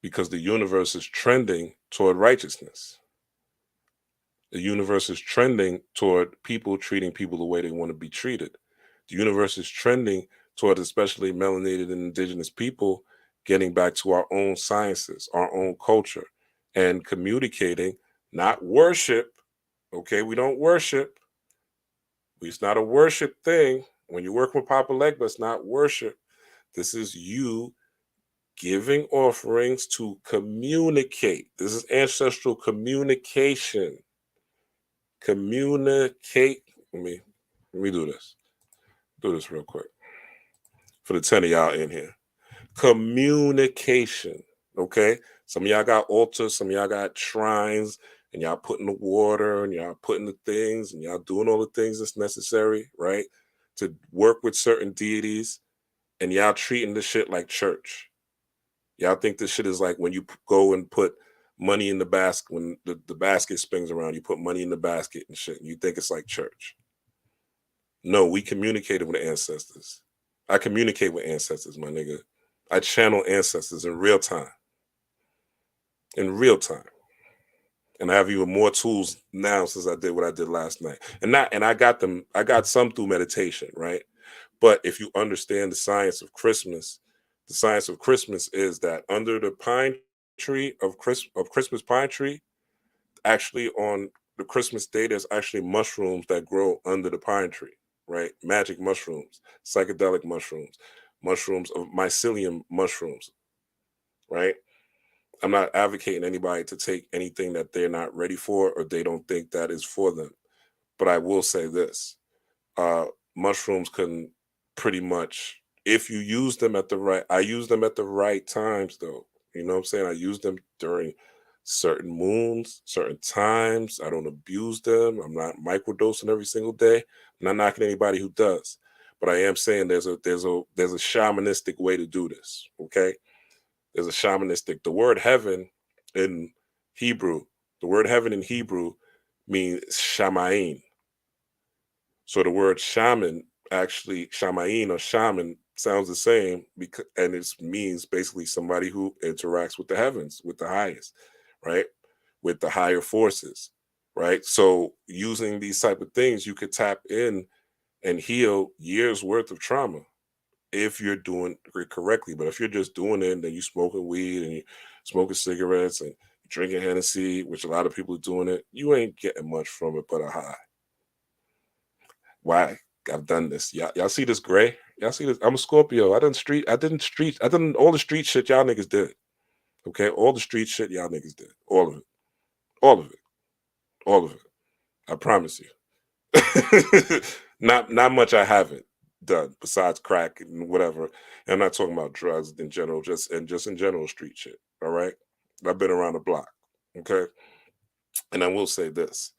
because the universe is trending toward righteousness. The universe is trending toward people treating people the way they want to be treated. The universe is trending toward especially melanated and indigenous people getting back to our own sciences, our own culture, and communicating, not worship. Okay, we don't worship. It's not a worship thing. When you work with Papa Legba, it's not worship. This is you giving offerings to communicate. This is ancestral communication. Communicate. Let me do this. Do this real quick for the 10 of y'all in here. Communication. Okay. Some of y'all got altars, some of y'all got shrines, and y'all putting the water and y'all putting the things and y'all doing all the things that's necessary, right? To work with certain deities, and y'all treating this shit like church. Y'all think this shit is like when you go and put money in the basket, when the basket spins around, you put money in the basket and shit, and you think it's like church. No, we communicated with ancestors. I communicate with ancestors, my nigga. I channel ancestors in real time. In real time. And I have even more tools now since I did what I did last night. And I got some through meditation, right? But if you understand the science of Christmas is that under the pine tree of Christmas pine tree, actually on the Christmas day, there's actually mushrooms that grow under the pine tree, right? Magic mushrooms, psychedelic mushrooms, mushrooms of mycelium mushrooms, right? I'm not advocating anybody to take anything that they're not ready for or they don't think that is for them. But I will say this, uh, mushrooms can pretty much, if you use them at the right, I use them at the right times though. You know what I'm saying? I use them during certain moons, certain times. I don't abuse them. I'm not microdosing every single day. I'm not knocking anybody who does. But I am saying there's a shamanistic way to do this. Okay. There's a shamanistic, the word heaven in Hebrew, the word heaven in Hebrew means shamain. So the word shaman, actually shamain or shaman, sounds the same, because and it means basically somebody who interacts with the heavens, with the highest, right? With the higher forces, right? So using these type of things, you could tap in and heal years worth of trauma if you're doing it correctly. But if you're just doing it and then you smoking weed and you smoking cigarettes and drinking Hennessy, which a lot of people are doing it, you ain't getting much from it but a high. Why? I've done this. Y'all see this gray? Y'all see this? I'm a Scorpio. I done all the street shit y'all niggas did. Okay? All the street shit y'all niggas did. All of it. All of it. All of it. I promise you. Not much I haven't done besides crack and whatever. And I'm not talking about drugs in general, just in general street shit. All right. I've been around the block. Okay. And I will say this,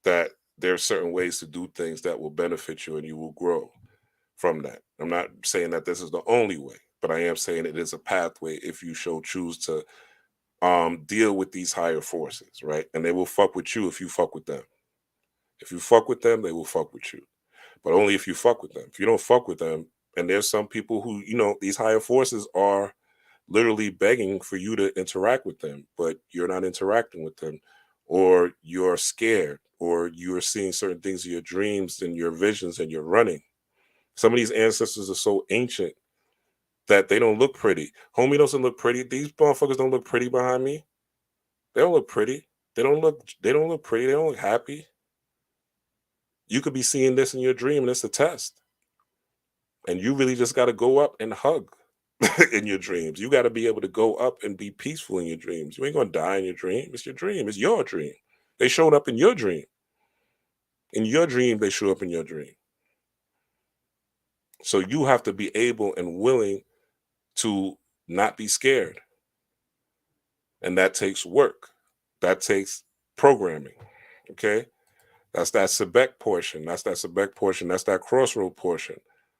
that there are certain ways to do things that will benefit you and you will grow from that. I'm not saying that this is the only way, but I am saying it is a pathway if you choose to deal with these higher forces, right? And they will fuck with you if you fuck with them. If you fuck with them, they will fuck with you. But only if you fuck with them. If you don't fuck with them, and there's some people who, these higher forces are literally begging for you to interact with them, but you're not interacting with them, or you're scared, or you're seeing certain things in your dreams and your visions and you're running. Some of these ancestors are so ancient that they don't look pretty. Homie doesn't look pretty. These motherfuckers don't look pretty behind me. They don't look pretty. They don't look pretty. They don't look happy. You could be seeing this in your dream and it's a test. And you really just got to go up and hug in your dreams. You got to be able to go up and be peaceful in your dreams. You ain't going to die in your dream. It's your dream. It's your dream. They showed up in your dream. In your dream, they show up in your dream. So you have to be able and willing to not be scared. And that takes work. That takes programming. Okay. That's that Sebek portion. That's that Sebek portion. That's that crossroad portion.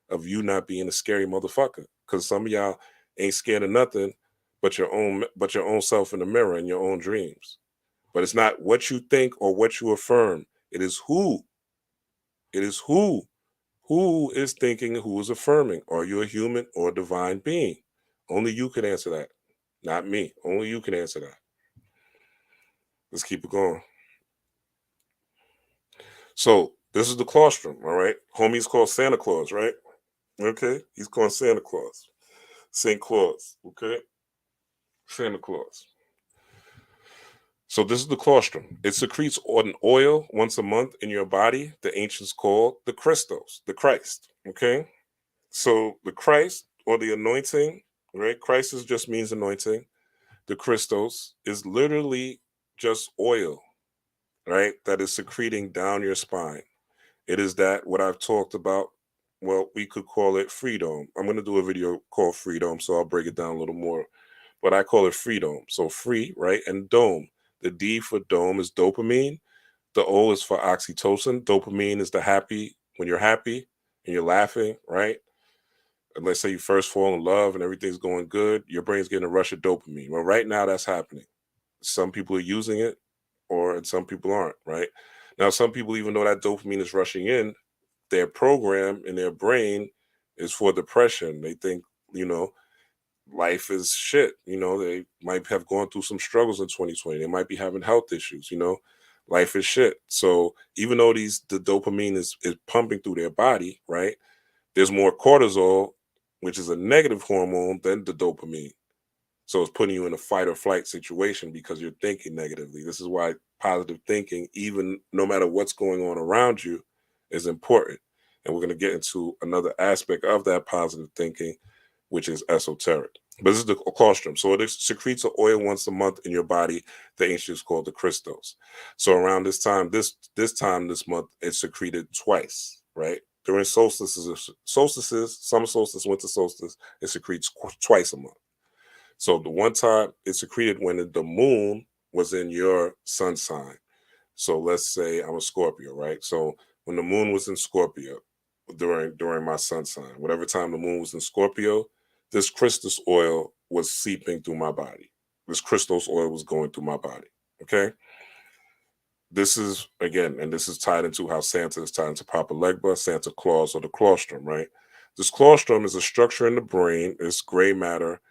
of you not being a scary motherfucker. Because some of y'all ain't scared of nothing but your own self in the mirror and your own dreams. But it's not what you think or what you affirm. It is who. It is who. Who is thinking and who is affirming? Are you a human or a divine being? Only you can answer that. Not me. Only you can answer that. Let's keep it going. So this is the claustrum, all right? Homie's called Santa Claus, right? Okay, he's called Santa Claus. Saint Claus, okay? Santa Claus. So this is the claustrum. It secretes an oil once a month in your body. The ancients called the Christos, the Christ, okay? So the Christ or the anointing, right? Christ just means anointing. The Christos is literally just oil, right? That is secreting down your spine. It is that what I've talked about. Well, we could call it freedom. I'm going to do a video called Freedom, so I'll break it down a little more. But I call it freedom. So free, right? And dome. The D for dome is dopamine. The O is for oxytocin. Dopamine is the happy, when you're happy and you're laughing, right? And let's say you first fall in love and everything's going good, your brain's getting a rush of dopamine. Well, right now that's happening. Some people are using it, and some people aren't, right? Now, some people, even though that dopamine is rushing in, their program in their brain is for depression. They think, you know, life is shit. You know, they might have gone through some struggles in 2020. They might be having health issues, you know. Life is shit. So even though the dopamine is pumping through their body, right? There's more cortisol, which is a negative hormone, than the dopamine. So it's putting you in a fight or flight situation because you're thinking negatively. This is why positive thinking, even no matter what's going on around you, is important. And we're going to get into another aspect of that positive thinking, which is esoteric. But this is the claustrum. So it secretes an oil once a month in your body. The ancients called the Christos. So around this time, this month, it's secreted twice, right? During solstices, summer solstice, winter solstice, it secretes twice a month. So the one time it secreted when the moon was in your sun sign. So let's say I'm a Scorpio, right? So when the moon was in Scorpio during my sun sign, whatever time the moon was in Scorpio, this Christus oil was seeping through my body. This Christos oil was going through my body. Okay. This is again, and this is tied into how Santa is tied into Papa Legba, Santa Claus, or the claustrum, right? This claustrum is a structure in the brain. It's gray matter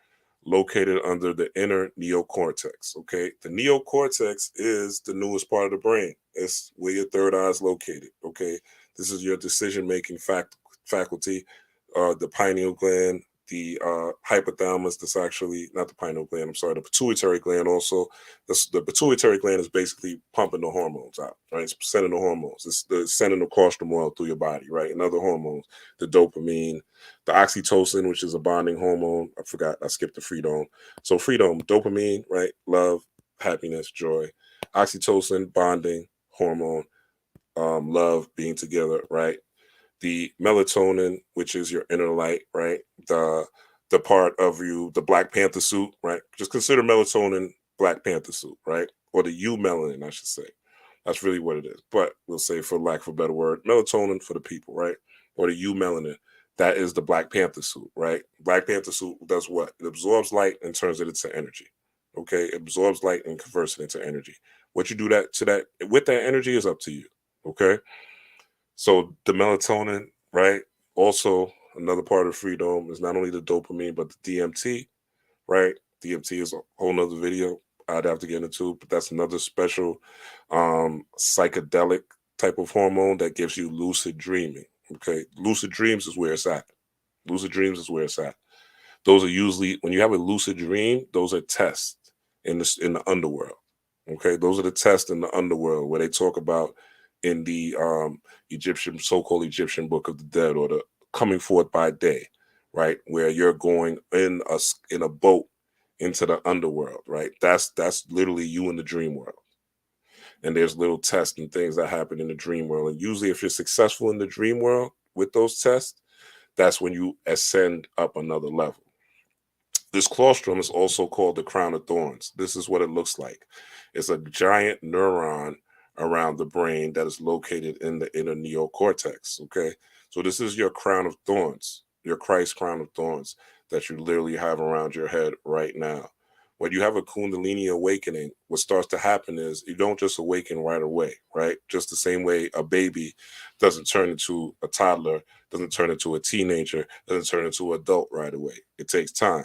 located under the inner neocortex. Okay, the neocortex is the newest part of the brain. It's where your third eye is located. Okay, this is your decision-making faculty. The pineal gland, the hypothalamus. That's actually not the pineal gland. I'm sorry, the pituitary gland. Also, the pituitary gland is basically pumping the hormones out. Right, it's sending the hormones. It's sending the colostrum oil through your body. Right, and other hormones, the dopamine, the oxytocin, which is a bonding hormone. I forgot. I skipped the freedom. So freedom, dopamine, right? Love, happiness, joy. Oxytocin, bonding hormone. Love, being together, right? The melatonin, which is your inner light, right? The part of you, the Black Panther suit, right? Just consider melatonin Black Panther suit, right? Or the U melanin, I should say. That's really what it is. But we'll say, for lack of a better word, melatonin for the people, right? Or the U melanin. That is the Black Panther suit, right? Black Panther suit does what? It absorbs light and turns it into energy. Okay, it absorbs light and converts it into energy. What you do that with that energy is up to you. Okay, so the melatonin, right? Also, another part of freedom is not only the dopamine but the DMT, right? DMT is a whole nother video I'd have to get into, but that's another special psychedelic type of hormone that gives you lucid dreaming. Okay, lucid dreams is where it's at. Lucid dreams is where it's at. Those are usually, when you have a lucid dream, those are tests in the underworld. Okay, those are the tests in the underworld where they talk about in the Egyptian, so-called Egyptian Book of the Dead, or the coming forth by day, right? Where you're going in a boat into the underworld, right? That's literally you in the dream world. And there's little tests and things that happen in the dream world. And usually if you're successful in the dream world with those tests, that's when you ascend up another level. This claustrum is also called the crown of thorns. This is what it looks like. It's a giant neuron around the brain that is located in the inner neocortex. Okay, so this is your crown of thorns, your Christ crown of thorns that you literally have around your head right now. When you have a Kundalini awakening, what starts to happen is you don't just awaken right away, right? Just the same way a baby doesn't turn into a toddler, doesn't turn into a teenager, doesn't turn into an adult right away. It takes time.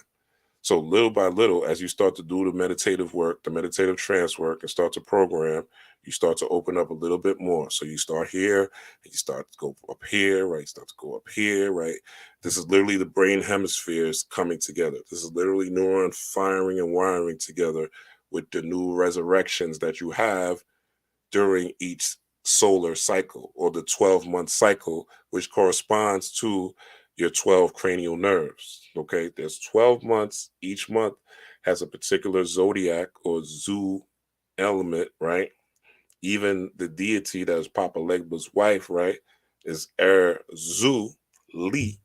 So little by little, as you start to do the meditative work, the meditative trance work, and start to program, you start to open up a little bit more. So you start here, and you start to go up here, right? You start to go up here, right? This is literally the brain hemispheres coming together. This is literally neuron firing and wiring together with the new resurrections that you have during each solar cycle or the 12-month cycle, which corresponds to your 12 cranial nerves. Okay, there's 12 months. Each month has a particular zodiac or zoo element, right? Even the deity that is Papa Legba's wife, right, is Zu Li.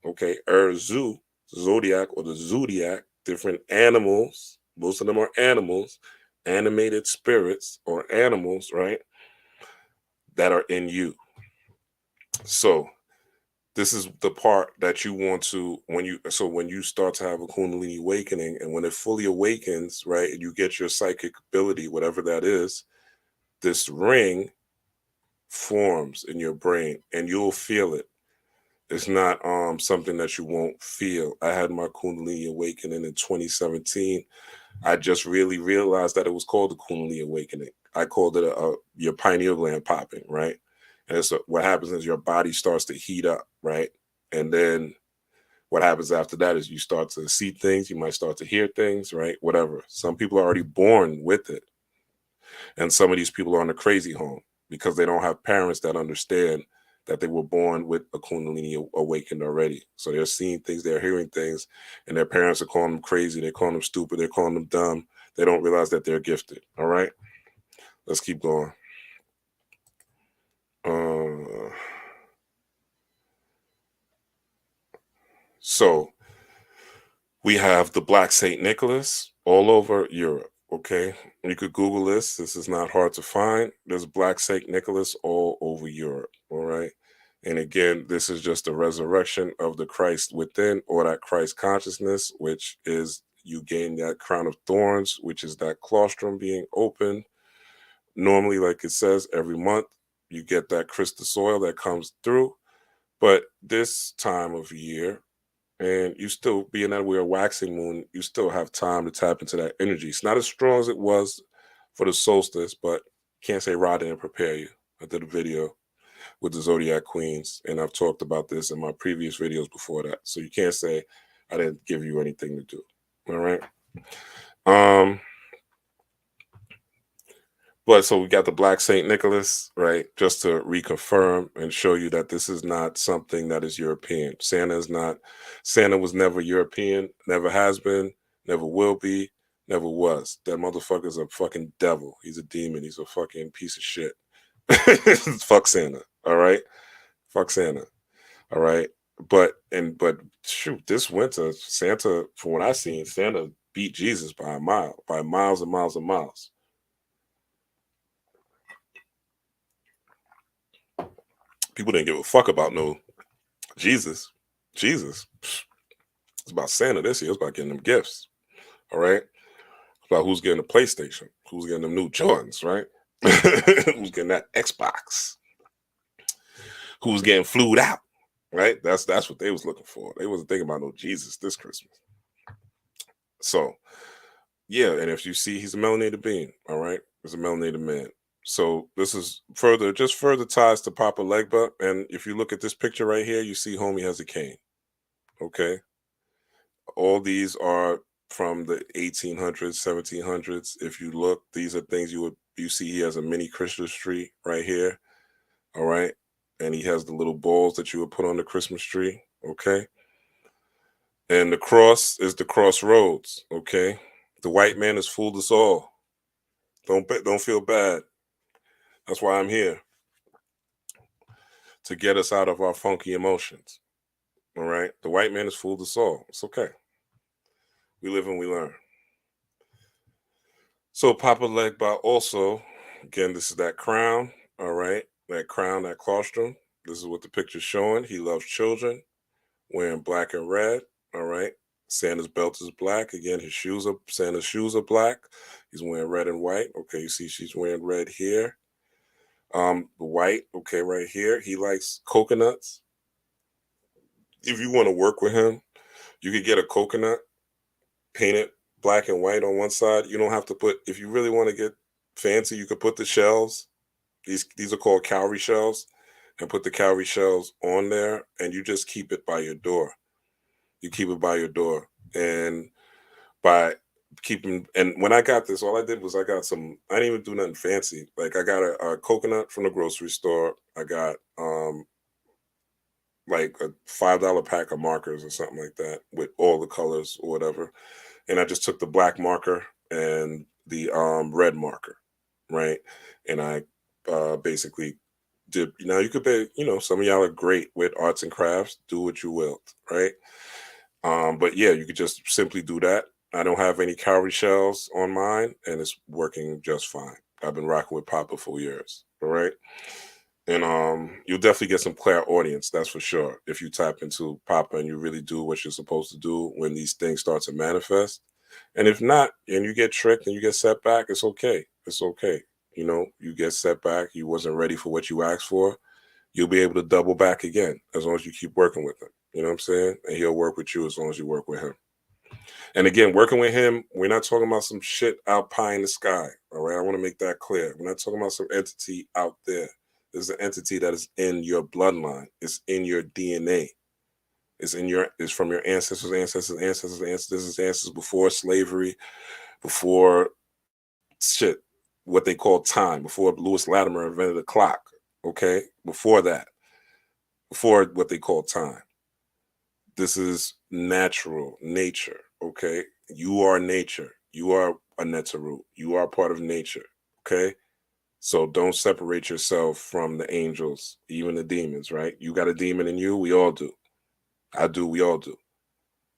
Okay, Zu, zodiac or the zodiac, different animals. Most of them are animals, animated spirits or animals, right, that are in you. So this is the part that you want to when you start to have a Kundalini awakening, and when it fully awakens, right, and you get your psychic ability, whatever that is, this ring forms in your brain and you'll feel it. It's not something that you won't feel. I had my Kundalini awakening in 2017. I just really realized that it was called the Kundalini awakening. I called it your pineal gland popping, right? And so what happens is your body starts to heat up, right? And then what happens after that is you start to see things, you might start to hear things, right? Whatever. Some people are already born with it. And some of these people are in a crazy home because they don't have parents that understand that they were born with a Kundalini awakened already. So they're seeing things, they're hearing things, and their parents are calling them crazy, they're calling them stupid, they're calling them dumb. They don't realize that they're gifted. All right, let's keep going. Uh, so we have the Black Saint Nicholas all over Europe. Okay, you could Google this. This is not hard to find. There's Black Saint Nicholas all over Europe. All right. And again, this is just a resurrection of the Christ within, or that Christ consciousness, which is you gain that crown of thorns, which is that claustrum being open. Normally, like it says, every month you get that crystal soil that comes through. But this time of year, and you still being that we're a waxing moon, you still have time to tap into that energy. It's not as strong as it was for the solstice, but can't say Ra didn't prepare you. I did a video with the Zodiac Queens, and I've talked about this in my previous videos before that. So you can't say I didn't give you anything to do. All right. Um, But so we got the Black Saint Nicholas, right? Just to reconfirm and show you that this is not something that is European. Santa is not, Santa was never European, never has been, never will be, never was. That motherfucker's a fucking devil. He's a demon. He's a fucking piece of shit. Fuck Santa. All right. Fuck Santa. All right. But shoot, this winter, Santa, from what I seen, Santa beat Jesus by a mile, by miles and miles and miles. People didn't give a fuck about no Jesus. Jesus. It's about Santa this year. It's about getting them gifts. All right. It's about who's getting the PlayStation, who's getting them new Jordans, right? Who's getting that Xbox, who's getting flued out, right? That's what they was looking for. They wasn't thinking about no Jesus this Christmas. So yeah, and if you see, he's a melanated being. All right, he's a melanated man. So this is further ties to Papa Legba. And if you look at this picture right here, you see homie has a cane. Okay, all these are from the 1800s, 1700s. If you look, these are things you see. He has a mini Christmas tree right here. All right, and he has the little balls that you would put on the Christmas tree. Okay, and the cross is the crossroads. Okay, the white man has fooled us all. Don't feel bad. That's why I'm here, to get us out of our funky emotions. All right, the white man has fooled us all. It's okay. We live and we learn. So Papa Legba also Again, this is that crown. All right. That crown, that claustrum. This is what the picture's showing. He loves children, wearing black and red. All right. Santa's belt is black. Again, Santa's shoes are black. He's wearing red and white. Okay, you see she's wearing red here. The white, okay, right here. He likes coconuts. If you want to work with him, you could get a coconut, paint it black and white on one side. You don't have to put, if you really want to get fancy, you could put the shells. These are called cowrie shells, and put the cowrie shells on there, and you just keep it by your door. You keep it by your door, and by keeping. And when I got this, all I did was I got some. I didn't even do nothing fancy. Like I got a coconut from the grocery store. I got like a $5 pack of markers or something like that with all the colors or whatever. And I just took the black marker and the red marker, right? And I basically did. Now you could be, some of y'all are great with arts and crafts. Do what you will, right? But yeah, you could just simply do that. I don't have any cowrie shells on mine, and it's working just fine. I've been rocking with Papa for years. All right. And you'll definitely get some clairaudience, that's for sure. If you tap into Papa and you really do what you're supposed to do when these things start to manifest. And if not, and you get tricked and you get set back, it's okay. It's okay. You get set back, you wasn't ready for what you asked for. You'll be able to double back again as long as you keep working with him. You know what I'm saying? And he'll work with you as long as you work with him. And again, working with him, we're not talking about some shit out pie in the sky. All right. I want to make that clear. We're not talking about some entity out there. This is an entity that is in your bloodline. It's in your DNA. It's from your ancestors before slavery, before shit, what they call time, before Lewis Latimer invented the clock. Okay. Before that, before what they call time. This is natural nature. Okay. You are nature. You are a Netzeru. You are part of nature. Okay. So don't separate yourself from the angels, even the demons, right? You got a demon in you. We all do. I do. We all do.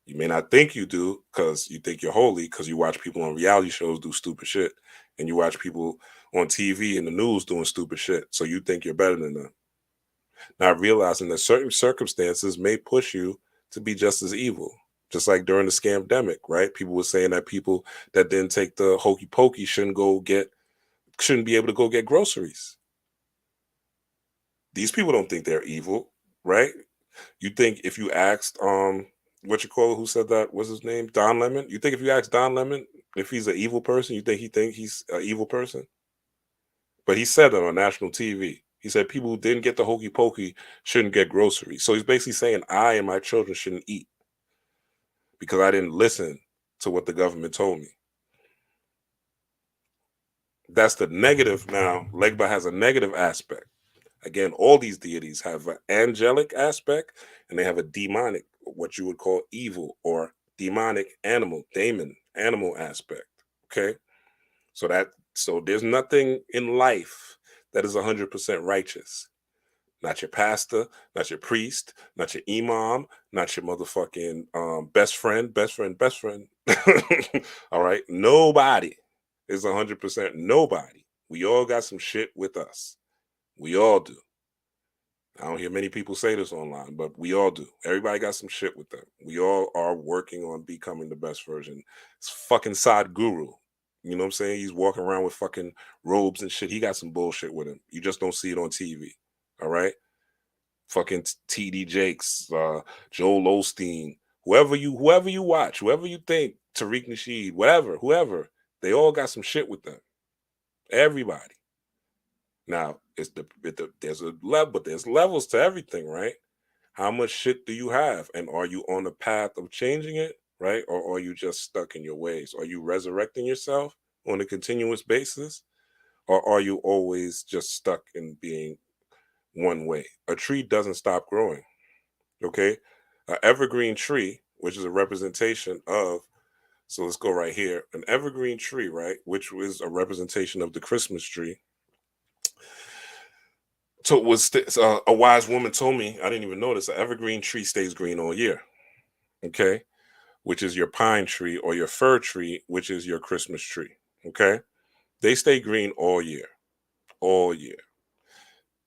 You may not think you do because you think you're holy because you watch people on reality shows do stupid shit and you watch people on TV and the news doing stupid shit. So you think you're better than them. Not realizing that certain circumstances may push you to be just as evil. Just like during the scamdemic, right? People were saying that people that didn't take the hokey pokey shouldn't be able to go get groceries. These people don't think they're evil, right? You think if you asked who said that? What's his name? Don Lemon? You think if you ask Don Lemon if he's an evil person, you think he's an evil person? But he said that on national TV. He said people who didn't get the hokey pokey shouldn't get groceries. So he's basically saying I and my children shouldn't eat because I didn't listen to what the government told me. That's the negative. Now, Legba has a negative aspect. Again, all these deities have an angelic aspect and they have a demonic, what you would call evil or demonic daemon, animal aspect. Okay. So there's nothing in life that is 100% righteous. Not your pastor, not your priest, not your imam, not your motherfucking best friend. All right. Nobody is 100% nobody. We all got some shit with us. We all do. I don't hear many people say this online, but we all do. Everybody got some shit with them. We all are working on becoming the best version. It's fucking Sadhguru. You know what I'm saying? He's walking around with fucking robes and shit. He got some bullshit with him. You just don't see it on TV. All right? Fucking TD Jakes, Joel Osteen, whoever you watch, whoever you think, Tariq Nasheed, whoever, they all got some shit with them. Everybody. Now, there's a level, but there's levels to everything, right? How much shit do you have? And are you on the path of changing it, right? Or are you just stuck in your ways? Are you resurrecting yourself on a continuous basis? Or are you always just stuck in being one way? A tree doesn't stop growing, okay? An evergreen tree, which is a representation of, so let's go right here, an evergreen tree, right? Which was a representation of the Christmas tree. So a wise woman told me, I didn't even notice, an evergreen tree stays green all year, okay? Which is your pine tree, or your fir tree, which is your Christmas tree, okay? They stay green all year. all year.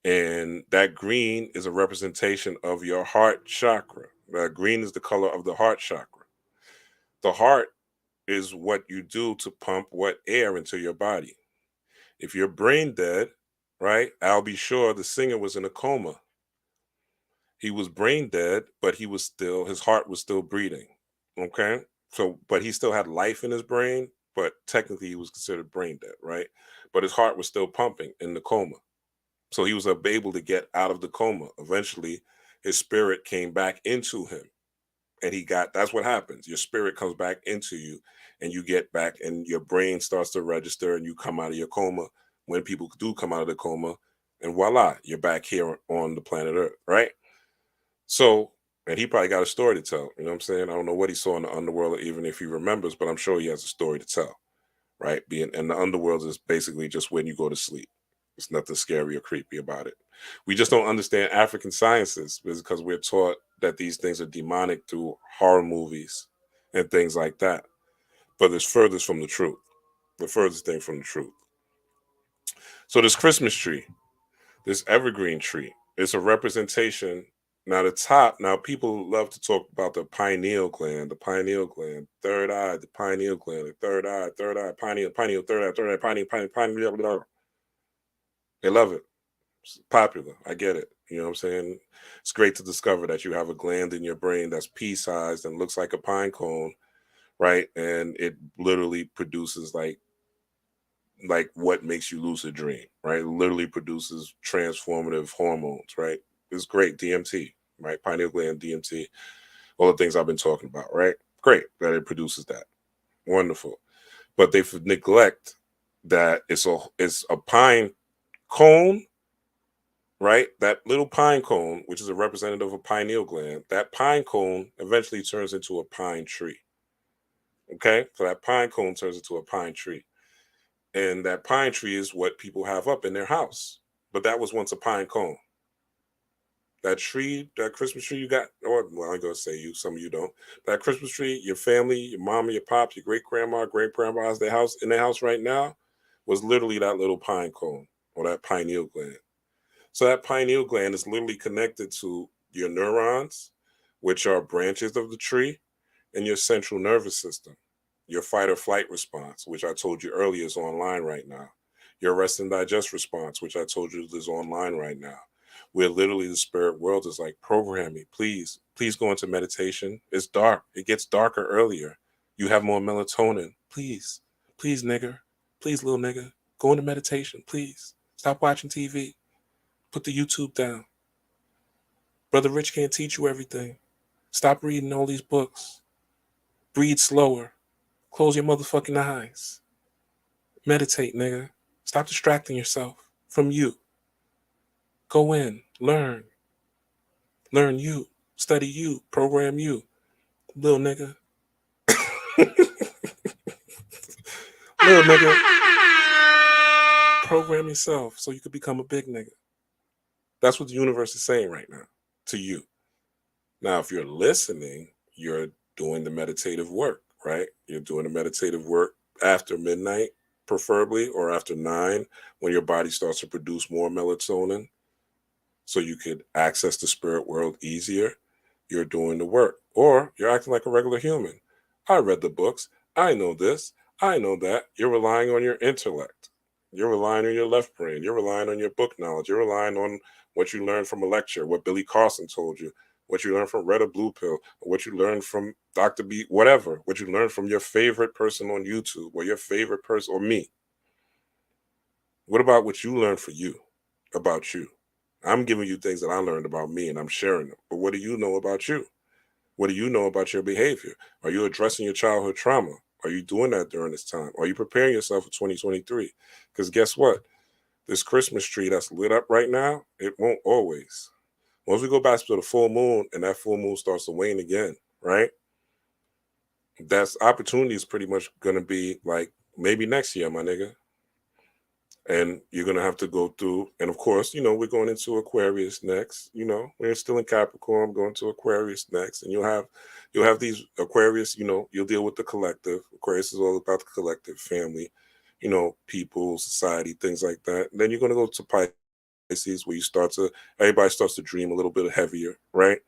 And that green is a representation of your heart chakra. That green is the color of the heart chakra. The heart is what you do to pump what air into your body. If you're brain dead, right? I'll be sure the singer was in a coma. He was brain dead, but his heart was still beating. Okay. So, but he still had life in his brain, but technically he was considered brain dead, right? But his heart was still pumping in the coma. So he was able to get out of the coma. Eventually, his spirit came back into him. And that's what happens. Your spirit comes back into you and you get back and your brain starts to register and you come out of your coma when people do come out of the coma. And voila, you're back here on the planet Earth, right? So, and he probably got a story to tell. You know what I'm saying? I don't know what he saw in the underworld, or even if he remembers, but I'm sure he has a story to tell, right? Being and the underworld is basically just when you go to sleep. There's nothing scary or creepy about it. We just don't understand African sciences because we're taught that these things are demonic through horror movies and things like that. But it's furthest from the truth. The furthest thing from the truth. So this Christmas tree, this evergreen tree, it's a representation. Now the top, now people love to talk about the pineal gland, third eye, the pineal gland, the third eye, pineal, third eye, pineal, blah, blah. They love it. It's popular. I get it. You know what I'm saying? It's great to discover that you have a gland in your brain that's pea-sized and looks like a pine cone, right? And it literally produces like what makes you lucid dream, right? It literally produces transformative hormones, right? It's great. DMT, right? Pineal gland, DMT, all the things I've been talking about, right? Great that it produces that. Wonderful. But they neglect that it's a pine cone, right? That little pine cone, which is a representative of a pineal gland, that pine cone eventually turns into a pine tree. Okay? So that pine cone turns into a pine tree. And that pine tree is what people have up in their house. But that was once a pine cone. That tree, that Christmas tree you got, or well, I'm gonna say you, some of you don't. That Christmas tree, your family, your mama, your pops, your great grandma, great grandma's their house in their house right now was literally that little pine cone or that pineal gland. So that pineal gland is literally connected to your neurons, which are branches of the tree, and your central nervous system. Your fight or flight response, which I told you earlier is online right now. Your rest and digest response, which I told you is online right now. Where literally the spirit world is like, program me, please, please go into meditation. It's dark. It gets darker earlier. You have more melatonin. Please, please, nigger. Please, little nigger. Go into meditation, please. Stop watching TV. Put the YouTube down. Brother Rich can't teach you everything. Stop reading all these books. Breathe slower. Close your motherfucking eyes. Meditate, nigga. Stop distracting yourself from you. Go in. Learn. Learn you. Study you. Program you. Little nigga. Little nigga. Program yourself so you could become a big nigga. That's what the universe is saying right now to you. Now, if you're listening, you're doing the meditative work, right? You're doing the meditative work after midnight, preferably, or after 9, when your body starts to produce more melatonin so you could access the spirit world easier. You're doing the work, or you're acting like a regular human. I read the books. I know this. I know that. You're relying on your intellect. You're relying on your left brain. You're relying on your book knowledge. You're relying on what you learned from a lecture, what Billy Carson told you, what you learned from Red or Blue Pill, or what you learned from Dr. B, whatever, what you learned from your favorite person on YouTube, or your favorite person, or me. What about what you learned for you, about you? I'm giving you things that I learned about me and I'm sharing them. But what do you know about you? What do you know about your behavior? Are you addressing your childhood trauma? Are you doing that during this time? Are you preparing yourself for 2023? Because guess what? This Christmas tree that's lit up right now, it won't always. Once we go back to the full moon and that full moon starts to wane again, right? That's opportunity is pretty much going to be like maybe next year, my nigga. And you're going to have to go through. And of course, we're going into Aquarius next. We're still in Capricorn, going to Aquarius next. And you'll have these Aquarius, you'll deal with the collective. Aquarius is all about the collective family. people, society, things like that. And then you're going to go to Pisces, where everybody starts to dream a little bit heavier, right?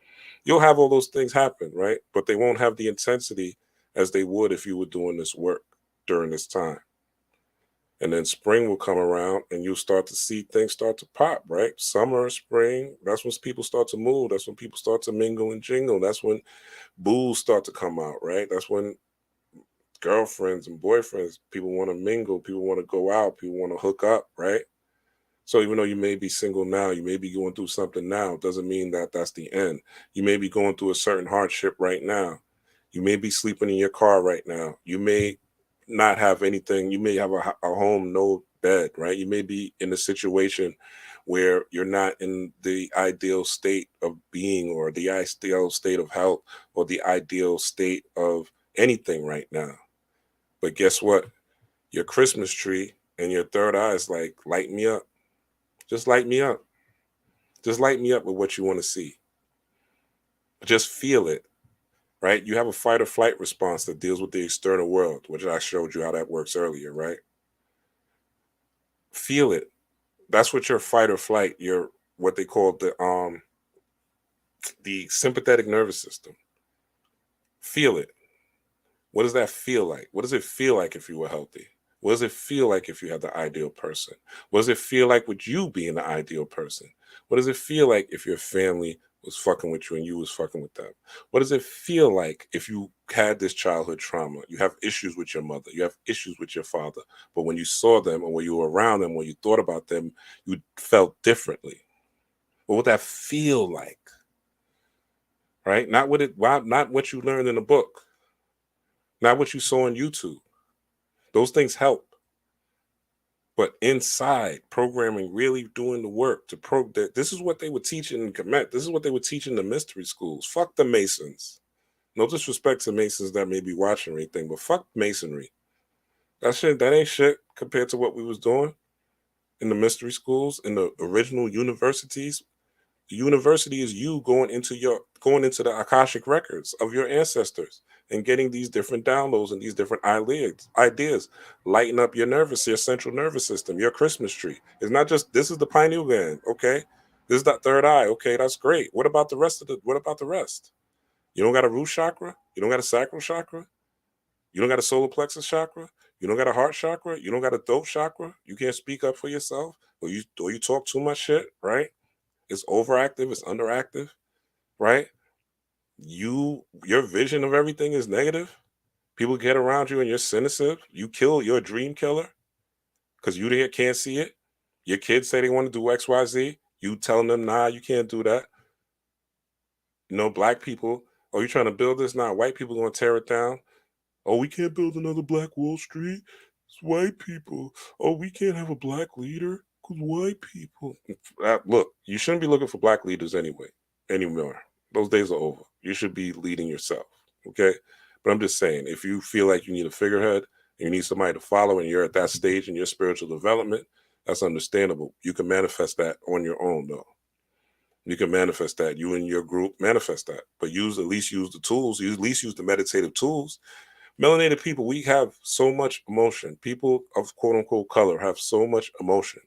You'll have all those things happen, right? But they won't have the intensity as they would if you were doing this work during this time. And then spring will come around and you'll start to see things start to pop, right? Summer, spring, that's when people start to move. That's when people start to mingle and jingle. That's when booze start to come out, right? That's when girlfriends and boyfriends, people want to mingle, people want to go out, people want to hook up, right? So even though you may be single now, you may be going through something now, it doesn't mean that that's the end. You may be going through a certain hardship right now. You may be sleeping in your car right now. You may not have anything. You may have a home, no bed, right? You may be in a situation where you're not in the ideal state of being or the ideal state of health or the ideal state of anything right now. But guess what? Your Christmas tree and your third eye is like, light me up. Just light me up. Just light me up with what you want to see. Just feel it, right? You have a fight or flight response that deals with the external world, which I showed you how that works earlier, right? Feel it. That's what your fight or flight, your what they call the sympathetic nervous system. Feel it. What does that feel like? What does it feel like if you were healthy? What does it feel like if you had the ideal person? What does it feel like with you being the ideal person? What does it feel like if your family was fucking with you and you was fucking with them? What does it feel like if you had this childhood trauma? You have issues with your mother, you have issues with your father, but when you saw them or when you were around them, when you thought about them, you felt differently. What would that feel like? Right? Not what you learned in a book, not what you saw on YouTube. Those things help. But inside, programming, really doing the work to this is what they were teaching in Kemet. This is what they were teaching the mystery schools. Fuck the Masons. No disrespect to Masons that may be watching or anything, but fuck Masonry. That ain't shit compared to what we was doing in the mystery schools, in the original universities. The university is you going into the Akashic records of your ancestors and getting these different downloads and these different ideas, lighten up your central nervous system, your Christmas tree. It's not just this is the pineal gland, okay? This is that third eye, okay? That's great. What about the rest? You don't got a root chakra? You don't got a sacral chakra? You don't got a solar plexus chakra? You don't got a heart chakra? You don't got a throat chakra? You can't speak up for yourself? Or you talk too much shit, right? It's overactive, it's underactive, right? Your vision of everything is negative. People get around you and you're cynical. You're a dream killer because you can't see it. Your kids say they want to do XYZ. You telling them, nah, you can't do that. Black people, oh, you trying to build this? Nah, white people gonna tear it down. Oh, we can't build another Black Wall Street. It's white people. Oh, we can't have a black leader because white people. Look, you shouldn't be looking for black leaders anymore. Those days are over. You should be leading yourself. Okay. But I'm just saying, if you feel like you need a figurehead and you need somebody to follow and you're at that stage in your spiritual development, that's understandable. You can manifest that on your own, though. You can manifest that. You and your group manifest that. But at least use the tools. At least use the meditative tools. Melanated people, we have so much emotion. People of quote unquote color have so much emotion.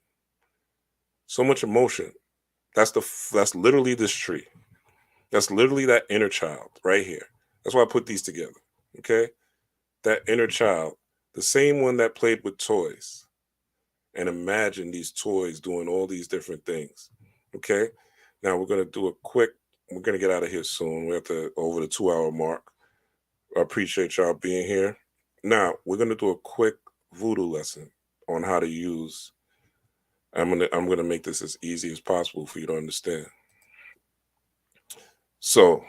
So much emotion. That's literally this tree. That's literally that inner child right here. That's why I put these together. Okay? That inner child, the same one that played with toys and imagine these toys doing all these different things. Okay? Now we're gonna get out of here soon. We're over the 2 hour mark. I appreciate y'all being here. Now we're gonna do a quick voodoo lesson on how to use. I'm gonna make this as easy as possible for you to understand. So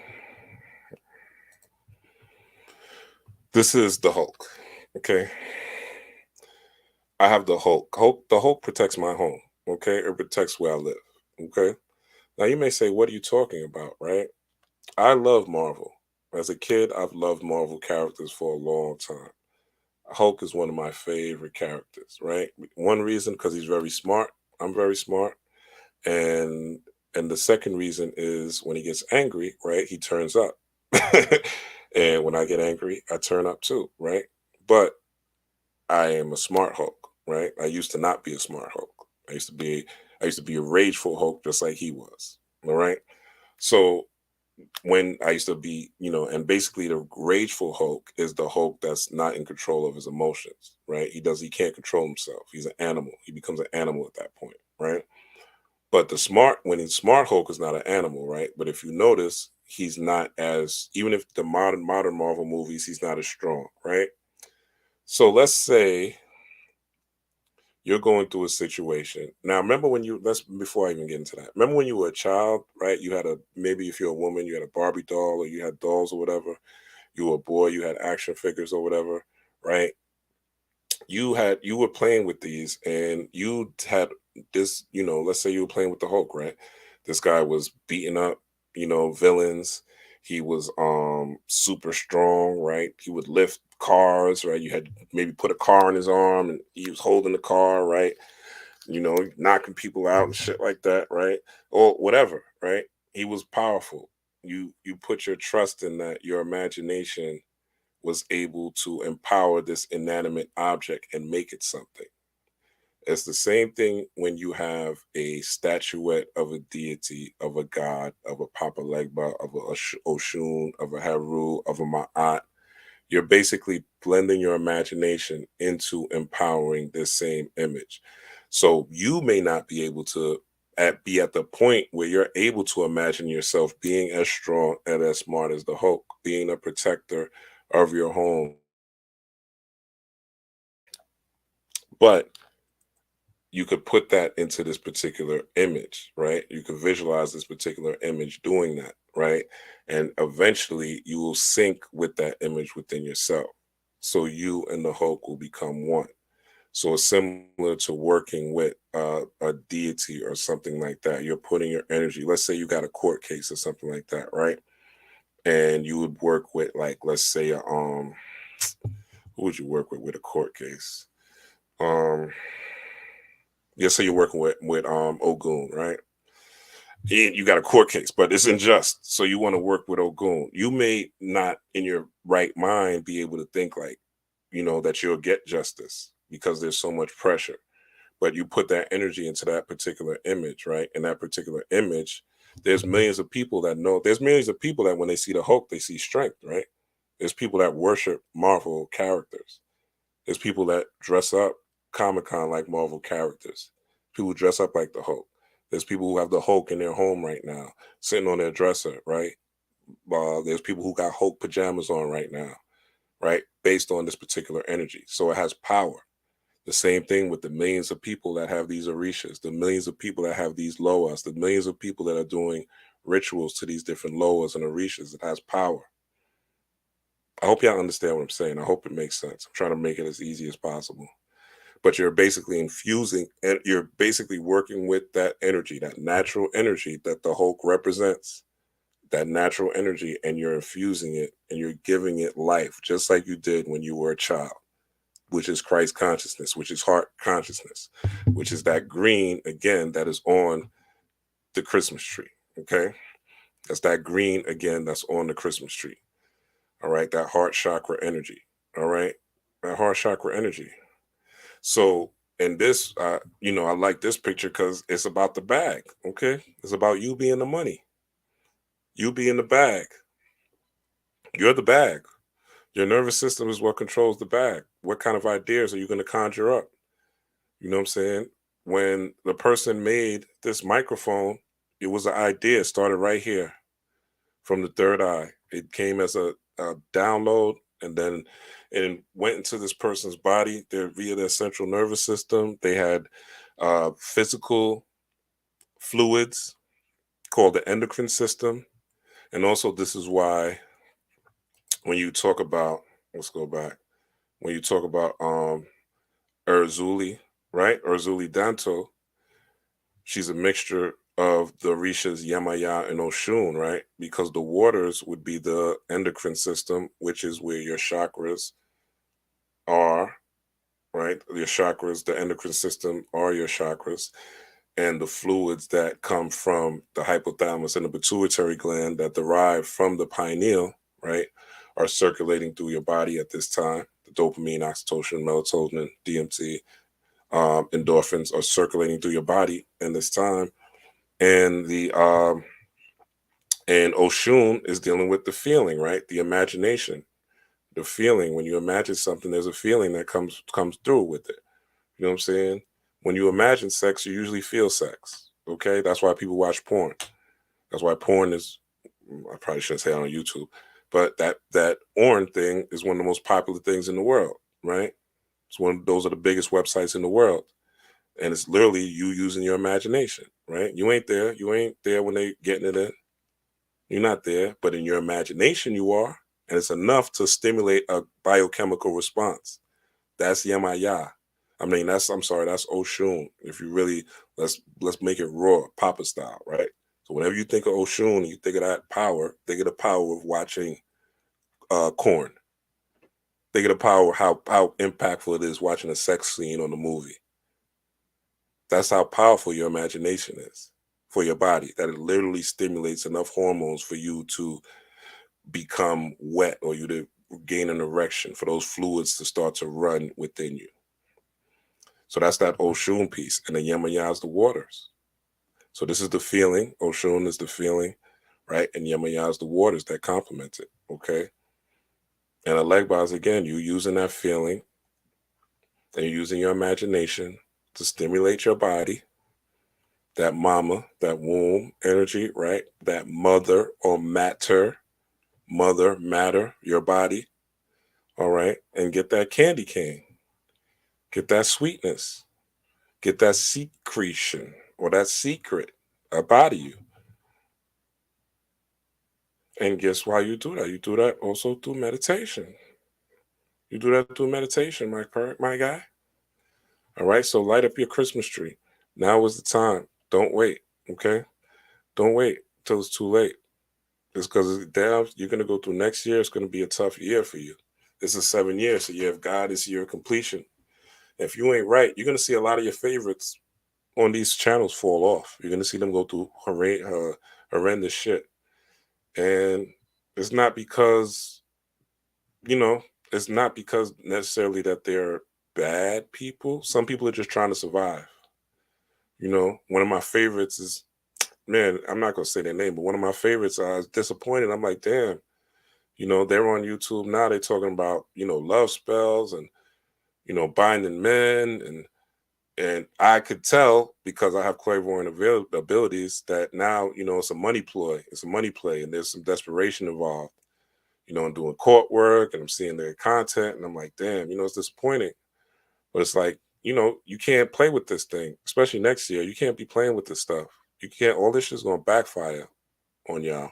this is the Hulk. Okay. I have the Hulk. The Hulk protects my home. Okay. It protects where I live. Okay. Now you may say, what are you talking about? Right. I love Marvel. As a kid, I've loved Marvel characters for a long time. Hulk is one of my favorite characters, right? One reason because he's very smart. I'm very smart. And the second reason is when he gets angry, right? He turns up. And when I get angry, I turn up too, right? But I am a smart Hulk. right? I used to not be a smart Hulk. I used to be a rageful Hulk just like he was. All right. So when I used to be, and basically the rageful Hulk is the Hulk that's not in control of his emotions, right? He can't control himself. He's an animal. He becomes an animal at that point, right? But when he's smart Hulk is not an animal, right? But if you notice, he's not as, even if the modern Marvel movies, he's not as strong, right? So let's say you're going through a situation. Now, remember when let's, before I even get into that, remember when you were a child, right? You had maybe if you're a woman, you had a Barbie doll or you had dolls or whatever. You were a boy, you had action figures or whatever, right? You were playing with these and you had this, let's say you were playing with the Hulk, right? This guy was beating up, villains. He was super strong, right? He would lift cars, right? You had maybe put a car in his arm and he was holding the car, right? Knocking people out and shit like that, right? Or whatever, right? He was powerful. You put your trust in that your imagination was able to empower this inanimate object and make it something. It's the same thing when you have a statuette of a deity, of a god, of a Papa Legba, of a Oshun, of a Haru, of a Ma'at. You're basically blending your imagination into empowering this same image. So you may not be able to be at the point where you're able to imagine yourself being as strong and as smart as the Hulk, being a protector of your home. But you could put that into this particular image, right? You could visualize this particular image doing that, right? And eventually you will sync with that image within yourself. So you and the Hulk will become one. So it's similar to working with a deity or something like that. You're putting your energy. Let's say you got a court case or something like that, right? And you would work with, like, let's say, who would you work with a court case? Um, yeah, say you're working with Ogun, right? You got a court case, but it's unjust. So you want to work with Ogun. You may not, in your right mind, be able to think like, that you'll get justice because there's so much pressure. But you put that energy into that particular image, right? In that particular image, there's millions of people that know. There's millions of people that when they see the Hulk, they see strength, right? There's people that worship Marvel characters. There's people that dress up Comic Con like Marvel characters. People dress up like the Hulk. There's people who have the Hulk in their home right now, sitting on their dresser, right? There's people who got Hulk pajamas on right now, right? Based on this particular energy. So it has power. The same thing with the millions of people that have these orishas, the millions of people that have these loas, the millions of people that are doing rituals to these different loas and orishas. It has power. I hope y'all understand what I'm saying. I hope it makes sense. I'm trying to make it as easy as possible. But you're basically infusing and you're basically working with that energy, that natural energy that the Hulk represents, that natural energy, and you're infusing it and you're giving it life, just like you did when you were a child, which is Christ consciousness, which is heart consciousness, which is that green again that is on the Christmas tree. Okay. That's that green again that's on the Christmas tree. All right. That heart chakra energy. All right. That heart chakra energy. So, and this, I like this picture because it's about the bag. Okay. It's about you being the money, you being the bag. You're the bag. Your nervous system is what controls the bag. What kind of ideas are you going to conjure up? You know what I'm saying? When the person made this microphone, it was an idea. It started right here from the third eye. It came as a download and then it went into this person's body via their central nervous system. They had physical fluids called the endocrine system. And also, this is why when you talk about, let's go back, when you talk about Urzuli, right? Urzuli Danto, she's a mixture of the Rishas Yamaya and Oshun, right? Because the waters would be the endocrine system, which is where your chakras are, right? Your chakras, the endocrine system are your chakras. And the fluids that come from the hypothalamus and the pituitary gland that derive from the pineal, right, are circulating through your body at this time. The dopamine, oxytocin, melatonin, DMT, Endorphins are circulating through your body in this time, and the and Oshun is dealing with the feeling, right? The imagination, the feeling. When you imagine something, there's a feeling that comes through with it. You know what I'm saying? When you imagine sex, you usually feel sex. Okay, that's why people watch porn. That's why porn is. I probably shouldn't say it on YouTube, but that Orin thing is one of the most popular things in the world, right? It's one. Those are the biggest websites in the world, and it's literally you using your imagination, right? You ain't there. You ain't there when they getting it in. You're not there, but in your imagination you are, and it's enough to stimulate a biochemical response. That's Yemaya. I mean, I'm sorry, that's Oshun. If you really let's make it raw, Papa style, right? So whenever you think of Oshun, you think of that power. Think of the power of watching corn. Think of the power how impactful it is watching a sex scene on the movie. That's how powerful your imagination is for your body. That it literally stimulates enough hormones for you to become wet or you to gain an erection, for those fluids to start to run within you. So that's that Oshun piece. And then Yemaya is the waters. So this is the feeling. Oshun is the feeling, right? And Yemaya is the waters that complement it. Okay. And Elegba is again, you using that feeling and you're using your imagination to stimulate your body, that mama, that womb energy, right? That mother or matter, your body. All right. And get that candy cane. Get that sweetness. Get that secretion or that secret about you. And guess why you do that? You do that also through meditation. You do that through meditation, my guy. All right. So light up your Christmas tree. Now is the time. Don't wait. Okay. Don't wait till it's too late. It's because down. You're gonna go through next year. It's gonna be a tough year for you. This is 7 years. The year of God is year of completion. If you ain't right, you're gonna see a lot of your favorites on these channels fall off. You're gonna see them go through horrendous shit, and it's not because you know it's not because necessarily that they're bad people. Some people are just trying to survive. One of my favorites is, man, I'm not gonna say their name, but one of my favorites, I was disappointed. I'm like, damn, they're on YouTube now. They're talking about love spells and binding men and I could tell because I have clairvoyant abilities that now it's a money ploy. It's a money play, and there's some desperation involved. I'm doing court work and I'm seeing their content, and I'm like, damn, it's disappointing. But it's like, you can't play with this thing, especially next year. You can't be playing with this stuff. You can't. All this shit's gonna backfire on y'all.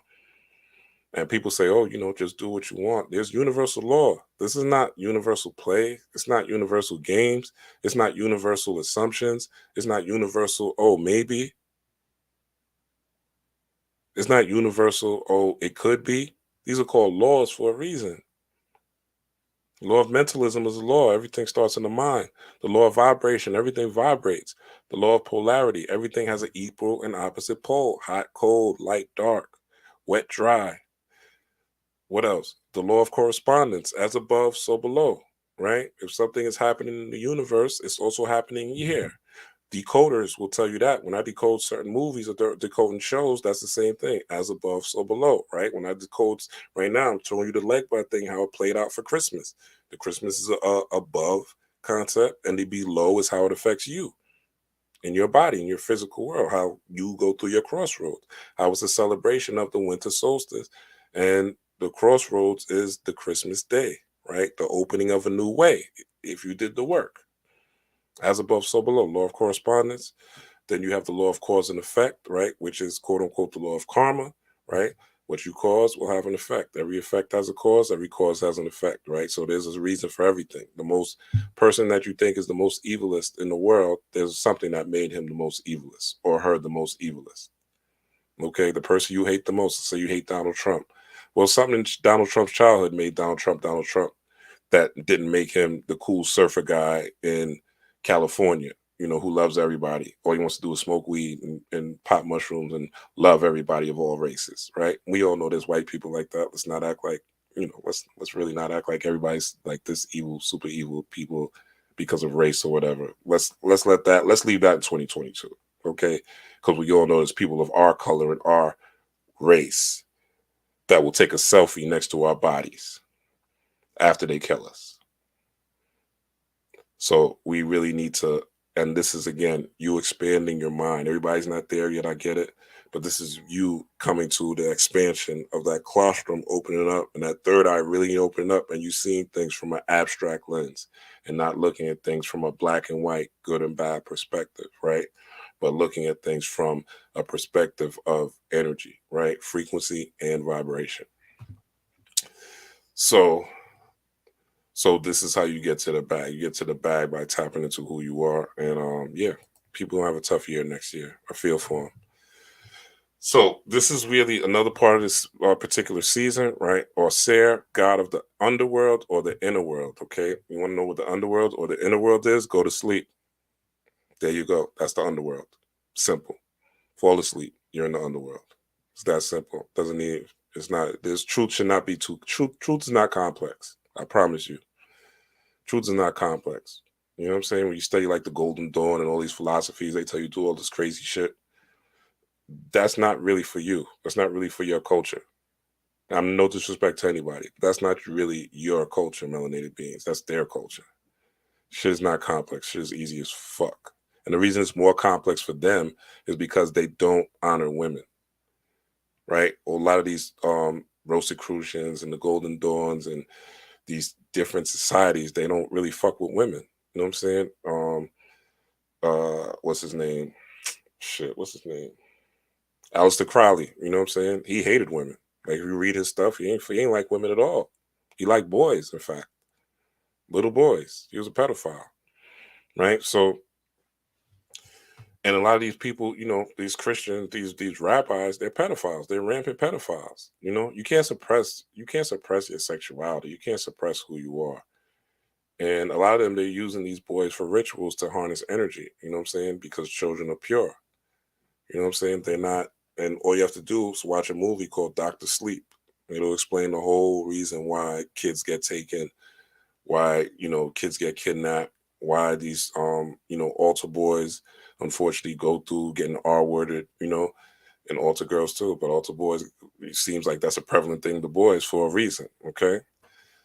And people say, oh, just do what you want. There's universal law. This is not universal play. It's not universal games. It's not universal assumptions. It's not universal, oh, maybe. It's not universal, oh, it could be. These are called laws for a reason. The law of mentalism is a law. Everything starts in the mind. The law of vibration, everything vibrates. The law of polarity, everything has an equal and opposite pole. Hot, cold, light, dark, wet, dry. What else? The law of correspondence, as above, so below, right? If something is happening in the universe, it's also happening here. Decoders will tell you that. When I decode certain movies or decoding shows, that's the same thing. As above, so below, right? When I decode right now, I'm showing you the Legba thing, how it played out for Christmas. The Christmas is a above concept, and the below is how it affects you in your body, in your physical world, how you go through your crossroads, how it's a celebration of the winter solstice. And the crossroads is the Christmas day, right? The opening of a new way, if you did the work. As above, so below, law of correspondence. Then you have the law of cause and effect, right? Which is quote unquote the law of karma, right? What you cause will have an effect. Every effect has a cause, every cause has an effect, right? So there's a reason for everything. The most person that you think is the most evilest in the world, there's something that made him the most evilest or her the most evilest. Okay, the person you hate the most, say you hate Donald Trump. Well, something in Donald Trump's childhood made Donald Trump Donald Trump that didn't make him the cool surfer guy in California, who loves everybody. All he wants to do is smoke weed and pop mushrooms and love everybody of all races, right? We all know there's white people like that. Let's not act like, let's really not act like everybody's like this evil, super evil people because of race or whatever. Let's leave that in 2022, okay? Because we all know there's people of our color and our race that will take a selfie next to our bodies after they kill us. So we really need to, and this is again, you expanding your mind. Everybody's not there yet, I get it. But this is you coming to the expansion of that colostrum opening up and that third eye really opening up, and you seeing things from an abstract lens and not looking at things from a black and white, good and bad perspective, right? But looking at things from a perspective of energy, right? Frequency and vibration. So this is how you get to the bag. You get to the bag by tapping into who you are. And yeah, people gonna have a tough year next year. I feel for them. So this is really another part of this particular season, right? Or Ser, god of the underworld or the inner world. Okay, you want to know what the underworld or the inner world is? Go to sleep. There you go. That's the underworld. Simple. Fall asleep. You're in the underworld. It's that simple. Doesn't need. It's not. This truth should not be too. Truth is not complex. I promise you. Truth is not complex. You know what I'm saying? When you study like the Golden Dawn and all these philosophies, they tell you do all this crazy shit. That's not really for you. That's not really for your culture. I'm no disrespect to anybody. That's not really your culture, melanated beings. That's their culture. Shit is not complex. Shit is easy as fuck. And the reason it's more complex for them is because they don't honor women. Right? A lot of these Rosicrucians and the Golden Dawns and these different societies, they don't really fuck with women. You know what I'm saying? What's his name? Shit, what's his name? Aleister Crowley, you know what I'm saying? He hated women. Like if you read his stuff, he ain't like women at all. He liked boys, in fact. Little boys. He was a pedophile. Right? So and a lot of these people, these Christians, these rabbis, they're pedophiles. They're rampant pedophiles. You can't suppress your sexuality. You can't suppress who you are. And a lot of them, they're using these boys for rituals to harness energy. You know what I'm saying? Because children are pure. You know what I'm saying? They're not, and all you have to do is watch a movie called Doctor Sleep. It'll explain the whole reason why kids get taken, why, kids get kidnapped, why these, altar boys unfortunately go through getting R-worded, and altar girls too. But altar boys, it seems like that's a prevalent thing to boys for a reason. Okay.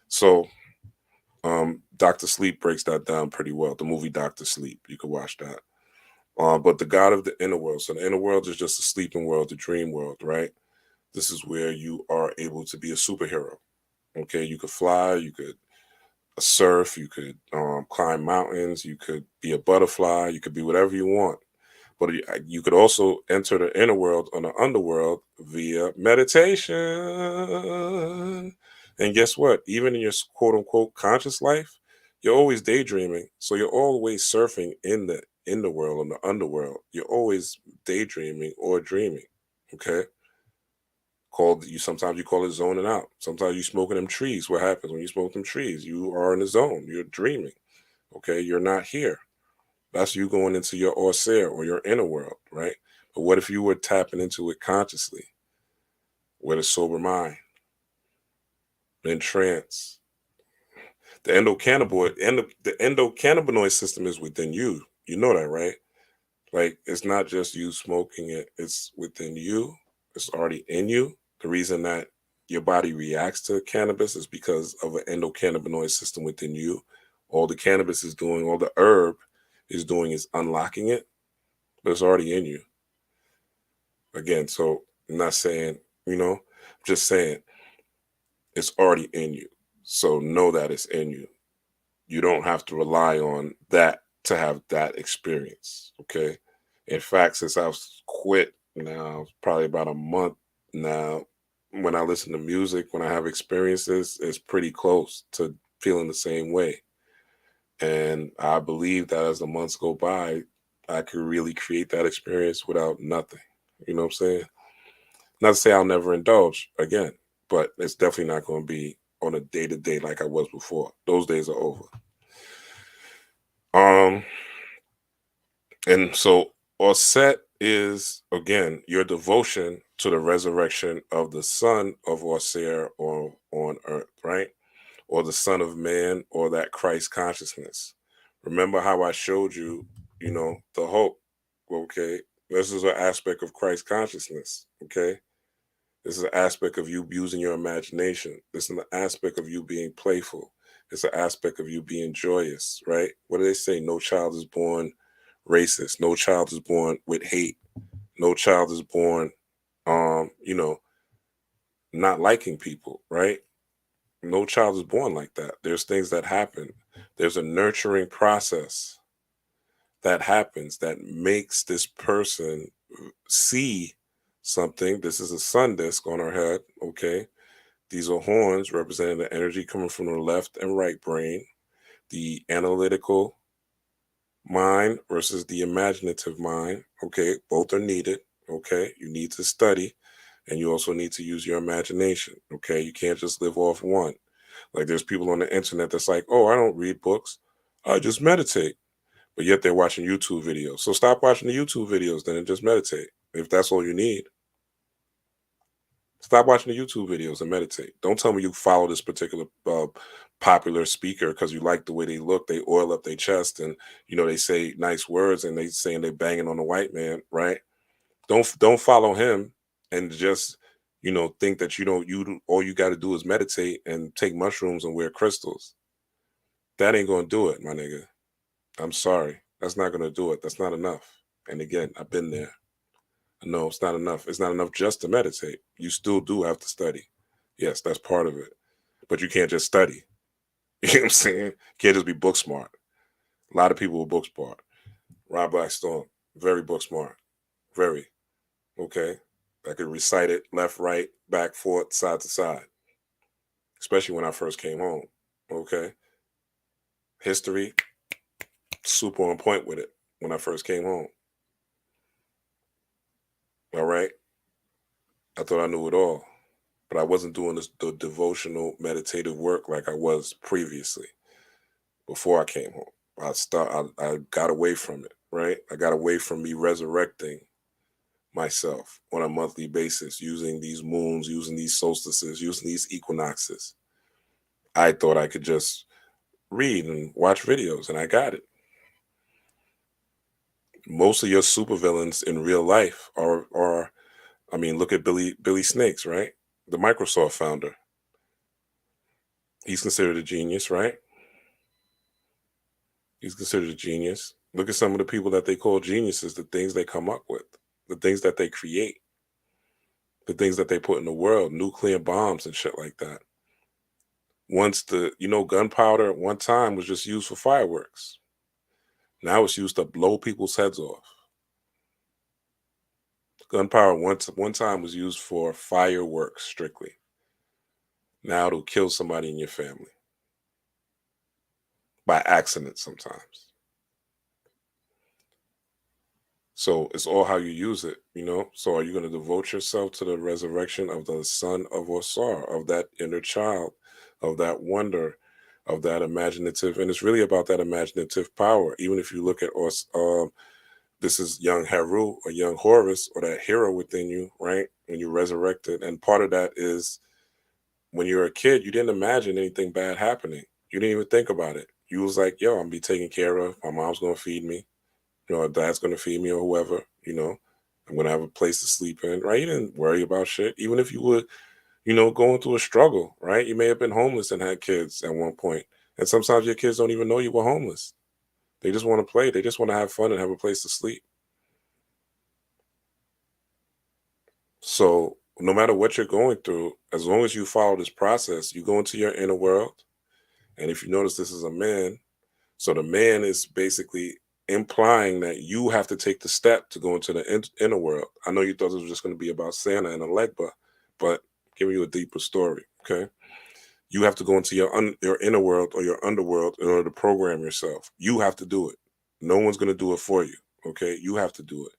So, Doctor Sleep breaks that down pretty well. The movie Doctor Sleep, you can watch that. But the god of the inner world. So the inner world is just the sleeping world, the dream world, right? This is where you are able to be a superhero. Okay, you could fly, you could surf, you could climb mountains, you could be a butterfly, you could be whatever you want. But you could also enter the inner world or the underworld via meditation. And guess what? Even in your quote unquote conscious life, you're always daydreaming. So you're always surfing in the world, in the underworld. You're always daydreaming or dreaming. Okay. Sometimes you call it zoning out. Sometimes you smoking them trees. What happens when you smoke them trees? You are in the zone. You're dreaming. Okay. You're not here. That's you going into your Orser or your inner world, right? But what if you were tapping into it consciously with a sober mind, in trance? The endocannabinoid system is within you. You know that, right? Like it's not just you smoking it, it's within you. It's already in you. The reason that your body reacts to cannabis is because of an endocannabinoid system within you. All the cannabis is doing, all the herb is doing is unlocking it, but it's already in you. Again, so I'm not saying, I'm just saying it's already in you. So know that it's in you. You don't have to rely on that to have that experience. Okay. In fact, since I've quit now, probably about a month now, when I listen to music, when I have experiences, it's pretty close to feeling the same way. And I believe that as the months go by, I could really create that experience without nothing. You know what I'm saying? Not to say I'll never indulge again, but it's definitely not going to be on a day to day like I was before. Those days are over. Um, and so Osset is again your devotion to the resurrection of the Son of Osir or on earth, right? Or the Son of Man or that Christ consciousness, Remember how I showed you, the hope. Okay. This is an aspect of Christ consciousness. Okay. This is an aspect of you using your imagination. This is an aspect of you being playful. It's an aspect of you being joyous, right? What do they say? No child is born racist. No child is born with hate. No child is born, um, you know, not liking people, right? No child is born like that. There's things that happen. There's a nurturing process that happens that makes this person see something. This is a sun disk on our head, okay? These are horns representing the energy coming from the left and right brain, the analytical mind versus the imaginative mind. Okay, both are needed. Okay, you need to study and you also need to use your imagination. Okay, you can't just live off one. Like there's people on the internet that's like, oh, I don't read books, I just meditate. But yet they're watching YouTube videos. So stop watching the YouTube videos then and just meditate. If that's all you need, stop watching the YouTube videos and meditate. Don't tell me you follow this particular popular speaker because you like the way they look. They oil up their chest and they say nice words and they saying they banging on the white man, right? Don't follow him and just think that all you got to do is meditate and take mushrooms and wear crystals. That ain't gonna do it, my nigga. I'm sorry. That's not gonna do it. That's not enough. And again, I've been there. No, it's not enough. It's not enough just to meditate. You still do have to study. Yes, that's part of it. But you can't just study. You know what I'm saying? You can't just be book smart. A lot of people were book smart. Rob Blackstone, very book smart. Very. Okay. I could recite it left, right, back, forth, side to side. Especially when I first came home. Okay. History, super on point with it when I first came home. All right. I thought I knew it all. But I wasn't doing the devotional meditative work like I was previously before I came home. I got away from it, right? I got away from me resurrecting myself on a monthly basis using these moons, using these solstices, using these equinoxes. I thought I could just read and watch videos and I got it. Most of your supervillains in real life are I mean, look at Billy Snakes, right? The Microsoft founder. He's considered a genius, right? He's considered a genius. Look at some of the people that they call geniuses, the things they come up with, the things that they create, the things that they put in the world, nuclear bombs and shit like that. Once gunpowder at one time was just used for fireworks. Now it's used to blow people's heads off. Gunpowder one time was used for fireworks strictly. Now it'll kill somebody in your family by accident sometimes. So it's all how you use it. So are you going to devote yourself to the resurrection of the son of Osar, of that inner child, of that wonder, of that imaginative? And it's really about that imaginative power. Even if you look at us, this is young Haru or young Horus or that hero within you, right? When you're resurrected. And part of that is when you're a kid, you didn't imagine anything bad happening. You didn't even think about it. You was like, yo, I'm gonna be taken care of. My mom's going to feed me. Dad's gonna feed me or whoever. I'm gonna have a place to sleep in, right? You didn't worry about shit. Even if you were, going through a struggle, right? You may have been homeless and had kids at one point. And sometimes your kids don't even know you were homeless. They just want to play, they just want to have fun and have a place to sleep. So no matter what you're going through, as long as you follow this process, you go into your inner world. And if you notice this is a man, so the man is basically implying that you have to take the step to go into the inner world. I know you thought this was just going to be about Santa and Elegba, but giving you a deeper story. Okay, you have to go into your inner world or your underworld in order to program yourself. You have to do it. No one's going to do it for you. Okay, you have to do it,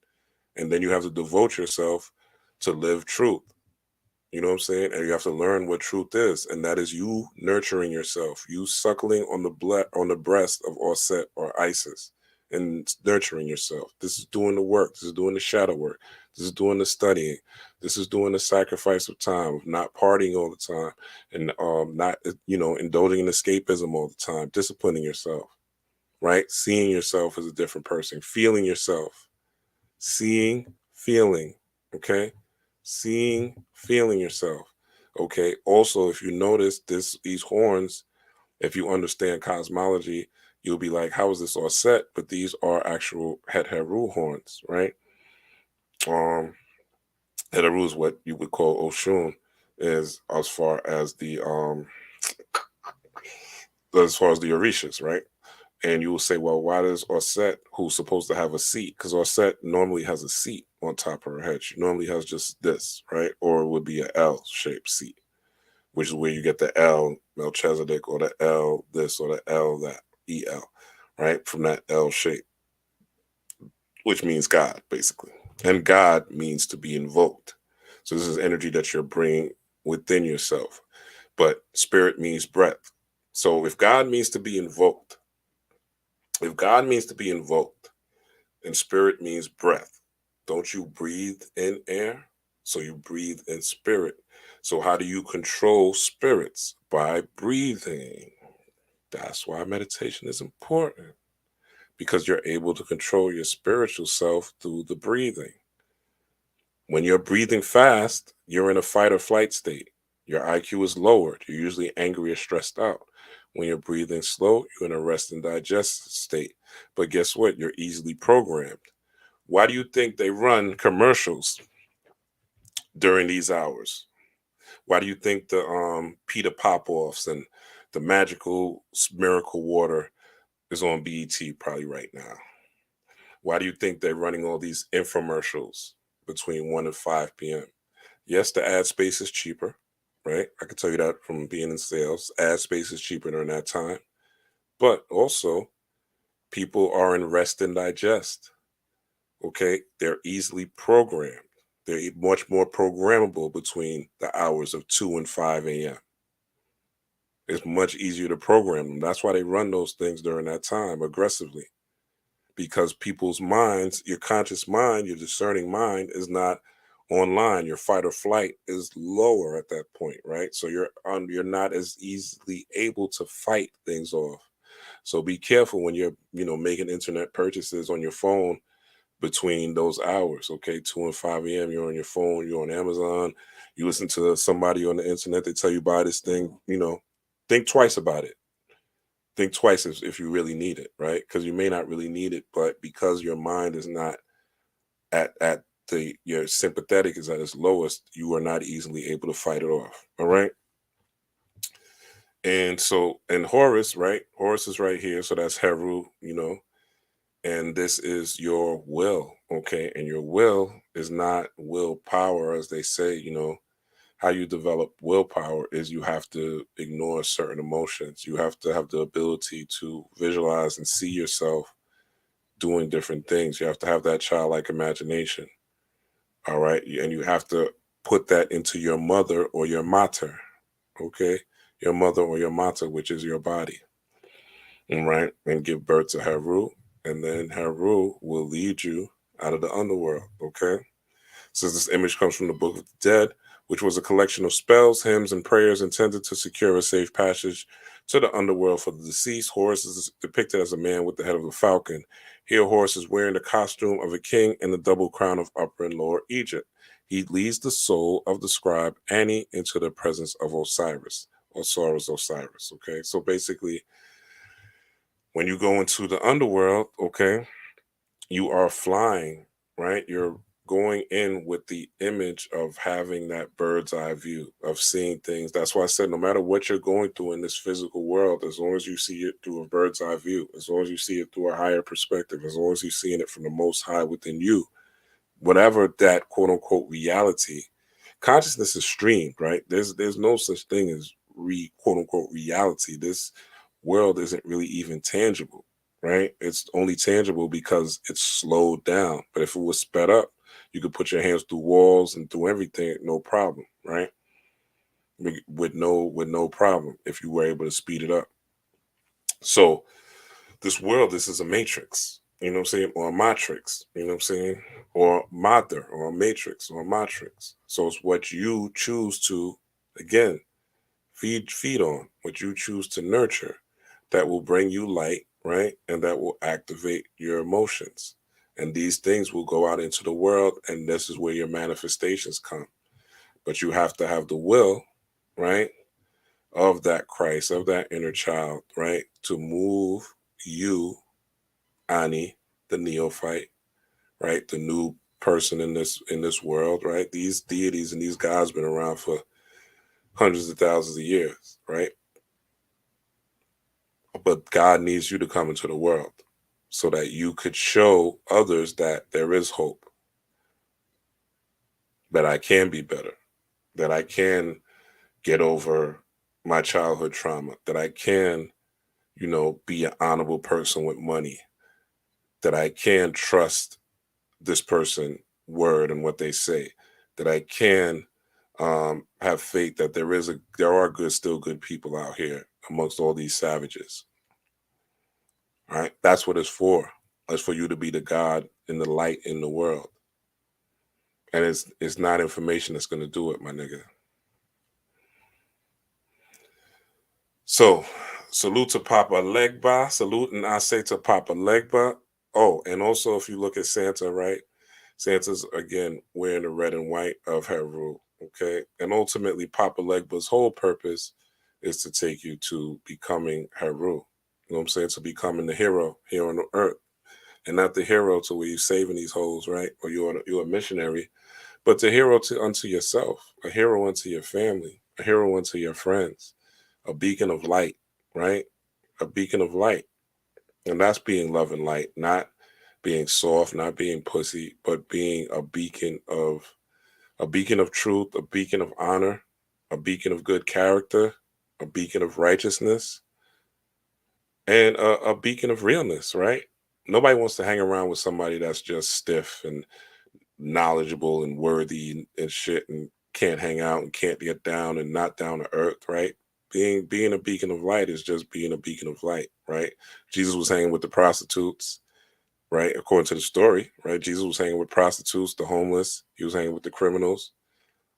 and then you have to devote yourself to live truth. You know what I'm saying? And you have to learn what truth is, and that is you nurturing yourself, you suckling on the breast of Osset or Isis, and nurturing yourself. This is doing the work. This is doing the shadow work. This is doing the studying. This is doing the sacrifice of time, of not partying all the time, and not indulging in escapism all the time. Disciplining yourself. right? Seeing yourself as a different person, feeling yourself, seeing, feeling, okay? Seeing, feeling yourself, okay? Also, if you notice these horns, if you understand cosmology, you'll be like, how is this all set? But these are actual Het Heru horns, right? Um, Het Heru is what you would call Oshun, is as far as the Orishas, right? And you will say, well, why does Osset, who's supposed to have a seat, because Osset normally has a seat on top of her head. She normally has just this, right? Or it would be an L-shaped seat, which is where you get the L, Melchizedek, or the L this, or the L that, EL, right? From that L shape, which means God, basically. And God means to be invoked. So this is energy that you're bringing within yourself. But spirit means breath. So if God means to be invoked, if God means to be invoked, and spirit means breath, don't you breathe in air? So you breathe in spirit. So how do you control spirits? By breathing. That's why meditation is important, because you're able to control your spiritual self through the breathing. When you're breathing fast, you're in a fight or flight state. Your IQ is lowered. You're usually angry or stressed out. When you're breathing slow, you're in a rest and digest state. But guess what? You're easily programmed. Why do you think they run commercials during these hours? Why do you think the Peter Popoffs and the magical miracle water is on BET probably right now? Why do you think they're running all these infomercials between 1 and 5 p.m.? Yes, the ad space is cheaper, right? I can tell you that from being in sales. Ad space is cheaper during that time. But also, people are in rest and digest. Okay, they're easily programmed. They're much more programmable between the hours of 2 and 5 a.m. It's much easier to program them. That's why they run those things during that time aggressively, because people's minds, your conscious mind, your discerning mind is not online. Your fight or flight is lower at that point, right? So you're not as easily able to fight things off. So be careful when you're, making internet purchases on your phone between those hours. Okay, 2 and 5 a.m. You're on your phone, you're on Amazon, you listen to somebody on the internet, they tell you buy this thing, think twice about it. Think twice if you really need it, right? Because you may not really need it, but because your mind is not at the your sympathetic is at its lowest, you are not easily able to fight it off. All right. And so, and Horus, right? Horus is right here. So that's Heru, and this is your will, okay? And your will is not willpower, as they say. How you develop willpower is you have to ignore certain emotions. You have to have the ability to visualize and see yourself doing different things. You have to have that childlike imagination, all right? And you have to put that into your mother or your mater, okay? Your mother or your mater, which is your body, all right? And give birth to Heru, and then Heru will lead you out of the underworld, okay? Says this image comes from the Book of the Dead, which was a collection of spells, hymns, and prayers intended to secure a safe passage to the underworld for the deceased. Horus is depicted as a man with the head of a falcon. Here, Horus is wearing the costume of a king and the double crown of Upper and Lower Egypt. He leads the soul of the scribe Annie into the presence of Osiris. Osiris. Okay, so basically, when you go into the underworld, okay, you are flying, right? You're going in with the image of having that bird's eye view of seeing things. That's why I said no matter what you're going through in this physical world, as long as you see it through a bird's eye view, as long as you see it through a higher perspective, as long as you're seeing it from the most high within you, whatever that quote unquote reality, consciousness is streamed, right? There's no such thing as quote unquote reality. This world isn't really even tangible, right? It's only tangible because it's slowed down. But if it was sped up, you could put your hands through walls and through everything, no problem, right? With no problem if you were able to speed it up. So this world, this is a matrix, you know what I'm saying? Or a matrix, you know what I'm saying? Or mother, or a matrix, or a matrix. So it's what you choose to, again, feed on, what you choose to nurture, that will bring you light right? And that will activate your emotions. And these things will go out into the world, and this is where your manifestations come. But you have to have the will, right, of that Christ, of that inner child, right, to move you, Ani, the neophyte, right, the new person in this world, right? These deities and these gods been around for hundreds of thousands of years, right? But God needs you to come into the world so that you could show others that there is hope, that I can be better, that I can get over my childhood trauma, that I can, be an honorable person with money, that I can trust this person word and what they say, that I can have faith that there are still good people out here amongst all these savages. Right? That's what it's for. It's for you to be the God and the light in the world. And it's not information that's gonna do it, my nigga. So salute to Papa Legba. Salute and I say to Papa Legba. Oh, and also if you look at Santa, right? Santa's again wearing the red and white of Heru. Okay. And ultimately Papa Legba's whole purpose is to take you to becoming Heru. You know what I'm saying? To becoming the hero here on the earth. And not the hero to where you're saving these hoes, right? Or you're a missionary, but the hero unto yourself, a hero unto your family, a hero unto your friends, a beacon of light, right? A beacon of light. And that's being love and light, not being soft, not being pussy, but being a beacon of truth, a beacon of honor, a beacon of good character, a beacon of righteousness, and a beacon of realness, right? Nobody wants to hang around with somebody that's just stiff and knowledgeable and worthy and shit and can't hang out and can't get down and not down to earth, right? Being a beacon of light is just being a beacon of light, right? Jesus was hanging with the prostitutes, right? According to the story, right? Jesus was hanging with prostitutes, the homeless. He was hanging with the criminals,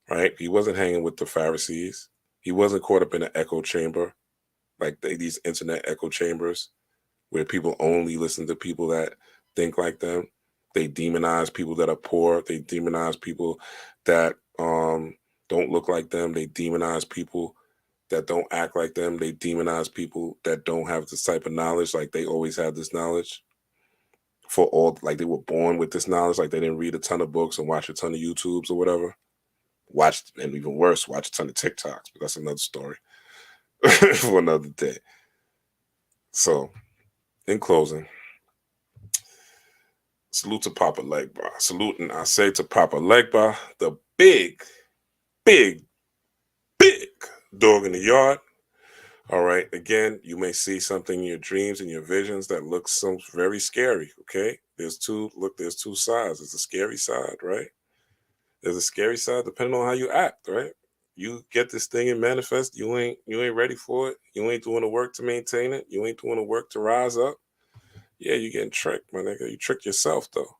right? He wasn't hanging with the Pharisees. He wasn't caught up in an echo chamber, like these internet echo chambers where people only listen to people that think like them. They demonize people that are poor. They demonize people that don't look like them. They demonize people that don't act like them. They demonize people that don't have this type of knowledge, like they always had this knowledge for all, like they were born with this knowledge, like they didn't read a ton of books and watch a ton of YouTubes or whatever. Watch, and even worse, watch a ton of TikToks, but that's another story for another day. So, in closing, salute to Papa Legba. Salute and I say to Papa Legba, the big, big dog in the yard. All right. Again, you may see something in your dreams and your visions that looks so very scary. Okay. There's two sides. There's a scary side, right? There's a scary side depending on how you act, right? You get this thing and manifest, you ain't ready for it. You ain't doing the work to maintain it. You ain't doing the work to rise up. Yeah, you're getting tricked, my nigga. You trick yourself though.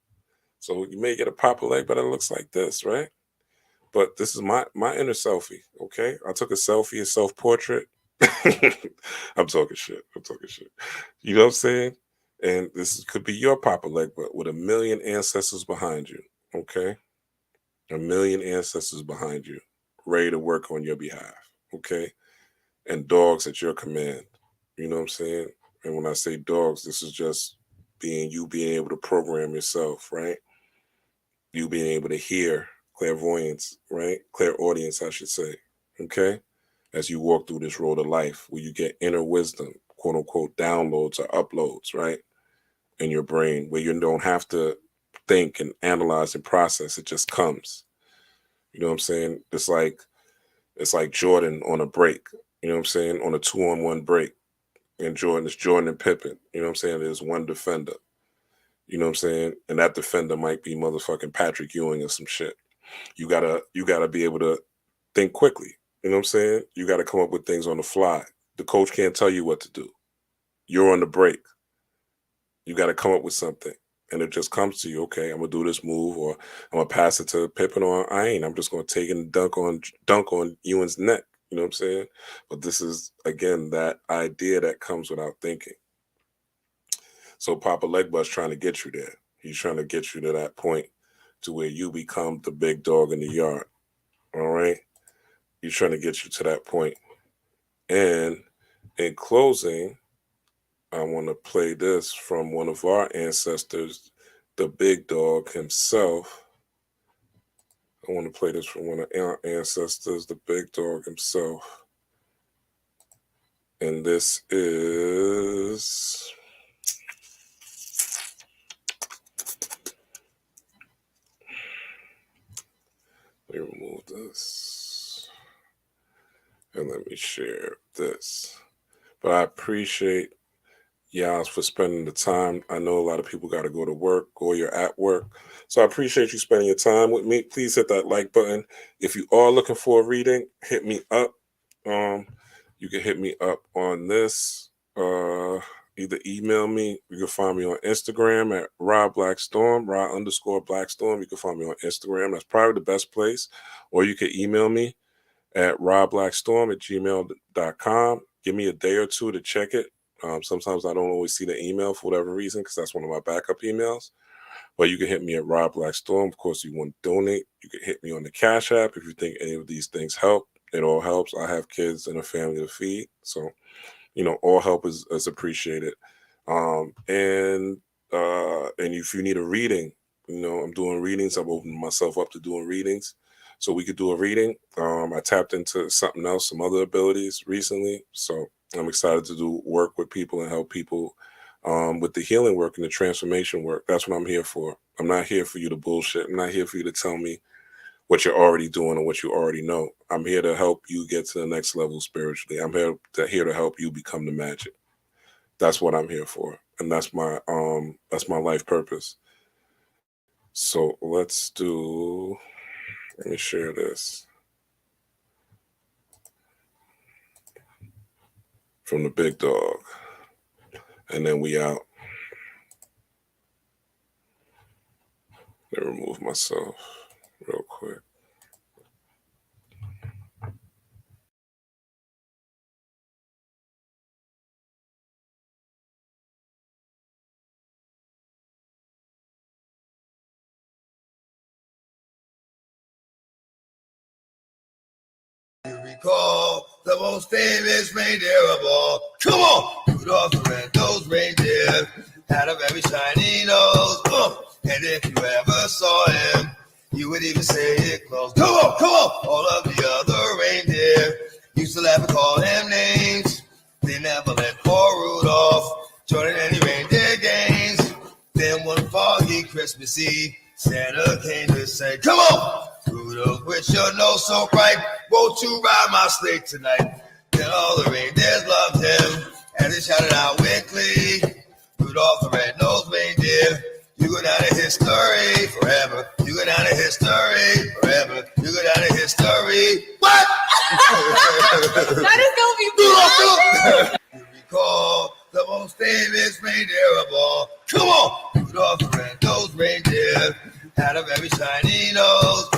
So you may get a Papa leg, but it looks like this, right? But this is my inner selfie. Okay, I took a selfie, a self portrait. I'm talking shit. I'm talking shit. You know what I'm saying? And could be your Papa leg, but with a million ancestors behind you. Okay, a million ancestors behind you, ready to work on your behalf. Okay, and dogs at your command. You know what I'm saying? And when I say dogs, this is just being able to program yourself, right? You being able to hear clairvoyance, right? Clairaudience, I should say. Okay? As you walk through this road of life where you get inner wisdom, quote unquote, downloads or uploads, right? In your brain, where you don't have to think and analyze and process. It just comes. You know what I'm saying? It's like Jordan on a break. You know what I'm saying? On a 2-on-1 break. And it's Jordan and Pippen. You know what I'm saying? There's one defender. You know what I'm saying? And that defender might be motherfucking Patrick Ewing or some shit. You gotta be able to think quickly. You know what I'm saying? You gotta come up with things on the fly. The coach can't tell you what to do. You're on the break. You gotta come up with something. And it just comes to you, okay, I'm gonna do this move, or I'm gonna pass it to Pippen, or I ain't. I'm just gonna take it and dunk on Ewing's neck. You know what I'm saying? But this is again that idea that comes without thinking. So Papa Legba is trying to get you there. He's trying to get you to that point to where you become the big dog in the yard. All right? He's trying to get you to that point. And in closing, I want to play this from one of our ancestors, the big dog himself. I want to play this from one of our ancestors, the big dog himself. And this is... Let me remove this. And let me share this. But I appreciate y'all for spending the time. I know a lot of people got to go to work or you're at work. So I appreciate you spending your time with me. Please hit that like button. If you are looking for a reading, hit me up. You can hit me up on this. Either email me. You can find me on Instagram at RobBlackStorm, Rob_Blackstorm. You can find me on Instagram. That's probably the best place. Or you can email me at robblackstorm@gmail.com. Give me a day or two to check it. Sometimes I don't always see the email for whatever reason because that's one of my backup emails. But you can hit me at Rob Blackstorm. Of course, you want to donate. You can hit me on the Cash App if you think any of these things help. It all helps. I have kids and a family to feed. So, all help is appreciated. And if you need a reading, I'm doing readings. I'm opening myself up to doing readings. So we could do a reading. I tapped into something else, some other abilities recently. So I'm excited to do work with people and help people with the healing work and the transformation work. That's what I'm here for. I'm not here for you to bullshit. I'm not here for you to tell me what you're already doing or what you already know. I'm here to help you get to the next level spiritually. I'm here to help you become the magic. That's what I'm here for. And that's my life purpose. So let me share this from the big dog. And then we out. Let me remove myself real quick. You recall the most famous reindeer of all. Come on! Rudolph the red-nosed reindeer had a very shiny nose. And if you ever saw him, you would even say it close. Come on, come on! All of the other reindeer used to laugh and call him names. They never let poor Rudolph join in any reindeer games. Then one foggy Christmas Eve, Santa came to say, come on! Rudolph, with your nose so bright, won't you ride my sleigh tonight? Then all the reindeers loved him, and they shouted out with glee, Rudolph the red-nosed reindeer, you go down in history forever. You go down in history forever. You go down in history. What? That is gonna be You recall the most famous reindeer of all. Come on! Rudolph the red-nosed reindeer had a very shiny nose.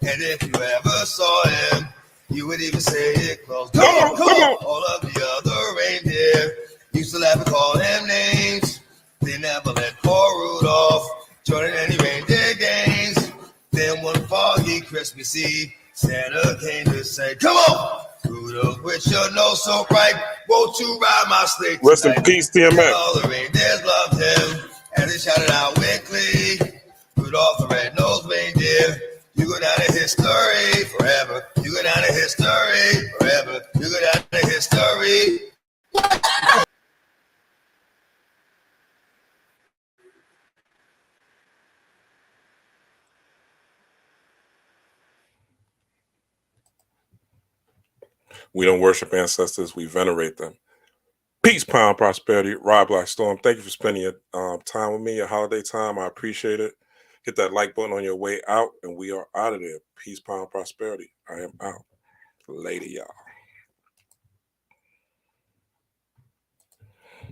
And if you ever saw him, you would even say it close. Come on! All of the other reindeer used to laugh and call him names. They never let poor Rudolph join in any reindeer games. Then one foggy Christmas Eve, Santa came to say, come on! Rudolph, with your nose so bright, won't you ride my sleigh tonight? Rest in peace, DMX. All the reindeers loved him, and they shouted out with glee, Rudolph the red-nosed reindeer, you go down in history forever. You go down in history forever. You go down in history. We don't worship ancestors. We venerate them. Peace, power, and prosperity. Rob Blackstorm, thank you for spending your time with me, your holiday time. I appreciate it. Hit that like button on your way out, and we are out of there. Peace, power, and prosperity. I am out. Later, y'all.